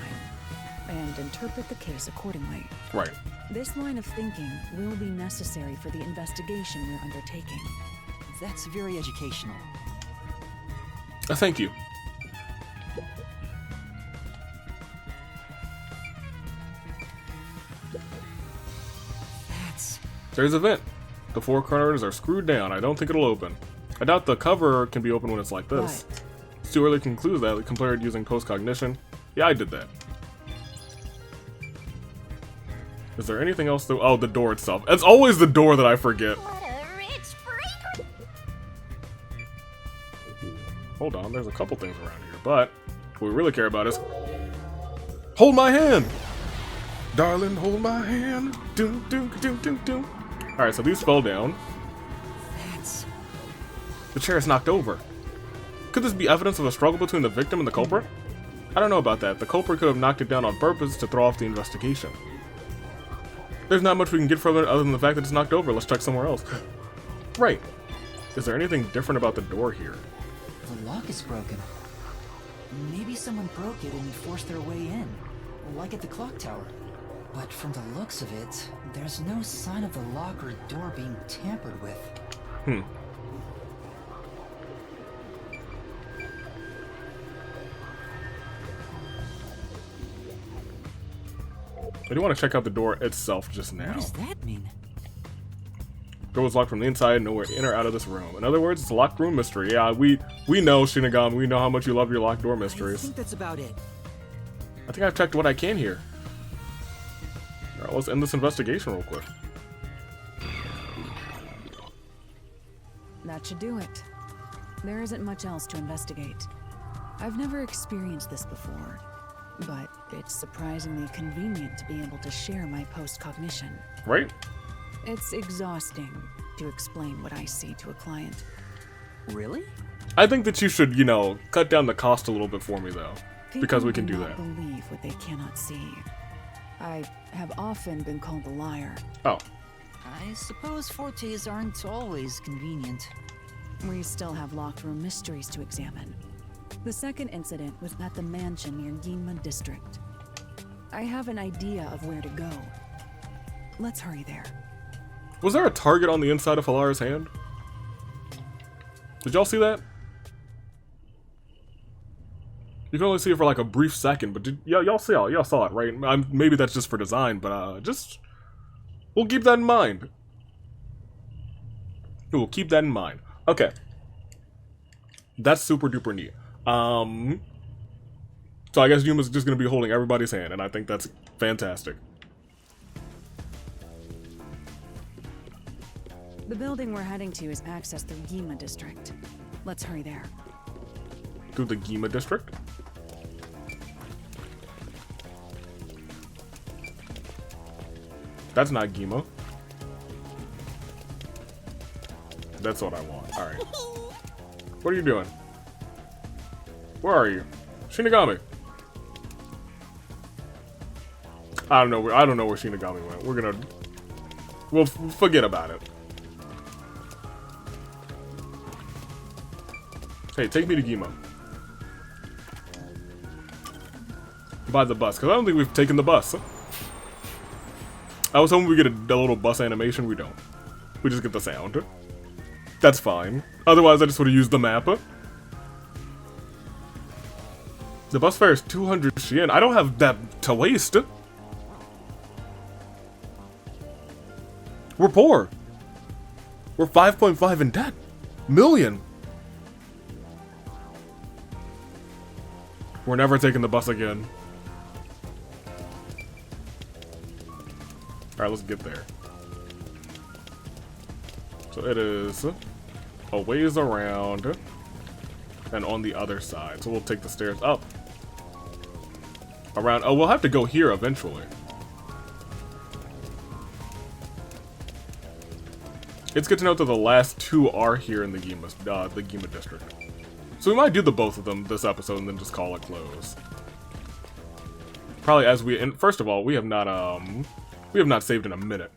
and interpret the case accordingly. Right. This line of thinking will be necessary for the investigation we're undertaking. That's very educational. Thank you. There's a vent. The four corners are screwed down. I don't think it'll open. I doubt the cover can be opened when it's like this. Right. It's too early to conclude that. Compared using post-cognition. Yeah, I did that. Is there anything else though? Oh, the door itself. It's always the door that I forget. What a rich freak! Hold on, there's a couple things around here, but what we really care about is... Hold my hand! Darling, hold my hand. Doom, doom, doom, doom, doom. Alright, so these fell down. That's... The chair is knocked over. Could this be evidence of a struggle between the victim and the culprit? I don't know about that. The culprit could have knocked it down on purpose to throw off the investigation. There's not much we can get from it other than the fact that it's knocked over. Let's check somewhere else. Right. Is there anything different about the door here? The lock is broken. Maybe someone broke it and forced their way in, like at the clock tower. But from the looks of it, there's no sign of the lock or door being tampered with. I do want to check out the door itself just now. What does that mean? Door was locked from the inside, nowhere in or out of this room. In other words, it's a locked room mystery. Yeah, we know, Shinigami, we know how much you love your locked door I mysteries. think that's about it. I think I've checked what I can here. Alright, let's end this investigation real quick. That should do it. There isn't much else to investigate. I've never experienced this before, but it's surprisingly convenient to be able to share my post-cognition. Right? It's exhausting to explain what I see to a client. Really? I think that you should, you know, cut down the cost a little bit for me, though. Because we can do that. People do not believe what they cannot see. I have often been called a liar. Oh. I suppose fortes aren't always convenient. We still have locked room mysteries to examine. The second incident was at the mansion near Ginma District. I have an idea of where to go. Let's hurry there. Was there a target on the inside of Halara's hand? Did y'all see that? You can only see it for like a brief second, but y'all saw it, right? Maybe that's just for design, but we'll keep that in mind. We'll keep that in mind. Okay. That's super duper neat. So I guess Yuma's just gonna be holding everybody's hand, and I think that's fantastic. The building we're heading to is accessed through Ginma District. Let's hurry there. Through the Ginma District? That's not Ginma. That's what I want. Alright. What are you doing? Where are you? Shinigami. I don't know where Shinigami went. We'll forget about it. Hey, take me to Ginma. By the bus, because I don't think we've taken the bus. I was hoping we get a little bus animation. We don't. We just get the sound. That's fine. Otherwise, I just would have used the map. The bus fare is 200 Shien. I don't have that to waste. We're poor. We're 5.5 in debt. Million. We're never taking the bus again. Alright, let's get there. So it is a ways around and on the other side. So we'll take the stairs up. Around. Oh, we'll have to go here eventually. It's good to note that the last two are here in the Ginma district. So we might do the both of them this episode and then just call it close. Probably as we, and first of all, we have not saved in a minute.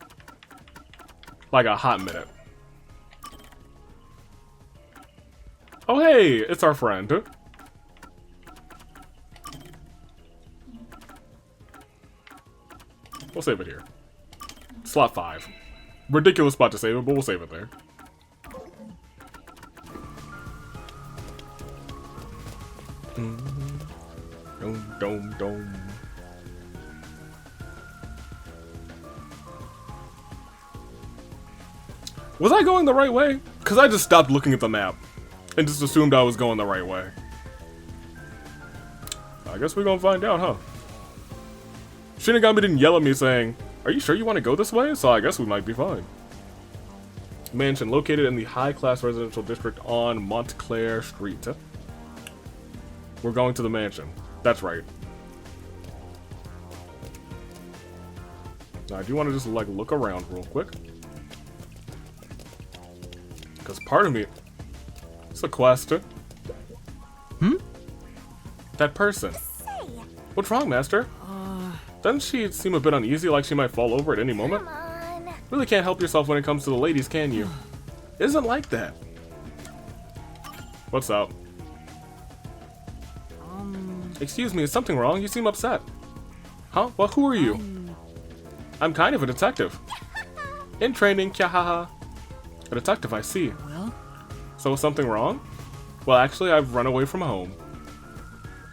Like a hot minute. Oh hey, it's our friend. We'll save it here. Slot 5. Ridiculous spot to save it, but we'll save it there. Dome, dome, dome. Was I going the right way? Because I just stopped looking at the map and just assumed I was going the right way. I guess we're gonna find out, huh? Shinigami didn't yell at me saying, "Are you sure you want to go this way?" So I guess we might be fine. Mansion located in the high-class residential district on Montclair Street. We're going to the mansion. That's right. Now, I do want to just like look around real quick. Because part of me... It's a quest. That person. What's wrong, Master? Doesn't she seem a bit uneasy, like she might fall over at any moment? Really can't help yourself when it comes to the ladies, can you? It isn't like that. What's up? Excuse me, is something wrong? You seem upset. Huh? Well, who are you? I'm kind of a detective. In training, kyahaha. A detective, I see. Well? So is something wrong? Well, actually, I've run away from home.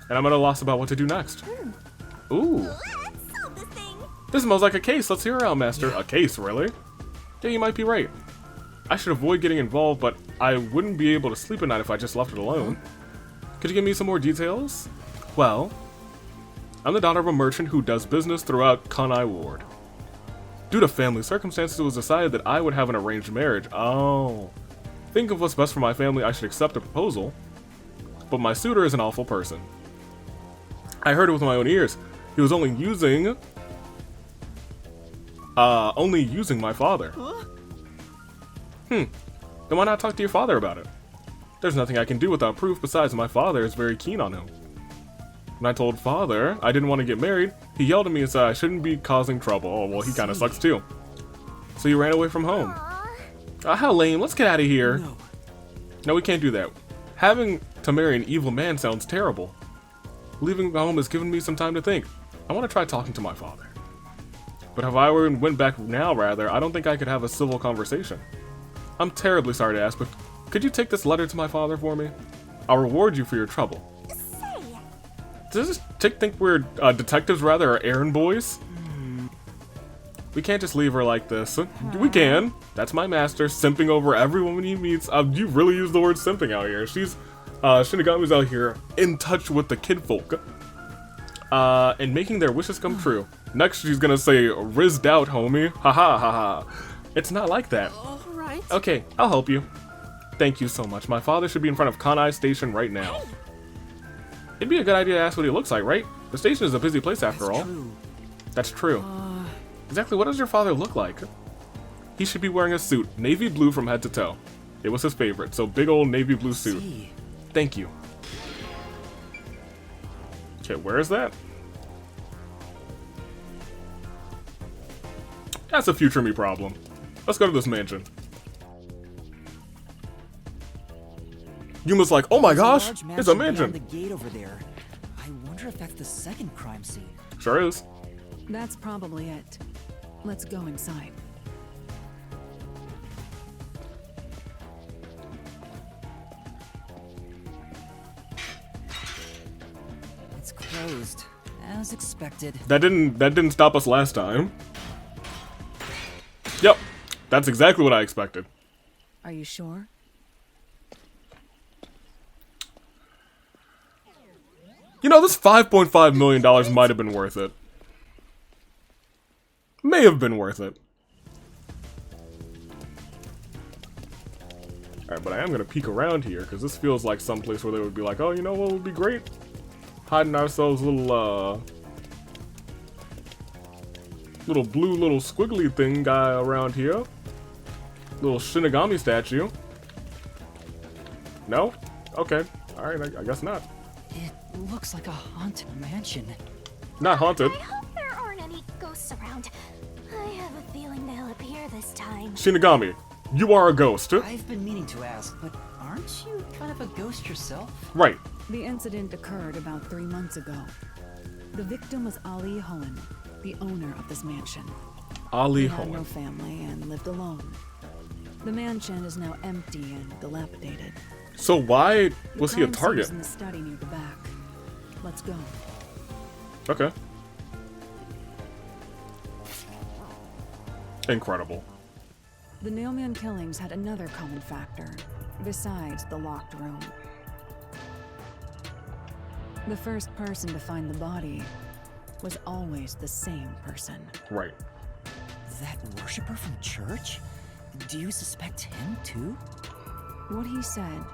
And I'm at a loss about what to do next. Ooh. This smells like a case. Let's hear it out, Master. A case, really? Yeah, you might be right. I should avoid getting involved, but I wouldn't be able to sleep at night if I just left it alone. Could you give me some more details? Well, I'm the daughter of a merchant who does business throughout Kanai Ward. Due to family circumstances, it was decided that I would have an arranged marriage. Oh. Think of what's best for my family, I should accept a proposal. but my suitor is an awful person. I heard it with my own ears. He was only using my father. Then why not talk to your father about it? There's nothing I can do without proof, besides my father is very keen on him. When I told father I didn't want to get married, he yelled at me and said I shouldn't be causing trouble. Oh, well, he kind of sucks too. So he ran away from home. How lame. Let's get out of here. No, we can't do that. Having to marry an evil man sounds terrible. Leaving home has given me some time to think. I want to try talking to my father. But if I went back now, rather, I don't think I could have a civil conversation. I'm terribly sorry to ask, but could you take this letter to my father for me? I'll reward you for your trouble. Does this chick think we're detectives, rather, or errand boys? We can't just leave her like this. We can. That's my master, simping over every woman he meets. You really use the word simping out here. She's, Shinigami's out here in touch with the kidfolk. And making their wishes come true. Next, she's gonna say, rizzed out, homie. Ha ha ha ha. It's not like that. Alright. Okay, I'll help you. Thank you so much. My father should be in front of Kanai Station right now. It'd be a good idea to ask what he looks like, right? The station is a busy place after all. That's true. Exactly what does your father look like? He should be wearing a suit, navy blue from head to toe. It was his favorite, so big old navy blue suit. Thank you. Okay, where is that? That's a future me problem. Let's go to this mansion. Yuma's like, oh my gosh, it's a mansion. The gate over there. I wonder if that's the second crime scene. Sure is. That's probably it. Let's go inside. It's closed, as expected. That didn't stop us last time. Yep, that's exactly what I expected. Are you sure? You know, this $5.5 million might have been worth it. May have been worth it. Alright, but I am going to peek around here, because this feels like some place where they would be like, oh, you know what would be great? Hiding ourselves a little blue, little squiggly thing guy around here. Little Shinigami statue. No? Okay. Alright, I guess not. It looks like a haunted mansion. Not haunted. I hope there aren't any ghosts around. I have a feeling they'll appear this time. Shinigami, you are a ghost. I've been meaning to ask, but aren't you kind of a ghost yourself? Right. The incident occurred about 3 months ago. The victim was Ali Hohen, the owner of this mansion. Ali He had Hohen. no family and lived alone. The mansion is now empty and dilapidated. So why was he a The crime scene target? is in the study near the back. Let's go. Okay. Incredible. The Nailman killings had another common factor, besides the locked room. The first person to find the body was always the same person. Right. That worshiper from church? Do you suspect him too? What he said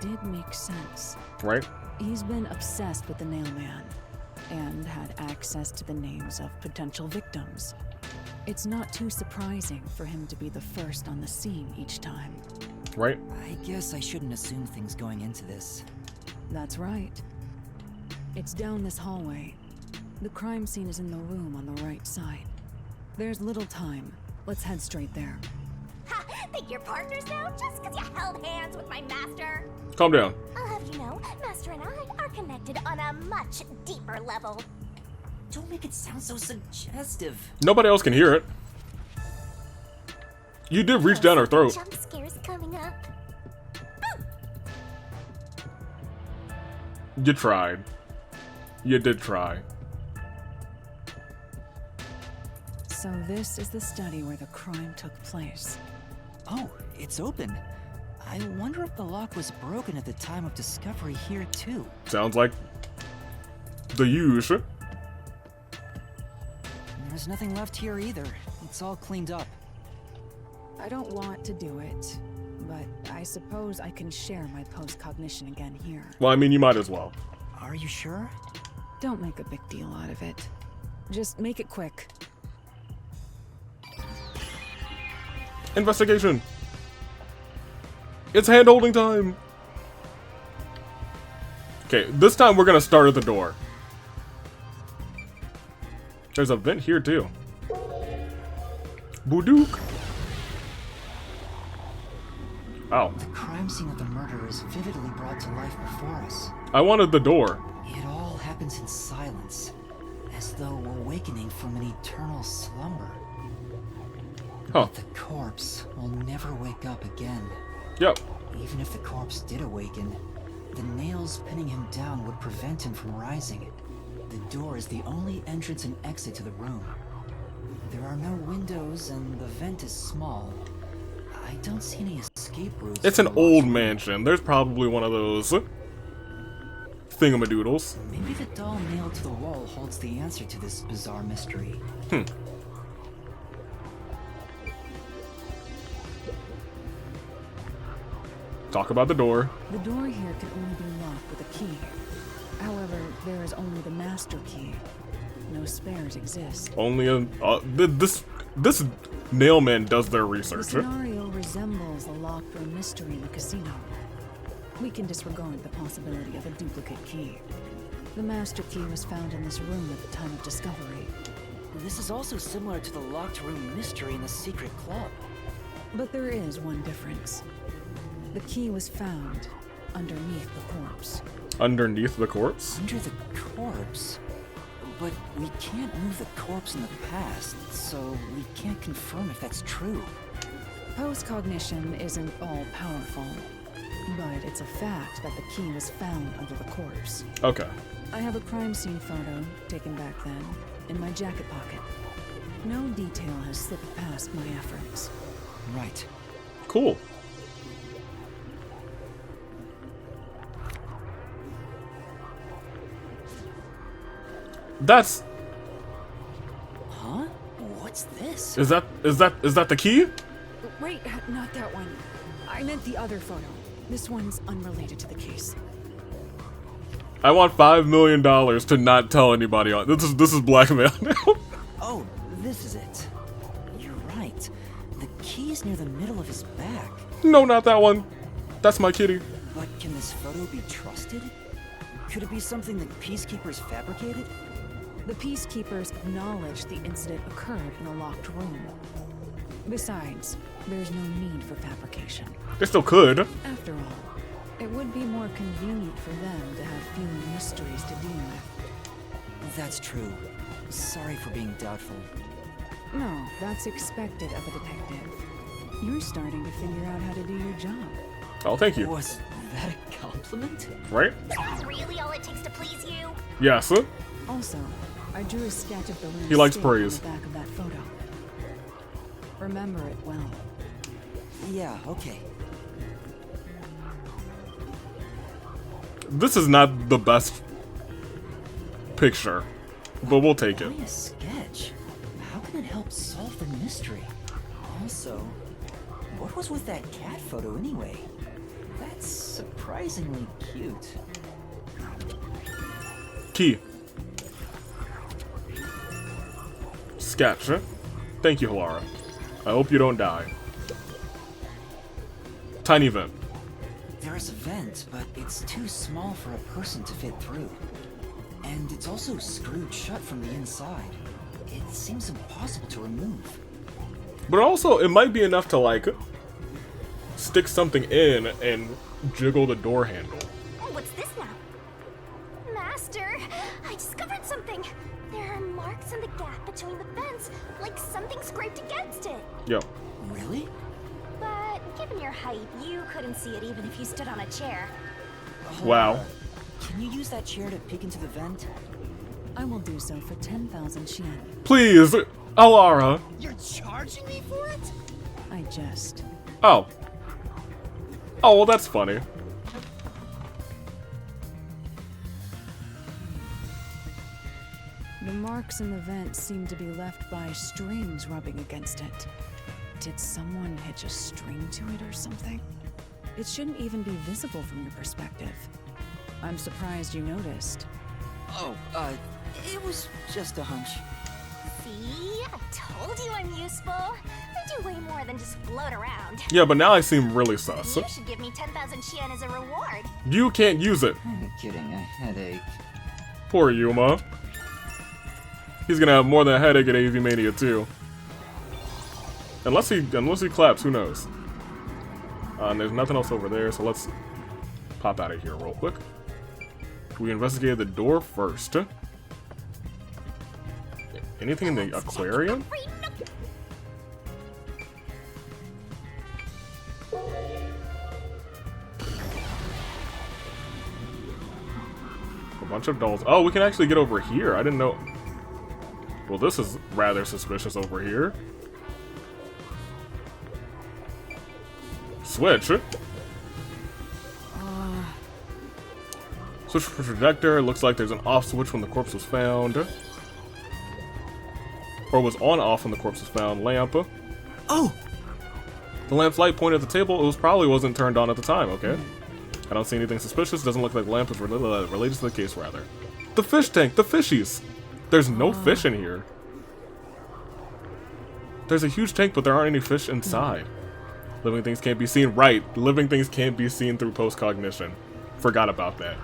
did make sense. Right. He's been obsessed with the Nailman and had access to the names of potential victims. It's not too surprising for him to be the first on the scene each time. Right. I guess I shouldn't assume things going into this. That's right. It's down this hallway. The crime scene is in the room on the right side. There's little time. Let's head straight there. Ha! Think you're partners now just because you held hands with my master? Calm down. I'll have you know, Master and I are connected on a much deeper level. Don't make it sound so suggestive. Nobody else can hear it. You did reach down her throat. Jump scares coming up. You tried. You did try. So this is the study where the crime took place. Oh, it's open. I wonder if the lock was broken at the time of discovery here too. Sounds like the usual. There's nothing left here either. It's all cleaned up. I don't want to do it, but I suppose I can share my post-cognition again here. Well, I mean, you might as well. Are you sure? Don't make a big deal out of it. Just make it quick. Investigation. It's hand-holding time. Okay, this time we're gonna start at the door. There's a vent here too. Boudouk. Ow. The crime scene of the murder is vividly brought to life before us. I wanted the door. It all happens in silence, as though awakening from an eternal slumber. Huh. But the corpse will never wake up again. Yep. Even if the corpse did awaken, the nails pinning him down would prevent him from rising. The door is the only entrance and exit to the room. There are no windows and the vent is small. I don't see any escape routes. It's an old mansion. There's probably one of those thingamadoodles. Maybe the doll nailed to the wall holds the answer to this bizarre mystery. Talk about the door. The door here can only be locked with a key. However, there is only the master key. No spares exist. Only a this nailman does their The research. scenario resembles the locked room mystery in the casino. We can disregard the possibility of a duplicate key. The master key was found in this room at the time of discovery. This is also similar to the locked room mystery in the secret club. But there is one difference. The key was found underneath the corpse. Underneath the corpse? Under the corpse? But we can't move the corpse in the past, so we can't confirm if that's true. Post-cognition isn't all-powerful, but it's a fact that the key was found under the corpse. Okay. I have a crime scene photo, taken back then, in my jacket pocket. No detail has slipped past my efforts. Right. Cool. That's... Huh? What's this? Is that the key? Wait, not that one. I meant the other photo. This one's unrelated to the case. I want $5 million to not tell anybody on this is blackmail now. Oh, this is it. You're right. The key's near the middle of his back. No, not that one. That's my kitty. But can this photo be trusted? Could it be something the peacekeepers fabricated? The peacekeepers acknowledged the incident occurred in a locked room. Besides, there's no need for fabrication. They still could. After all, it would be more convenient for them to have fewer mysteries to deal with. That's true. Sorry for being doubtful. No, that's expected of a detective. You're starting to figure out how to do your job. Oh, thank you. Was that a compliment? Right? Is that really all it takes to please you? Yes. Also, I drew a sketch of the room He likes on praise. the back of that photo. Remember it well. Yeah, okay. This is not the best picture, but we'll take it. Only a sketch. How can it help solve the mystery? Also, what was with that cat photo anyway? That's surprisingly cute. Key. Sketch. Thank you, Halara. I hope you don't die. Tiny vent. There's a vent, but it's too small for a person to fit through. And it's also screwed shut from the inside. It seems impossible to remove. But also, it might be enough to, like, stick something in and jiggle the door handle. What's this now? Master, I discovered something. There are marks in the gap between the vents, like something scraped against it. Yo. Really? But given your height, you couldn't see it even if you stood on a chair. Wow. Can you use that chair to peek into the vent? I will do so for 10,000 Xian. Please, Halara. You're charging me for it? I jest. Oh. Oh, well, that's funny. The marks in the vent seem to be left by strings rubbing against it. Did someone hitch a string to it or something? It shouldn't even be visible from your perspective. I'm surprised you noticed. Oh, it was just a hunch. See? I told you I'm useful. I do way more than just float around. Yeah, but now I seem really sus. You should give me 10,000 Yen as a reward. You can't use it. I'm kidding, a headache. Poor Yuma. He's gonna have more than a headache at AV Mania too. Unless he claps, who knows? And there's nothing else over there, so let's pop out of here real quick. We investigated the door first. Anything in the aquarium? A bunch of dolls. Oh, we can actually get over here. I didn't know. Well, this is rather suspicious over here. Switch. Switch for projector. It looks like there's an off switch when the corpse was found. Or was on off when the corpse was found. Lamp. Oh! The lamp's light pointed at the table. It probably wasn't turned on at the time, okay? I don't see anything suspicious. Doesn't look like the lamp is related to the case, rather. The fish tank! The fishies! There's no fish in here. There's a huge tank, but there aren't any fish inside. Living things can't be seen. Right. Living things can't be seen through post-cognition. Forgot about that.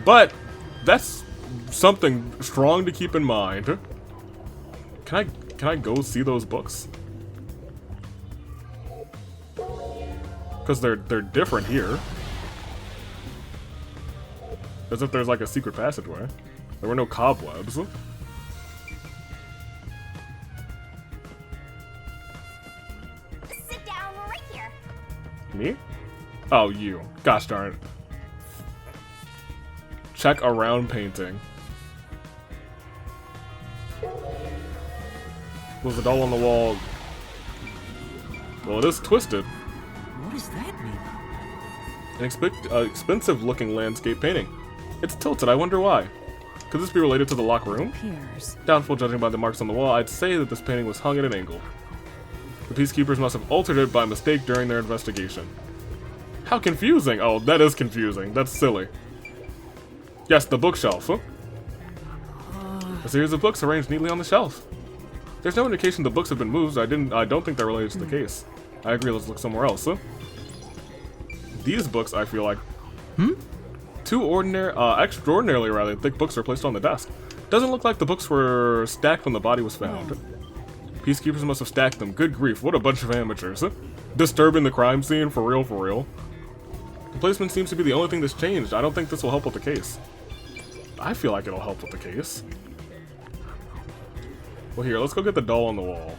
But that's something strong to keep in mind. Can I go see those books? Because they're different here. As if there's like a secret passageway. There were no cobwebs. Sit down right here. Me? Oh, you. Gosh darn it. Check around painting. Was the doll on the wall? Well, it is twisted. What does that mean? An expensive-looking landscape painting. It's tilted. I wonder why. Could this be related to the locked room? Appears. Doubtful, judging by the marks on the wall. I'd say that this painting was hung at an angle. The peacekeepers must have altered it by mistake during their investigation. How confusing! Oh, that is confusing. That's silly. Yes, the bookshelf. A series of books arranged neatly on the shelf. There's no indication the books have been moved. I don't think they're related to the case. I agree. Let's look somewhere else. These books, I feel like, two extraordinarily rather thick books are placed on the desk. Doesn't look like the books were stacked when the body was found. Peacekeepers must have stacked them. Good grief! What a bunch of amateurs. Disturbing the crime scene for real, for real. The placement seems to be the only thing that's changed. I don't think this will help with the case. I feel like it'll help with the case. Well, here, let's go get the doll on the wall.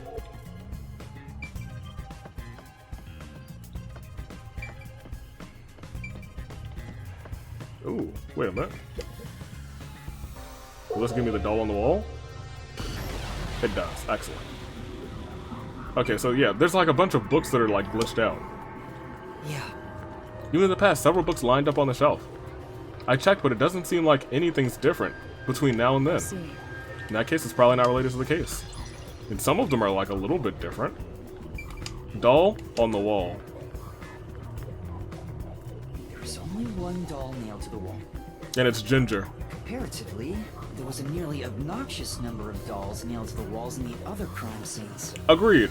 Ooh, wait a minute. Will this give me the doll on the wall? It does. Excellent. Okay, so yeah, there's like a bunch of books that are like glitched out. Yeah. Even in the past, several books lined up on the shelf. I checked, but it doesn't seem like anything's different between now and then. In that case, it's probably not related to the case. And some of them are like a little bit different. Doll on the wall. There's only one doll nailed to the wall. And it's Ginger. Comparatively, there was a nearly obnoxious number of dolls nailed to the walls in the other crime scenes. Agreed.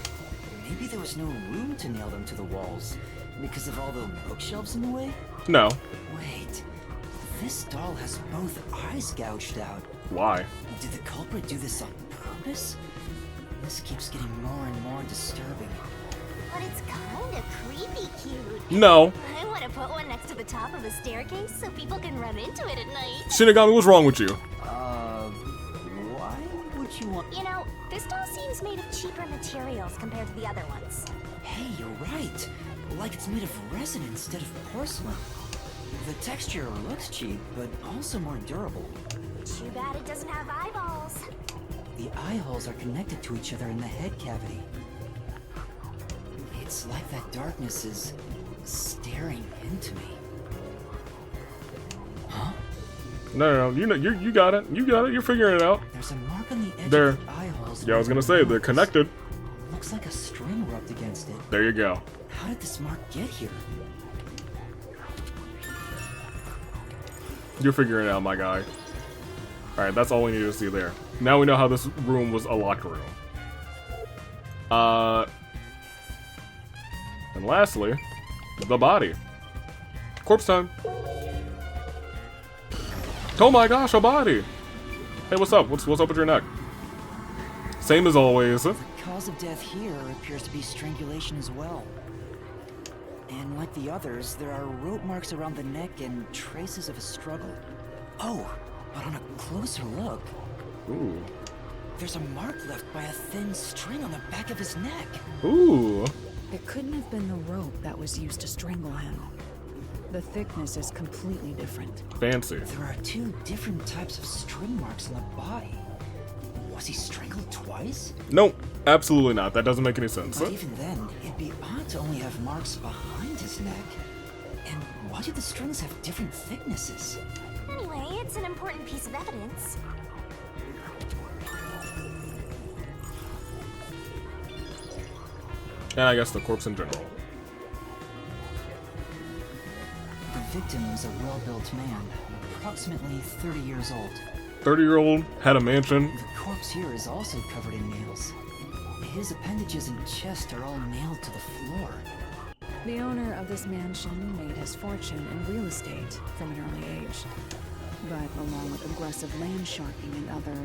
Maybe there was no room to nail them to the walls because of all the bookshelves in the way? No. Wait, this doll has both eyes gouged out. Why? Did the culprit do this on purpose? This keeps getting more and more disturbing. But it's kinda creepy cute. No. I want to put one next to the top of the staircase so people can run into it at night. Shinigami, what's wrong with you? Why would you want... You know, this doll seems made of cheaper materials compared to the other ones. Hey, you're right. Like it's made of resin instead of porcelain. The texture looks cheap, but also more durable. Too bad it doesn't have eyeballs. The eye holes are connected to each other in the head cavity. It's like that darkness is staring into me. Huh? No, you got it. You got it. You're figuring it out. There's a mark on the edge They're, of the eye holes. yeah, I was gonna say they're connected. looks like a string rubbed against it. There you go. How did this mark get here? You're figuring it out, my guy. Alright, that's all we need to see there. Now we know how this room was a locked room. And lastly, the body. Corpse time. Oh my gosh, a body! Hey, what's up? What's up with your neck? Same as always. The cause of death here appears to be strangulation as well. And like the others, there are rope marks around the neck and traces of a struggle. Oh, but on a closer look, Ooh. there's a mark left by a thin string on the back of his neck. Ooh. It couldn't have been the rope that was used to strangle him. The thickness is completely different. Fancy. There are two different types of string marks on the body. Was he strangled twice? Nope, absolutely not. That doesn't make any sense. But even then, it'd be odd to only have marks behind his neck. And why do the strings have different thicknesses? Anyway, it's an important piece of evidence. And I guess the corpse in general. The victim is a well-built man, approximately 30 years old. 30-year-old, had a mansion. The corpse here is also covered in nails. His appendages and chest are all nailed to the floor. The owner of this mansion made his fortune in real estate from an early age. But along with aggressive land sharking and other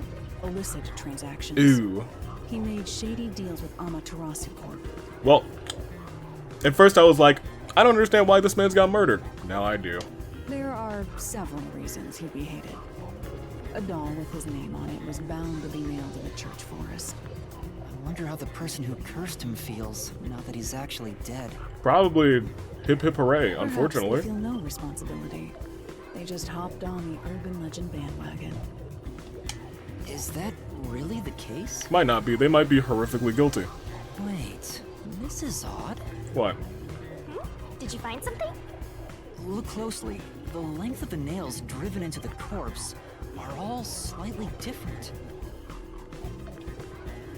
illicit transactions, Ooh. he made shady deals with Amaterasu Corp. Well, at first I was like, I don't understand why this man's got murdered. Now I do. There are several reasons he'd be hated. A doll with his name on it was bound to be nailed in the church forest. I wonder how the person who cursed him feels, now that he's actually dead. Probably hip hip hooray, Perhaps unfortunately. they feel no responsibility. They just hopped on the urban legend bandwagon. Is that really the case? Might not be. They might be horrifically guilty. Wait, this is odd. What? Did you find something? Look closely. The length of the nails driven into the corpse are all slightly different.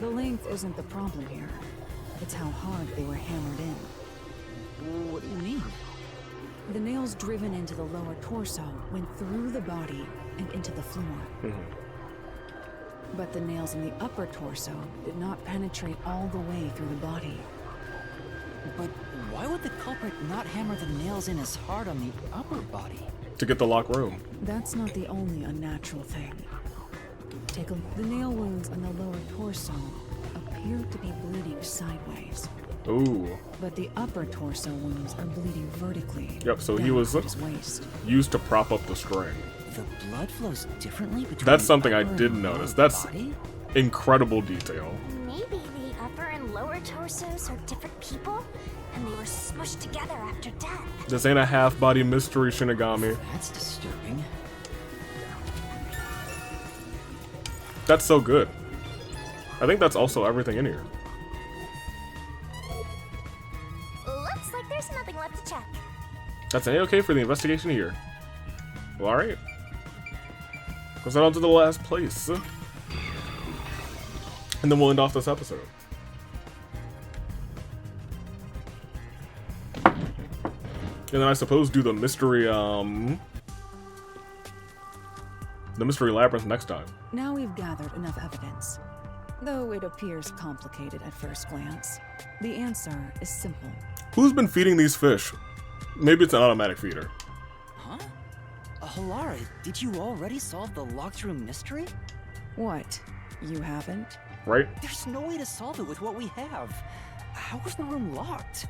The length isn't the problem here. It's how hard they were hammered in. What do you mean? The nails driven into the lower torso went through the body and into the floor. But the nails in the upper torso did not penetrate all the way through the body. But why would the culprit not hammer the nails in as hard on the upper body? To get the locked room. That's not the only unnatural thing. Take a look. The nail wounds on the lower torso appear to be bleeding sideways. Ooh. But the upper torso wounds are bleeding vertically. Yep, so he down was his waist. used to prop up the string. The blood flows differently between That's the something I upper did and lower notice. That's body? incredible detail. Maybe the upper and lower torsos are different people, and they were smushed together after death. This ain't a half-body mystery, Shinigami. That's disturbing. That's so good. I think that's also everything in here. Looks like there's nothing left to check. That's A-okay for the investigation here. Well, alright. Let's head on to the last place. And then we'll end off this episode. And then I suppose do the mystery labyrinth next time. Now we've gathered enough evidence. Though it appears complicated at first glance, the answer is simple. Who's been feeding these fish? Maybe it's an automatic feeder. Huh? Halara, did you already solve the locked room mystery? What? You haven't? Right? There's no way to solve it with what we have. How was the room locked?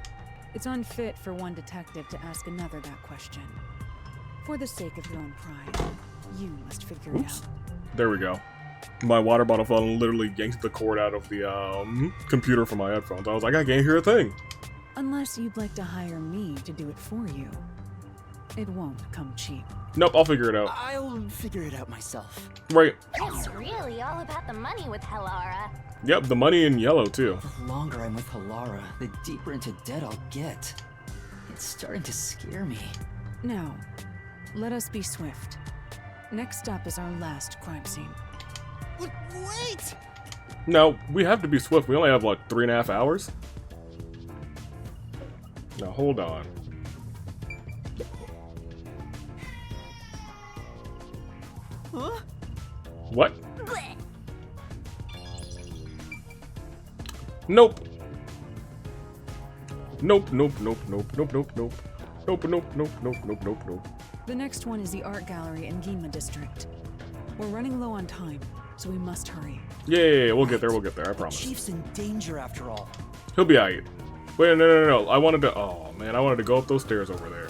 It's unfit for one detective to ask another that question. For the sake of your own pride, you must figure it out. There we go. My water bottle fell and literally yanked the cord out of the computer from my headphones. I was like, I can't hear a thing. Unless you'd like to hire me to do it for you. It won't come cheap. Nope, I'll figure it out. I'll figure it out myself. Right. It's really all about the money with Halara. Yep, the money in yellow too. The longer I'm with Halara, the deeper into debt I'll get. It's starting to scare me. Now, let us be swift. Next up is our last crime scene. Wait! No, we have to be swift. We only have, like, 3.5 hours. Now, hold on. Huh? What? Nope. Nope, nope, nope, nope, nope, nope, nope. Nope, nope, nope, nope, nope, nope, nope. The next one is the art gallery in Ginma district. We're running low on time, so we must hurry. Yeah, we'll get there, I promise. The chief's in danger after all. He'll be alright. Wait, no. I wanted to, oh man, I wanted to go up those stairs over there.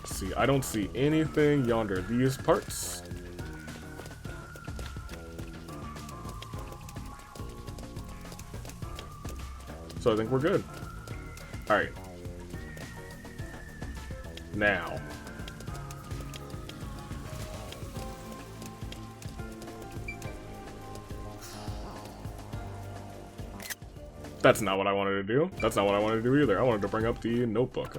See, I don't see anything yonder. These parts. So I think we're good. Alright. Now. That's not what I wanted to do. That's not what I wanted to do either. I wanted to bring up the notebook.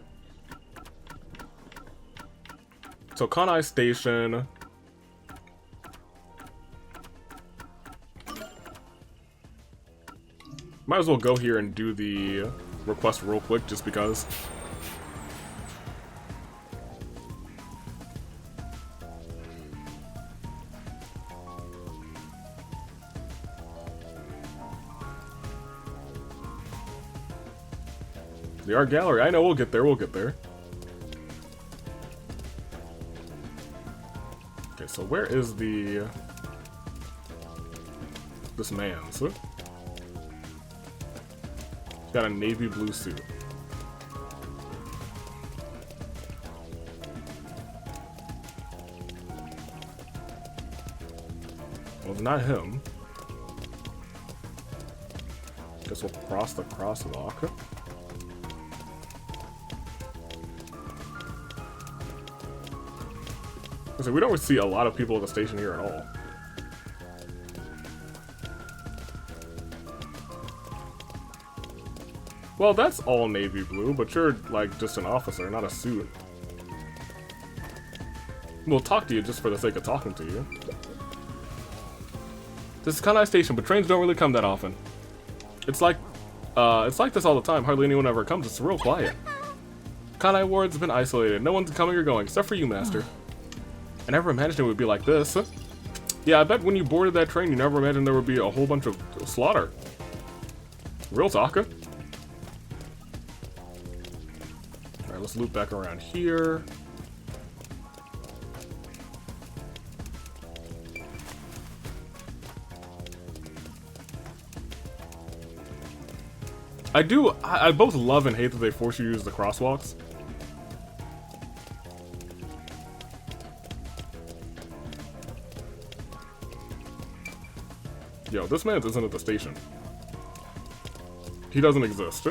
So Kanai Station. Might as well go here and do the request real quick, just because. The art gallery. I know, we'll get there, Okay, so where is this man's? He's got a navy blue suit. Well, it's not him. Guess we'll cross the crosswalk. So we don't see a lot of people at the station here at all. Well, that's all navy blue, but you're, like, just an officer, not a suit. We'll talk to you just for the sake of talking to you. This is Kanai Station, but trains don't really come that often. It's like this all the time. Hardly anyone ever comes. It's real quiet. Kanai Ward's been isolated. No one's coming or going, except for you, Master. I never imagined it would be like this. Yeah, I bet when you boarded that train, you never imagined there would be a whole bunch of slaughter. Real talk. Alright, let's loop back around here. I both love and hate that they force you to use the crosswalks. Yo, this man isn't at the station. He doesn't exist.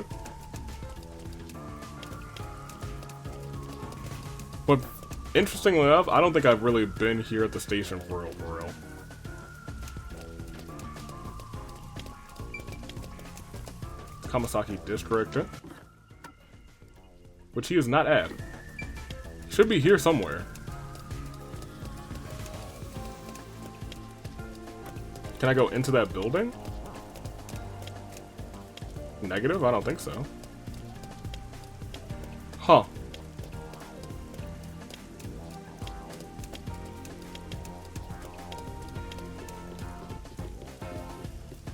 But, interestingly enough, I don't think I've really been here at the station for real, Kamasaki District. Which he is not at. Should be here somewhere. Can I go into that building? Negative? I don't think so. Huh.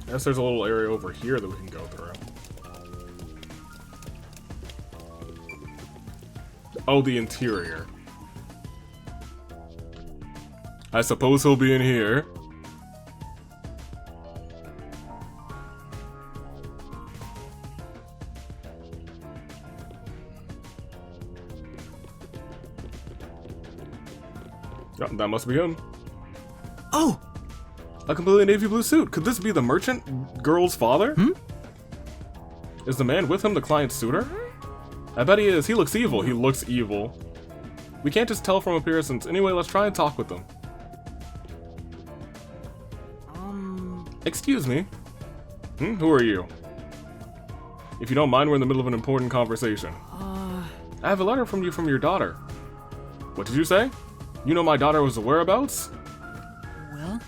I guess there's a little area over here that we can go through. Oh, the interior. I suppose he'll be in here. Yep, that must be him. Oh! A completely navy blue suit. Could this be the merchant girl's father? Is the man with him the client's suitor? I bet he is. He looks evil. He looks evil. We can't just tell from appearances. Anyway, let's try and talk with them. Excuse me. Who are you? If you don't mind, we're in the middle of an important conversation. I have a letter from you from your daughter. What did you say? You know my daughter was the whereabouts? Well?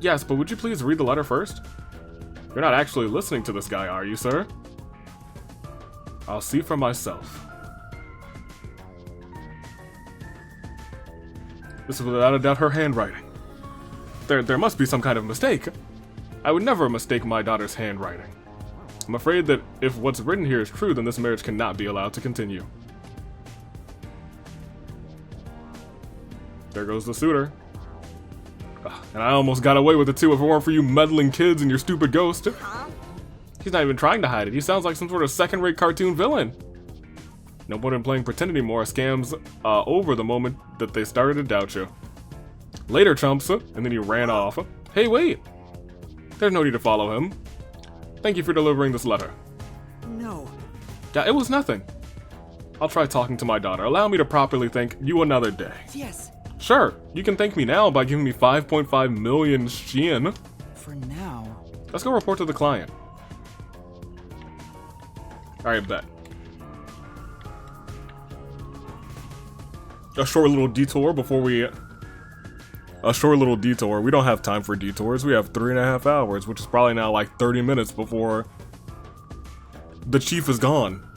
Yes, but would you please read the letter first? You're not actually listening to this guy, are you, sir? I'll see for myself. This is without a doubt her handwriting. There must be some kind of mistake. I would never mistake my daughter's handwriting. I'm afraid that if what's written here is true, then this marriage cannot be allowed to continue. There goes the suitor. Ugh, and I almost got away with it too if it weren't for you meddling kids and your stupid ghost. He's not even trying to hide it. He sounds like some sort of second-rate cartoon villain. No point in playing pretend anymore. Scams over the moment that they started to doubt you. Later, chumps. And then he ran off. Hey, wait. There's no need to follow him. Thank you for delivering this letter. No. Yeah, it was nothing. I'll try talking to my daughter. Allow me to properly thank you another day. Yes. Sure, you can thank me now by giving me 5.5 million Shien. For now. Let's go report to the client. Alright, bet. A short little detour before we... A short little detour. We don't have time for detours. We have 3.5 hours, which is probably now like 30 minutes before the chief is gone.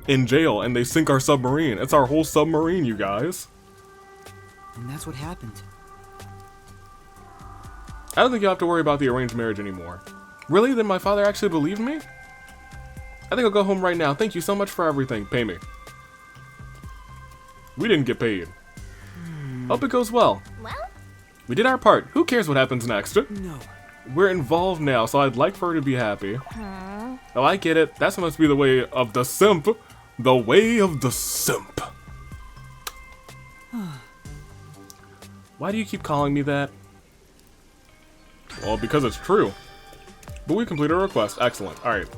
In jail, and they sink our submarine. It's our whole submarine, you guys. And that's what happened. I don't think you have to worry about the arranged marriage anymore. Really? Then my father actually believed me? I think I'll go home right now. Thank you so much for everything. Pay me. We didn't get paid. Hope it goes well. Well? We did our part. Who cares what happens next? No. We're involved now, so I'd like for her to be happy. Oh, I get it. That must be the way of the simp. The way of the simp. Why do you keep calling me that? Well, because it's true. But we completed a request. Excellent. Alright.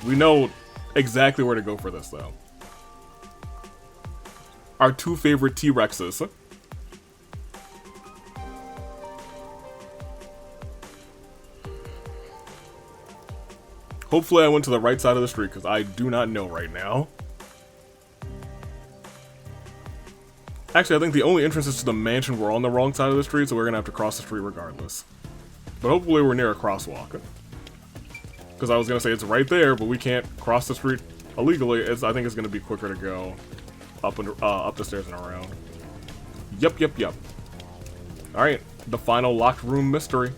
We know exactly where to go for this, though. Our two favorite T-Rexes. Hopefully I went to the right side of the street, because I do not know right now. Actually, I think the only entrances to the mansion were on the wrong side of the street, so we're going to have to cross the street regardless. But hopefully we're near a crosswalk. Because I was going to say it's right there, but we can't cross the street illegally. I think it's going to be quicker to go up the stairs and around. Yep. Alright, the final locked room mystery.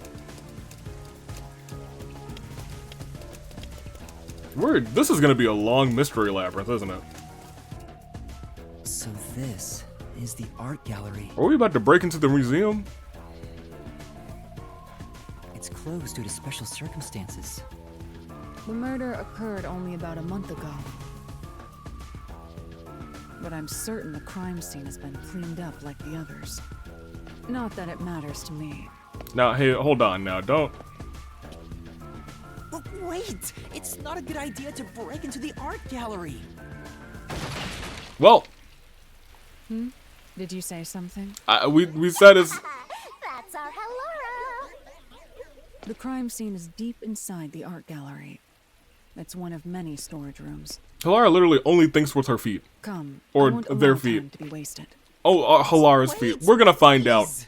This is going to be a long mystery labyrinth, isn't it? So this is the art gallery. Are we about to break into the museum? It's closed due to special circumstances. The murder occurred only about a month ago. But I'm certain the crime scene has been cleaned up like the others. Not that it matters to me. Now, hey, hold on now, don't... But wait! It's not a good idea to break into the art gallery! Well... Did you say something? We said it's... That's our Halara! The crime scene is deep inside the art gallery. It's one of many storage rooms. Halara literally only thinks with her feet. Come, or I won't allow their time feet. to be wasted. Oh, Halara's feet. We're gonna find out Please.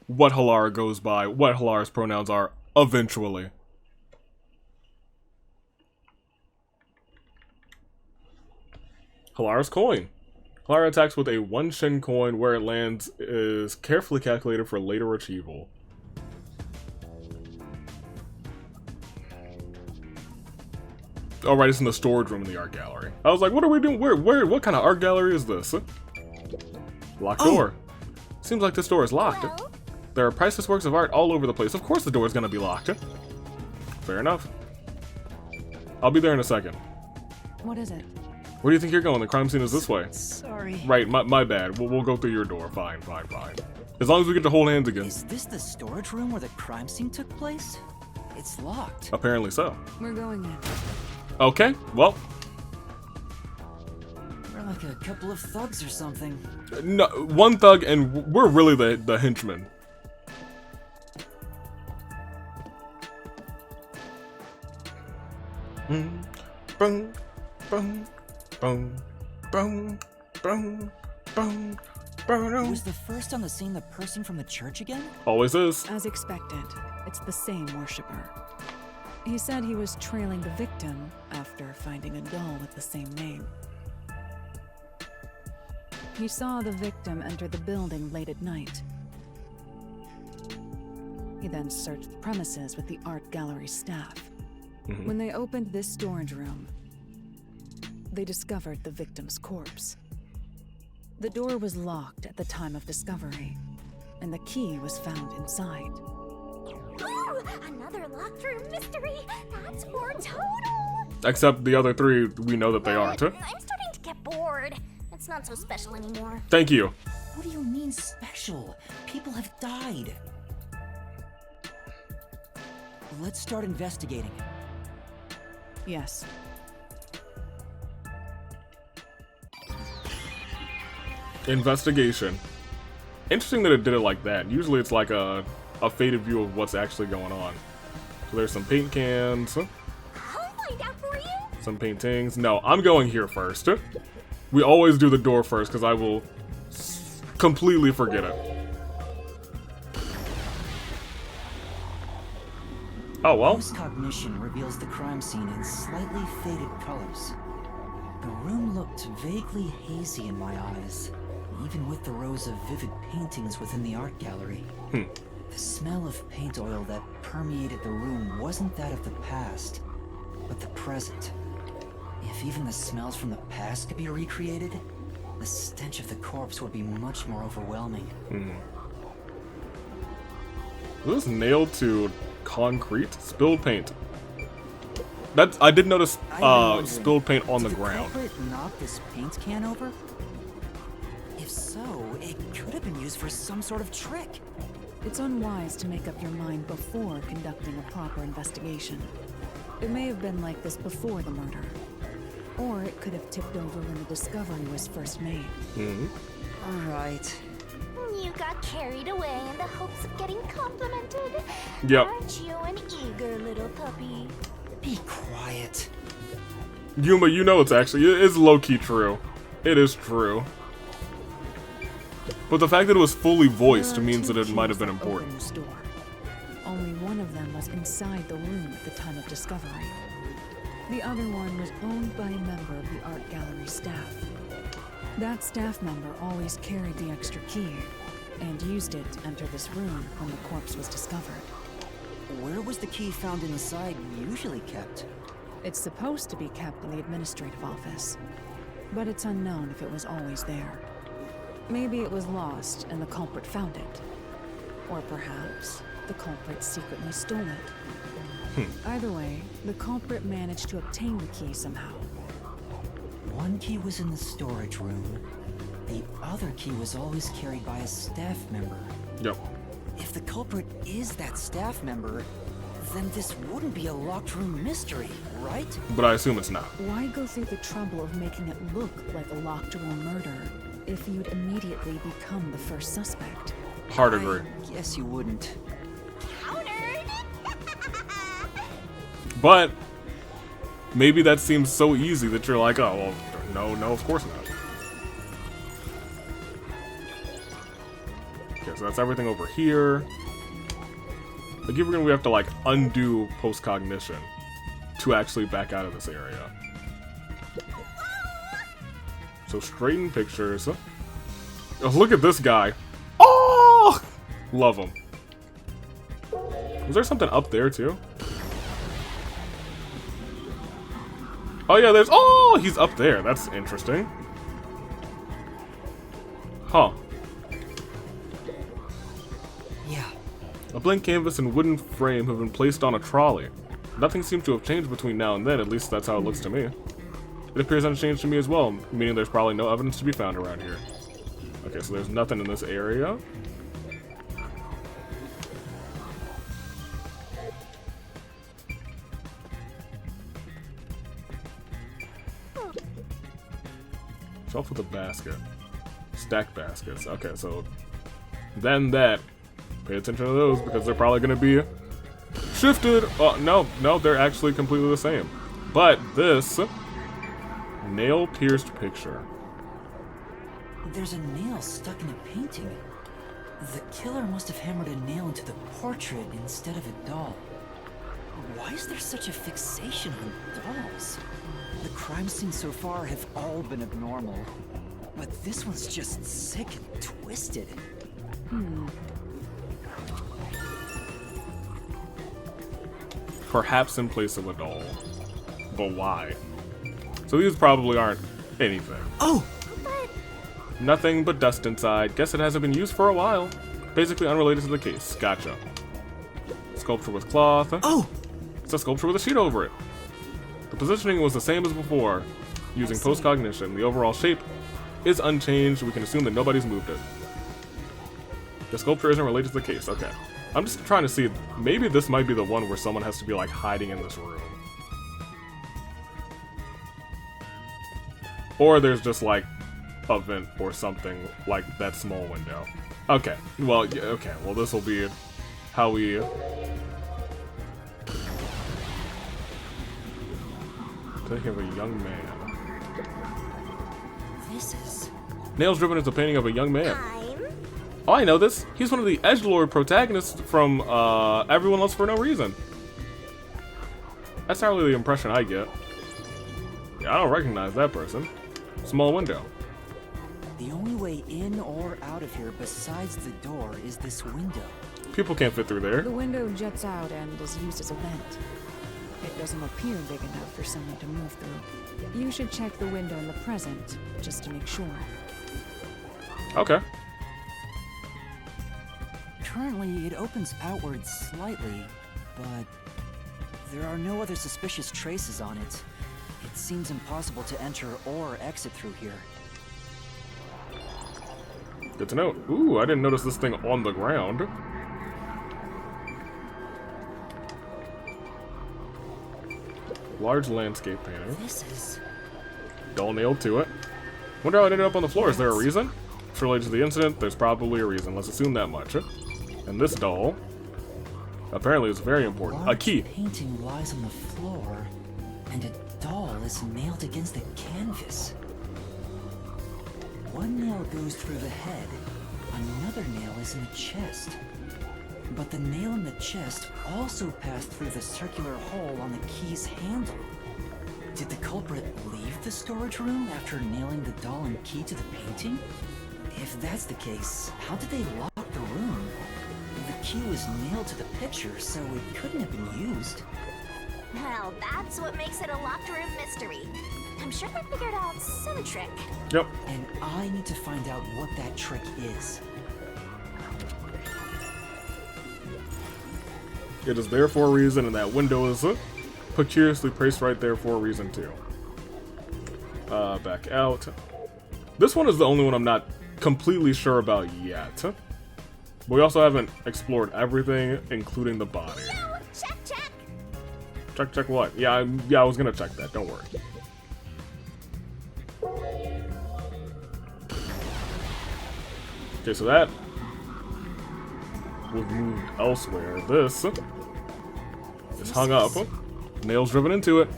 what Halara goes by, what Halara's pronouns are, eventually. Halara's coin. Halara attacks with a 1 Shen coin. Where it lands is carefully calculated for later retrieval. Alright, it's in the storage room in the art gallery. I was like, what are we doing? What kind of art gallery is this? Locked door. Seems like this door is locked. Well? There are priceless works of art all over the place. Of course the door is going to be locked. Fair enough. I'll be there in a second. What is it? Where do you think you're going? The crime scene is this way. Sorry. Right, my bad. We'll go through your door. Fine. As long as we get to hold hands again. Is this the storage room where the crime scene took place? It's locked. Apparently so. We're going in. Okay, well. We're like a couple of thugs or something. No, one thug and we're really the henchmen. Was the first on the scene the person from the church again? Always is. As expected, it's the same worshiper. He said he was trailing the victim after finding a doll with the same name. He saw the victim enter the building late at night. He then searched the premises with the art gallery staff. When they opened this storage room, they discovered the victim's corpse. The door was locked at the time of discovery, and the key was found inside. Ooh, another locked room mystery. That's more total. Except the other three, we know that they aren't. I'm starting to get bored. It's not so special anymore. Thank you. What do you mean special? People have died. Let's start investigating. Yes. Investigation. Interesting that it did it like that. Usually it's like a faded view of what's actually going on. So there's some paint cans. I'll find out for you. Some paintings. No, I'm going here first. We always do the door first because I will completely forget it. Oh, well. Post-cognition reveals the crime scene in slightly faded colors. The room looked vaguely hazy in my eyes, even with the rows of vivid paintings within the art gallery. The smell of paint oil that permeated the room wasn't that of the past, but the present. If even the smells from the past could be recreated, the stench of the corpse would be much more overwhelming. Was this nailed to concrete? Spilled paint. That's, I did notice spilled paint on the ground. Did the culprit knock this paint can over? If so, it could have been used for some sort of trick. It's unwise to make up your mind before conducting a proper investigation. It may have been like this before the murder. Or it could have tipped over when the discovery was first made. All right. You got carried away in the hopes of getting complimented. Yep. Aren't you an eager little puppy? Be quiet. Yuma, you know it's low-key true. It is true. But the fact that it was fully voiced means that it might have been important. This door. Only one of them was inside the room at the time of discovery. The other one was owned by a member of the art gallery staff. That staff member always carried the extra key and used it to enter this room when the corpse was discovered. Where was the key found inside usually kept? It's supposed to be kept in the administrative office, but it's unknown if it was always there. Maybe it was lost and the culprit found it. Or perhaps the culprit secretly stole it. Either way, the culprit managed to obtain the key somehow. One key was in the storage room. The other key was always carried by a staff member. Yep. If the culprit is that staff member, then this wouldn't be a locked room mystery, right? But I assume it's not. Why go through the trouble of making it look like a locked room murder if you'd immediately become the first suspect? Hard agree. I guess you wouldn't. Countered! But maybe that seems so easy that you're like, oh, well, no, of course not. Okay, so that's everything over here. Like, even we have to, like, undo post-cognition to actually back out of this area. So, straighten pictures. Oh, look at this guy. Oh! Love him. Was there something up there, too? Oh, yeah, there's... Oh, he's up there. That's interesting. Huh. Yeah. A blank canvas and wooden frame have been placed on a trolley. Nothing seems to have changed between now and then, at least that's how it looks to me. It appears unchanged to me as well, meaning there's probably no evidence to be found around here. Okay, so there's nothing in this area. Shelf with a basket. Stack baskets. Okay, so then that. Pay attention to those because they're probably going to be shifted. Oh, no, they're actually completely the same. But this nail-pierced picture. There's a nail stuck in a painting. The killer must have hammered a nail into the portrait instead of a doll. Why is there such a fixation on dolls? The crime scenes so far have all been abnormal. But this one's just sick and twisted. Perhaps in place of a doll. But why? So these probably aren't anything. Oh! Nothing but dust inside. Guess it hasn't been used for a while. Basically unrelated to the case. Gotcha. Sculpture with cloth. Oh! It's a sculpture with a sheet over it. The positioning was the same as before, using post-cognition. The overall shape is unchanged. We can assume that nobody's moved it. The sculpture isn't related to the case. Okay. I'm just trying to see, maybe this might be the one where someone has to be like hiding in this room. Or there's just like a vent or something like that small window. Okay. Well, yeah, okay. Well, this will be how we... Think of a young man. This is... Nails driven is a painting of a young man. Oh, I know this. He's one of the edgelord protagonists from Everyone Loves for No Reason. That's not really the impression I get. Yeah, I don't recognize that person. Small window. The only way in or out of here besides the door is this window. People can't fit through there. The window juts out and is used as a vent. It doesn't appear big enough for someone to move through. You should check the window in the present, just to make sure. Okay. Currently, it opens outwards slightly, but there are no other suspicious traces on it. It seems impossible to enter or exit through here. Good to know. Ooh, I didn't notice this thing on the ground. Large landscape painting. This is... Doll nailed to it. Wonder how it ended up on the floor. Is there a reason? If related to the incident, there's probably a reason. Let's assume that much. And this doll apparently is very important. A key. Painting lies on the floor, and a doll is nailed against the canvas. One nail goes through the head, another nail is in the chest. But the nail in the chest also passed through the circular hole on the key's handle. Did the culprit leave the storage room after nailing the doll and key to the painting? If that's the case, how did they lock the room? The key was nailed to the picture, so it couldn't have been used. Well, that's what makes it a locked room mystery. I'm sure they figured out some trick. Yep. And I need to find out what that trick is. It is there for a reason, and that window is precariously placed right there for a reason too. Back out. This one is the only one I'm not completely sure about yet. But we also haven't explored everything, including the body. Check, check. Check what? Yeah, I was gonna check that. Don't worry. Okay, so that was moved elsewhere. This is hung up. Nails driven into it.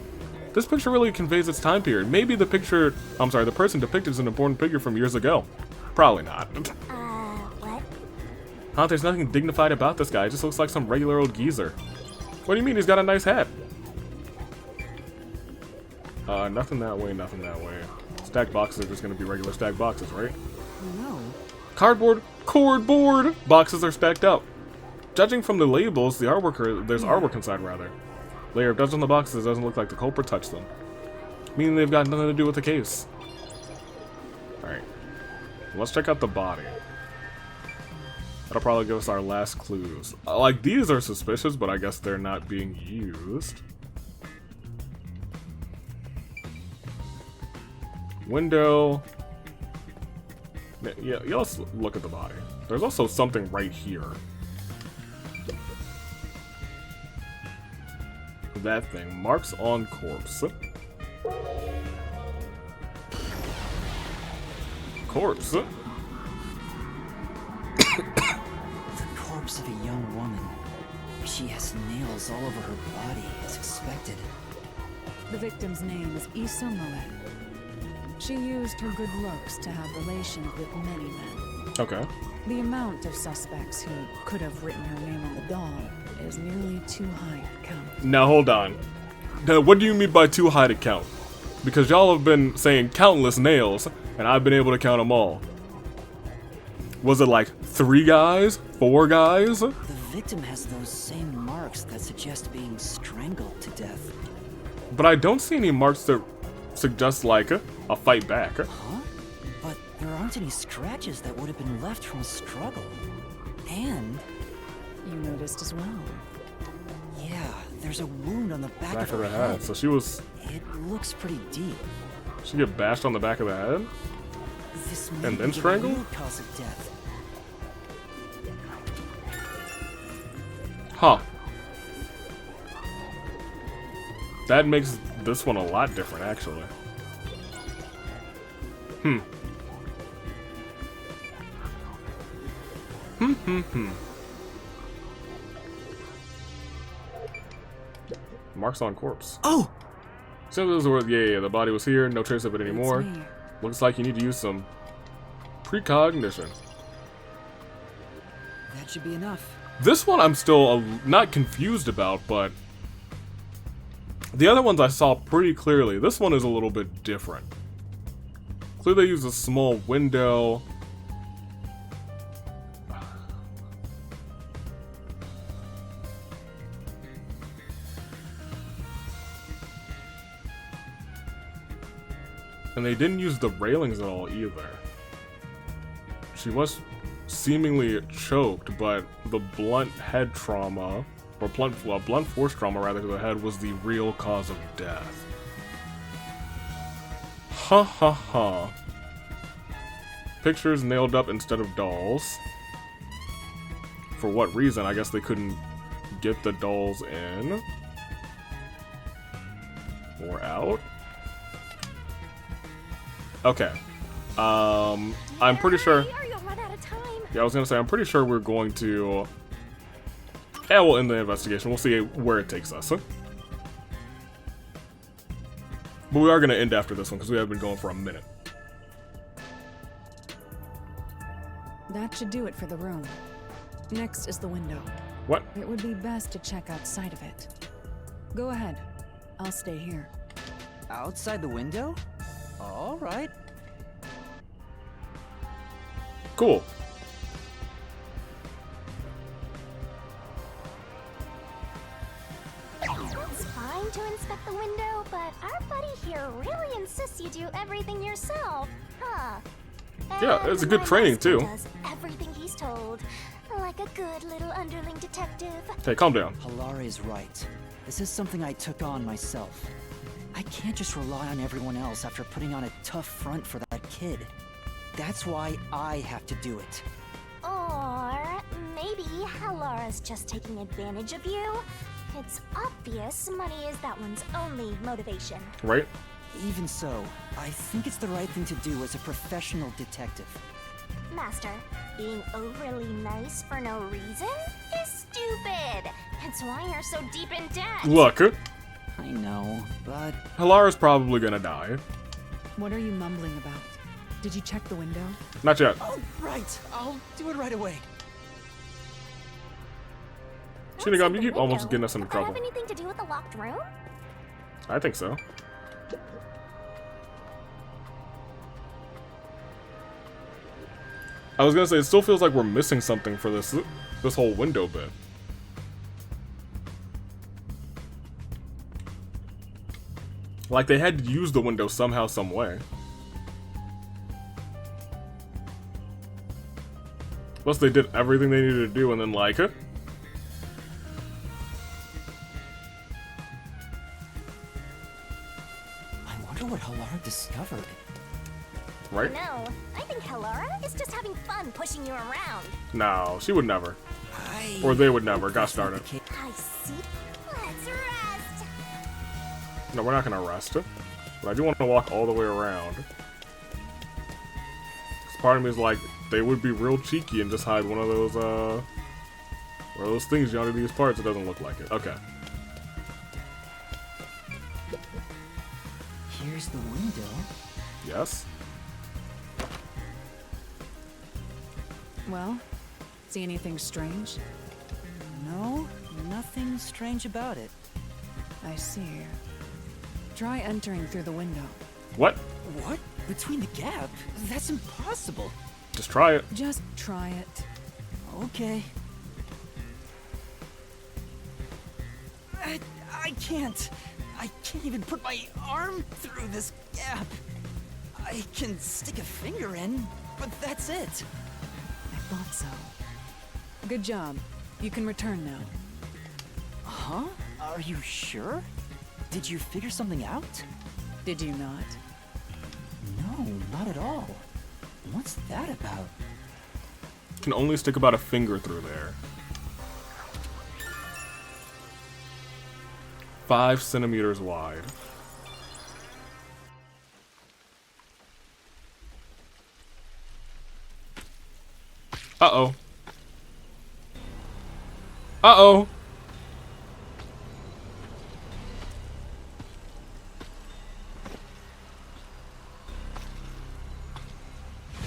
This picture really conveys its time period. Maybe the person depicted is an important figure from years ago. Probably not. What? Huh? There's nothing dignified about this guy. He just looks like some regular old geezer. What do you mean? He's got a nice hat. Nothing that way, nothing that way. Stacked boxes are just gonna be regular stacked boxes, right? No. Cardboard boxes are stacked up. Judging from the labels, there's artwork inside rather. Layer of dust on the boxes doesn't look like the culprit touched them, meaning they've got nothing to do with the case. Alright, let's check out the body. That'll probably give us our last clues. Like, these are suspicious, but I guess they're not being used. Window. Yeah, let's look at the body. There's also something right here. That thing. Marks on corpse. Corpse. The corpse of a young woman. She has nails all over her body, as expected. The victim's name is Issa Moed. She used her good looks to have relations with many men. Okay. The amount of suspects who could have written her name on the doll is nearly too high to count. Now hold on. Now, what do you mean by too high to count? Because y'all have been saying countless nails, and I've been able to count them all. Was it like 3 guys? 4 guys? The victim has those same marks that suggest being strangled to death. But I don't see any marks that suggest like a fight back. Huh? But there aren't any scratches that would have been left from a struggle. And you noticed as well. Yeah, there's a wound on the back of the her head. So she was. It looks pretty deep. She get bashed on the back of the head? This may And then be the strangled? real cause of death. Huh. That makes this one a lot different, actually. Marks on corpse. Oh! So this is where, yeah, the body was here, no trace of it anymore. It's me. Looks like you need to use some precognition. That should be enough. This one I'm still not confused about, but the other ones I saw pretty clearly. This one is a little bit different. Clearly they use a small window. And they didn't use the railings at all either. She was seemingly choked, but the blunt head trauma, or blunt force trauma rather to the head, was the real cause of death. Ha ha ha. Pictures nailed up instead of dolls. For what reason? I guess they couldn't get the dolls in. Or out? Okay. I'm pretty sure. Yeah, I was gonna say, I'm pretty sure we're going to. Yeah, we'll end the investigation. We'll see where it takes us. Huh? But we are gonna end after this one because we have been going for a minute. That should do it for the room. Next is the window. What? It would be best to check outside of it. Go ahead. I'll stay here. Outside the window? All right. Cool. It's fine to inspect the window, but our buddy here really insists you do everything yourself, huh? Yeah, it's a And good my training, husband too. Does everything he's told, like a good little underling detective. Hey, calm down. Halara is right. This is something I took on myself. I can't just rely on everyone else after putting on a tough front for that kid. That's why I have to do it. Or maybe Halara's just taking advantage of you. It's obvious money is that one's only motivation. Right? Even so, I think it's the right thing to do as a professional detective. Master, being overly nice for no reason is stupid. It's why you're so deep in debt. Look, I know, but Halara's probably gonna die. What are you mumbling about? Did you check the window? Not yet. oh, right. I'll do it right away. Shinigami, you keep The almost window. getting us into Does that trouble. have anything to do with the locked room? I think so. I was gonna say, it still feels like we're missing something for this whole window bit. Like they had to use the window somehow, some way. Plus they did everything they needed to do and then like it. I wonder what Halara discovered. Right? No, I think Halara is just having fun pushing you around. No, she would never. Or they would never. Got started. I see. Let's rest. No, we're not gonna rest. But I do want to walk all the way around. 'Cause part of me is like, they would be real cheeky and just hide one of those things you under these parts. It doesn't look like it. Okay. Here's the window. Yes. Well, see anything strange? No, nothing strange about it. I see. Try entering through the window. What? What? Between the gap? That's impossible. Just try it. Just try it. Okay. I can't. I can't even put my arm through this gap. I can stick a finger in, but that's it. I thought so. Good job. You can return now. Huh? Are you sure? Did you figure something out? Did you not? No, not at all. What's that about? Can only stick about a finger through there. 5 centimeters wide. Uh-oh. Uh-oh.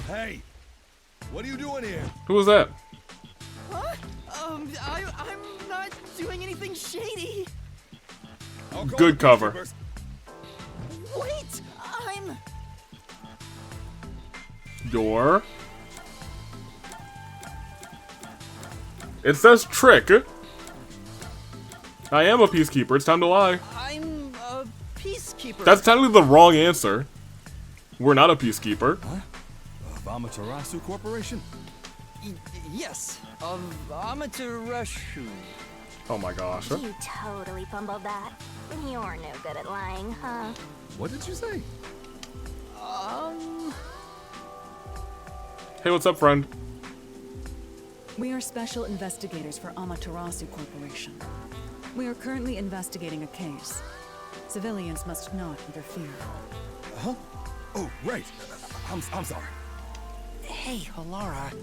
Hey, what are you doing here? Who was that? Huh? I'm not doing anything shady. Good cover. Wait, I'm... Door. It says trick. I am a peacekeeper. It's time to lie. I'm a peacekeeper. That's technically the wrong answer. We're not a peacekeeper. Huh? Of Amaterasu Corporation? Yes, of Amaterasu. Oh my gosh. You totally fumbled that. You're no good at lying, huh? What did you say? Hey, what's up, friend? We are special investigators for Amaterasu Corporation. We are currently investigating a case. Civilians must not interfere. Huh? Oh, right. I'm sorry. Hey, Halara,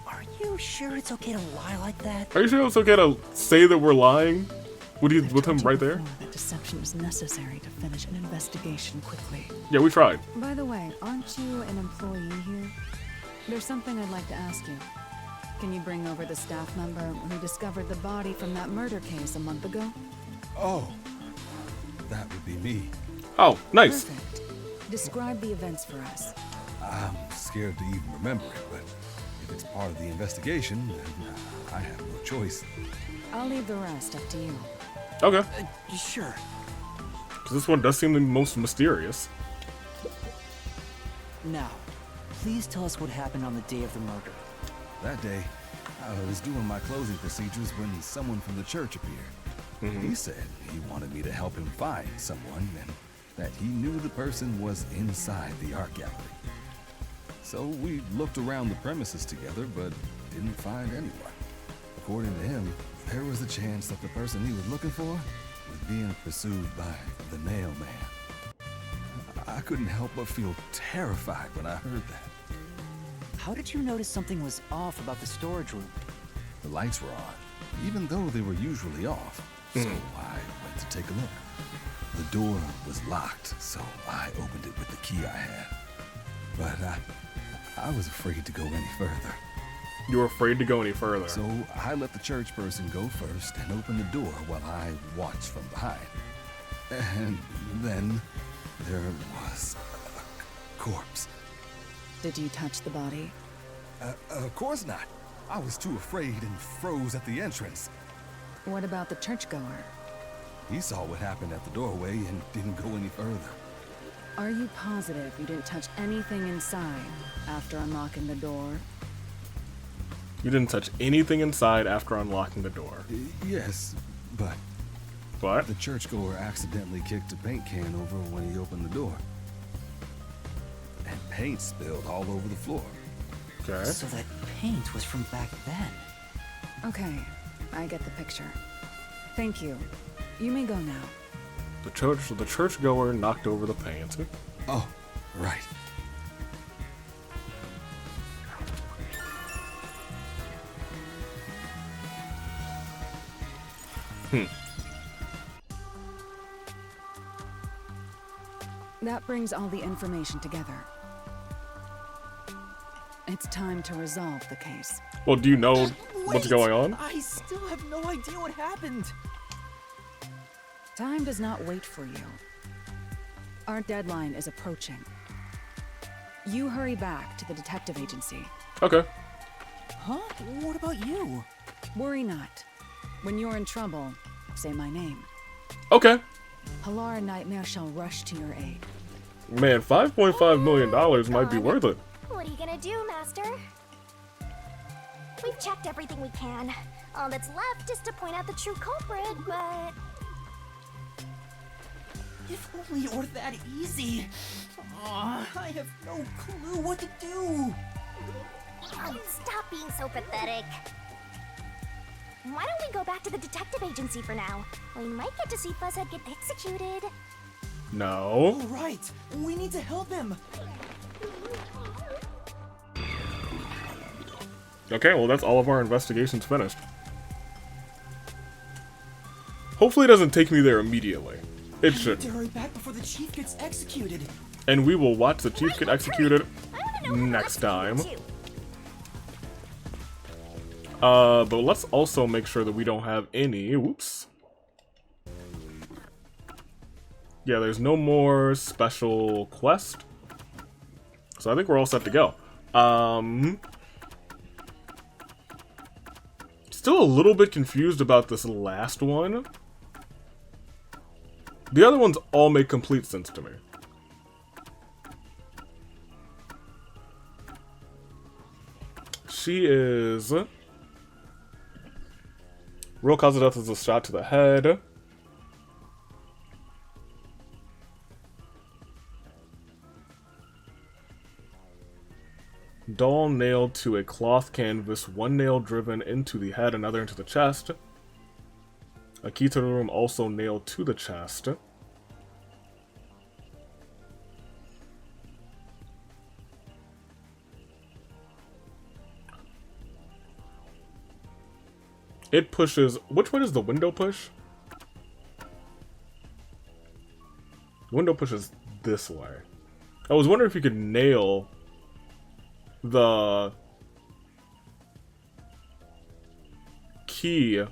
are you sure it's okay to lie like that? Are you sure it's okay to say that we're lying? With him right there? That deception is necessary to finish an investigation quickly. Yeah, we tried. By the way, aren't you an employee here? There's something I'd like to ask you. Can you bring over the staff member who discovered the body from that murder case a month ago? Oh, that would be me. Oh, nice. Perfect. Describe the events for us. I'm scared to even remember it, but if it's part of the investigation, then I have no choice. I'll leave the rest up to you. Okay. Sure. Because this one does seem the most mysterious. Now, please tell us what happened on the day of the murder. That day, I was doing my closing procedures when someone from the church appeared. He said he wanted me to help him find someone and that he knew the person was inside the art gallery. So we looked around the premises together, but didn't find anyone. According to him, there was a chance that the person he was looking for was being pursued by the Nail Man. I couldn't help but feel terrified when I heard that. How did you notice something was off about the storage room? The lights were on, even though they were usually off. So I went to take a look. The door was locked, so I opened it with the key I had. But I was afraid to go any further. You were afraid to go any further. So I let the church person go first and open the door while I watched from behind. And then there was a corpse. Did you touch the body? Of course not. I was too afraid and froze at the entrance. What about the churchgoer? He saw what happened at the doorway and didn't go any further. Are you positive you didn't touch anything inside after unlocking the door? You didn't touch anything inside after unlocking the door. Yes, but... What? The churchgoer accidentally kicked a paint can over when he opened the door. And paint spilled all over the floor. Okay. So that paint was from back then. Okay, I get the picture. Thank you. You may go now. The churchgoer knocked over the paint. Oh, right. That brings all the information together. It's time to resolve the case. Well, do you know what's going on? I still have no idea what happened. Time does not wait for you. Our deadline is approaching. You hurry back to the detective agency. Okay. Huh? What about you? Worry not. When you're in trouble, say my name. Okay. Halara Nightmare shall rush to your aid. Man, $5.5 million might be worth it. What are you gonna do, Master? We've checked everything we can. All that's left is to point out the true culprit, but... If only it were that easy. Aw, I have no clue what to do. Stop being so pathetic. Why don't we go back to the detective agency for now? We might get to see Fuzzhead get executed. No. All right, we need to help him. Okay, well that's all of our investigations finished. Hopefully it doesn't take me there immediately. It should. To hurry back before the chief gets executed. And we will watch the chief get executed next time. But let's also make sure that we don't have any. Whoops. Yeah, there's no more special quest. So I think we're all set to go. Still a little bit confused about this last one. The other ones all make complete sense to me. She is... Real cause of death is a shot to the head. Doll nailed to a cloth canvas, one nail driven into the head, another into the chest. A key to the room also nailed to the chest. It pushes... Which one is the window push? The window pushes this way. I was wondering if you could nail the key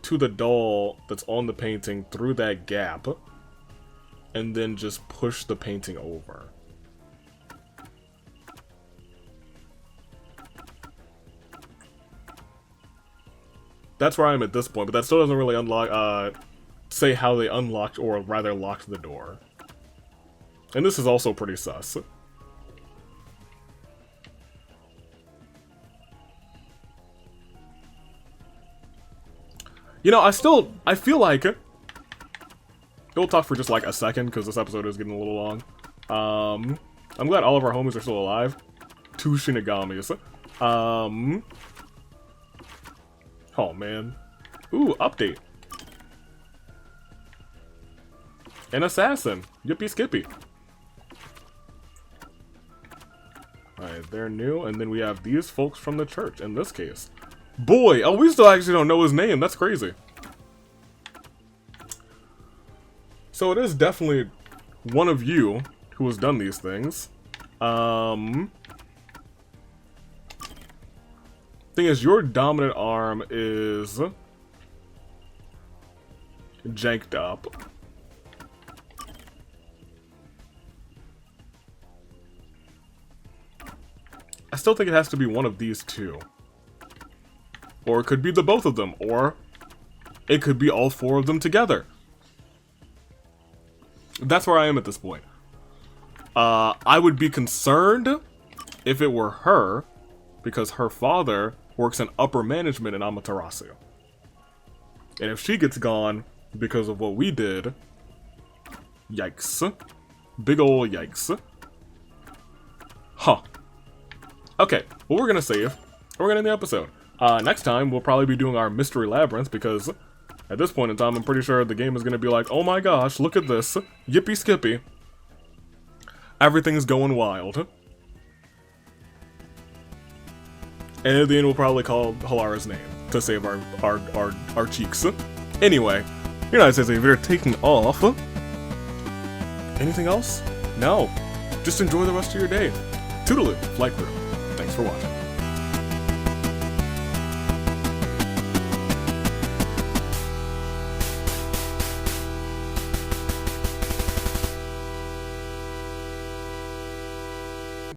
to the doll that's on the painting through that gap and then just push the painting over. That's where I am at this point, but that still doesn't really unlock, say how they unlocked, or rather locked the door. And this is also pretty sus. You know, I feel like... We'll talk for just like a second, because this episode is getting a little long. I'm glad all of our homies are still alive. 2 Shinigamis. Oh, man. Ooh, update. An assassin. Yippee skippy. Alright, they're new. And then we have these folks from the church, in this case. Boy, oh, we still actually don't know his name. That's crazy. So it is definitely one of you who has done these things. Thing is, your dominant arm is janked up. I still think it has to be one of these two. Or it could be the both of them, or it could be all 4 of them together. That's where I am at this point. I would be concerned if it were her, because her father works in upper management in Amaterasu. And if she gets gone because of what we did, yikes. Big ol' yikes. Huh. Okay, well, we're gonna save. We're gonna end the episode. Next time, we'll probably be doing our Mystery Labyrinth, because at this point in time, I'm pretty sure the game is gonna be like, oh my gosh, look at this. Yippee skippy. Everything's going wild. And at the end, we'll probably call Halara's name to save our cheeks. Anyway, United States, if you're taking off. Anything else? No. Just enjoy the rest of your day. Toodaloo, Flight Crew. Thanks for watching.